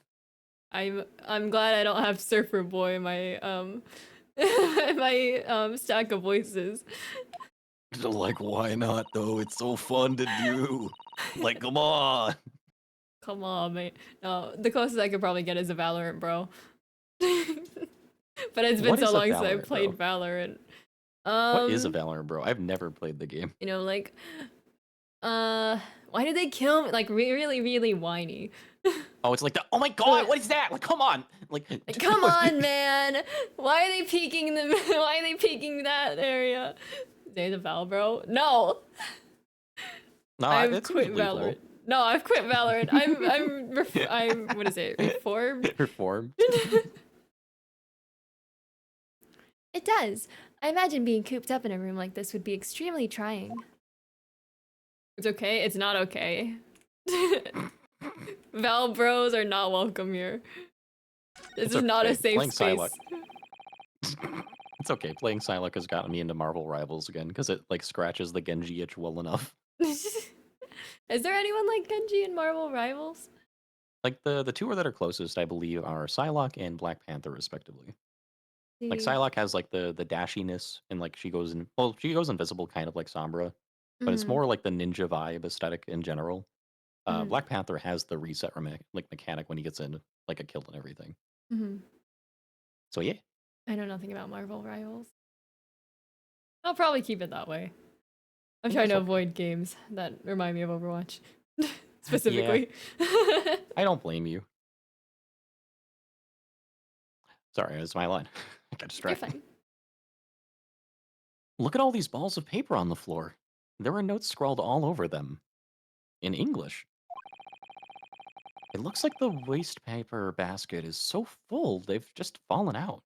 S1: I'm glad I don't have Surfer Boy in my my stack of voices.
S6: Like, why not though? It's so fun to do. Like, come on.
S1: Come on, mate. No, the closest I could probably get is a Valorant, bro. But it's been
S2: What
S1: so
S2: is a
S1: long since I
S2: Valorant,
S1: played
S2: bro?
S1: Valorant.
S2: What is a Valorant, bro? I've never played the game.
S1: You know, like, why did they kill me? Like, really, really whiny.
S2: Oh, it's like the. Oh my god, what is that? Like, come on. Like,
S1: Come on, man. Why are they peeking the? Why are they peeking that area? Say the Val, bro. No,
S2: No,
S1: I've
S2: it's
S1: quit
S2: believable.
S1: Valorant. No, I've quit Valorant. I'm what is it? Reformed.
S2: Reformed.
S5: It does. I imagine being cooped up in a room like this would be extremely trying.
S1: It's okay. It's not okay. Val bros are not welcome here. This
S2: It's
S1: is not a
S2: okay.
S1: safe
S2: Playing
S1: space.
S2: Psylocke. It's okay. Playing Psylocke has gotten me into Marvel Rivals again because it like scratches the Genji itch well enough.
S1: Is there anyone like Genji in Marvel Rivals?
S2: Like the two that are closest, I believe, are Psylocke and Black Panther, respectively. Like
S1: See.
S2: Psylocke has like the dashiness and like she goes in she goes invisible kind of like Sombra, but it's
S1: Mhm,
S2: more like the ninja vibe aesthetic in general.
S1: mhm,
S2: Black Panther has the reset like mechanic when he gets in like a kill and everything.
S1: mhm.
S2: So yeah.
S1: I know nothing about Marvel Rivals. I'll probably keep it that way. I'm trying
S2: That's
S1: to
S2: okay.
S1: avoid games that remind me of Overwatch.
S2: Yeah,
S1: Specifically.
S2: I don't blame you. Sorry, it's my line. I got
S1: You're
S2: distracted.
S1: fine.
S2: Look at all these balls of paper on the floor. There are notes scrawled all over them. In English. It looks like the waste paper basket is so full, they've just fallen out.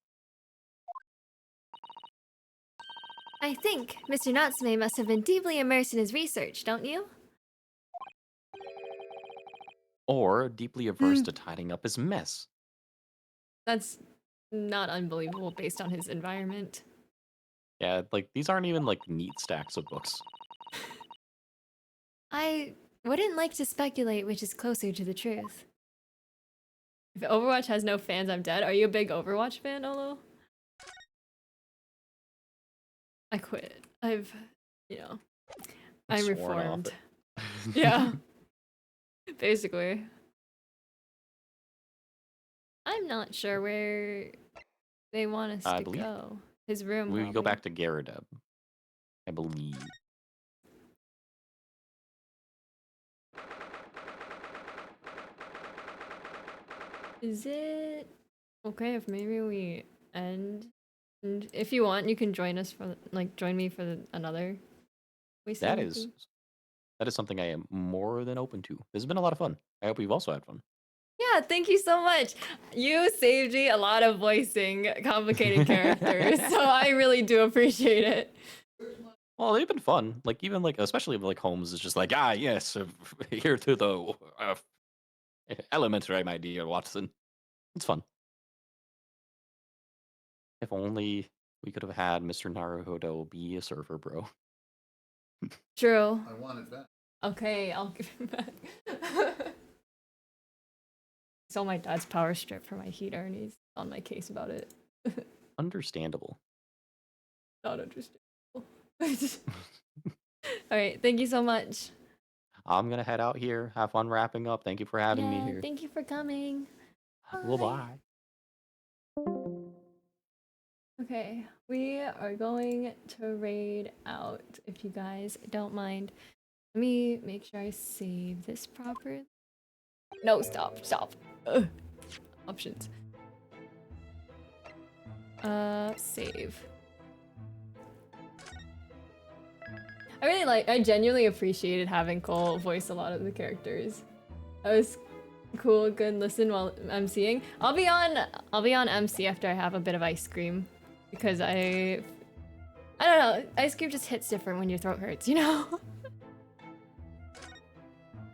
S5: I think Mr. Natsume must have been deeply immersed in his research, don't you?
S2: Or deeply averse to tidying up his mess.
S1: That's not unbelievable based on his environment.
S2: Yeah, like these aren't even like neat stacks of books.
S5: I wouldn't like to speculate which is closer to the truth.
S1: If Overwatch has no fans, I'm dead. Are you a big Overwatch fan, Olo? I quit. You know, I'm
S2: Sworn off
S1: reformed.
S2: it.
S1: Yeah, basically. I'm not sure where they want us
S2: I
S1: to
S2: believe
S1: go. His room,
S2: we go
S1: probably.
S2: back to Garadeb, I believe.
S1: Is it okay if maybe we end? And if you want, you can join us for join me for another
S2: That
S1: wasting
S2: is
S1: thing.
S2: that is something I am more than open to. This has been a lot of fun. I hope you've also had fun.
S1: Yeah, thank you so much. You saved me a lot of voicing complicated characters, so I really do appreciate it.
S2: Well, they've been fun. Like even like especially like Holmes is just like yes, here to the elementary, my dear Watson. It's fun. If only we could have had Mr. Naruhodo be a surfer, bro.
S1: True.
S3: I wanted that.
S1: Okay, I'll give it back. Stole my dad's power strip for my heater, and he's on my case about it.
S2: Understandable.
S1: Not understandable. All right, thank you so much.
S2: I'm gonna head out here. Have fun wrapping up. Thank you for having me
S5: Yeah,
S2: here.
S5: thank you for coming.
S2: Well, bye.
S1: Okay, we are going to raid out if you guys don't mind. Let me make sure I save this properly. No, stop. Ugh. Options. Save. I genuinely appreciated having Cole voice a lot of the characters. That was cool, good listen while MCing. I'll be on MC after I have a bit of ice cream. Because I don't know, ice cream just hits different when your throat hurts, you know?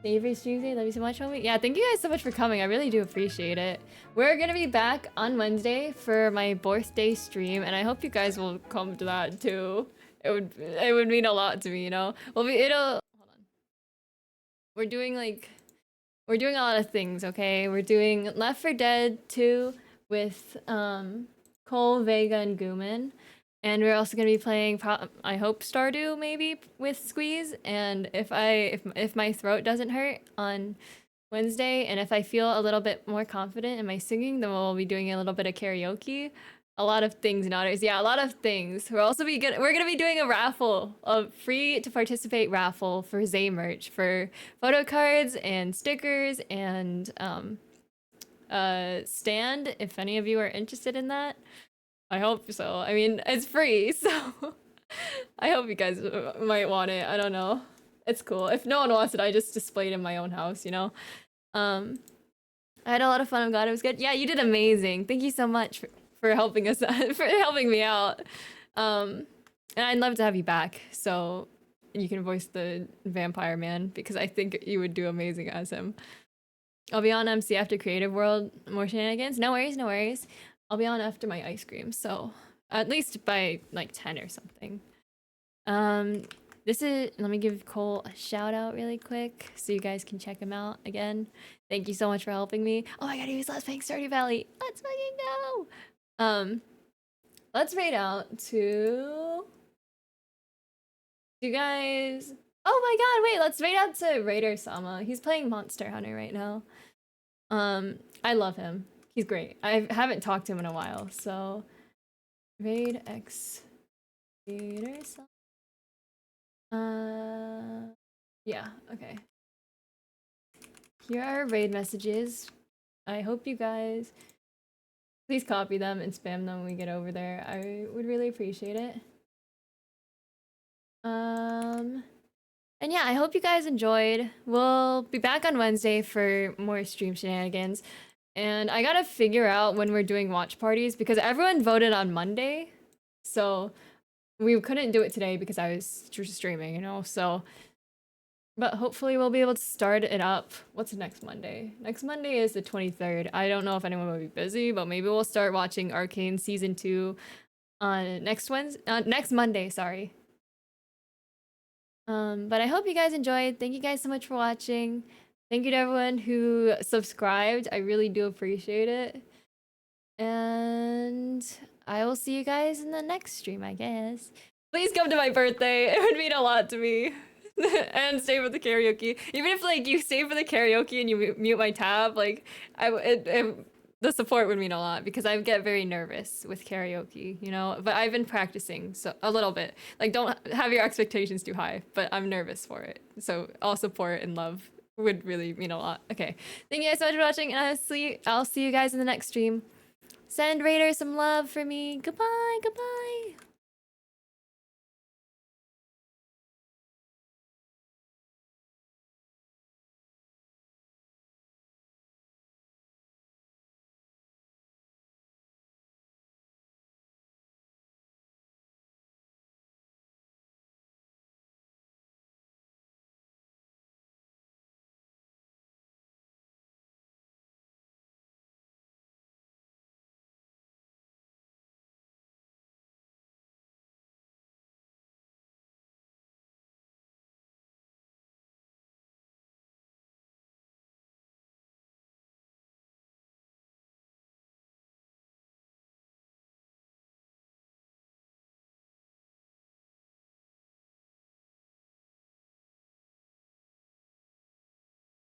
S1: Favorite stream day, love you so much, homie. Yeah, thank you guys so much for coming. I really do appreciate it. We're gonna be back on Wednesday for my birthday stream, and I hope you guys will come to that too. It would mean a lot to me, you know? Hold on. We're doing a lot of things, okay? We're doing Left 4 Dead 2 with Cole, Vega, and Gooman. And we're also gonna be playing, I hope, Stardew maybe with Squeeze. And if my throat doesn't hurt on Wednesday, and if I feel a little bit more confident in my singing, then we'll be doing a little bit of karaoke. A lot of things nowadays. Yeah, a lot of things. We're gonna be doing a raffle, a free to participate raffle for Zay merch, for photo cards and stickers and stand, if any of you are interested in that. I hope so. I mean, it's free, so I hope you guys might want it. I don't know. It's cool. If no one wants it, I just display it in my own house, you know? I had a lot of fun. I'm glad it was good. Yeah, you did amazing. Thank you so much for helping us, for helping me out. And I'd love to have you back, so you can voice the vampire man, because I think you would do amazing as him. I'll be on MC after Creative World. More shenanigans? No worries, no worries. I'll be on after my ice cream, so at least by like 10 or something. Let me give Cole a shout out really quick so you guys can check him out again. Thank you so much for helping me. Oh my god, he was last playing Stardew Valley. Let's fucking go. Let's raid out to you guys. Oh my god, wait, let's raid out to Raider Sama. He's playing Monster Hunter right now. I love him. He's great. I haven't talked to him in a while, so raid X Raider Sama. Yeah, okay. Here are raid messages. I hope you guys please copy them and spam them when we get over there. I would really appreciate it. And yeah, I hope you guys enjoyed. We'll be back on Wednesday for more stream shenanigans. And I gotta figure out when we're doing watch parties because everyone voted on Monday. So we couldn't do it today because I was streaming, you know, so. But hopefully we'll be able to start it up. What's next Monday? Next Monday is the 23rd. I don't know if anyone will be busy, but maybe we'll start watching Arcane Season 2 on next Monday, sorry. But I hope you guys enjoyed. Thank you guys so much for watching. Thank you to everyone who subscribed. I really do appreciate it. And I will see you guys in the next stream, I guess. Please come to my birthday. It would mean a lot to me. And stay for the karaoke. Even if like you stay for the karaoke and you mute my tab, like the support would mean a lot because I get very nervous with karaoke, you know. But I've been practicing so a little bit. Like don't have your expectations too high, but I'm nervous for it. So all support and love would really mean a lot. Okay, thank you guys so much for watching, and I'll see you guys in the next stream. Send Raider some love for me. Goodbye, goodbye.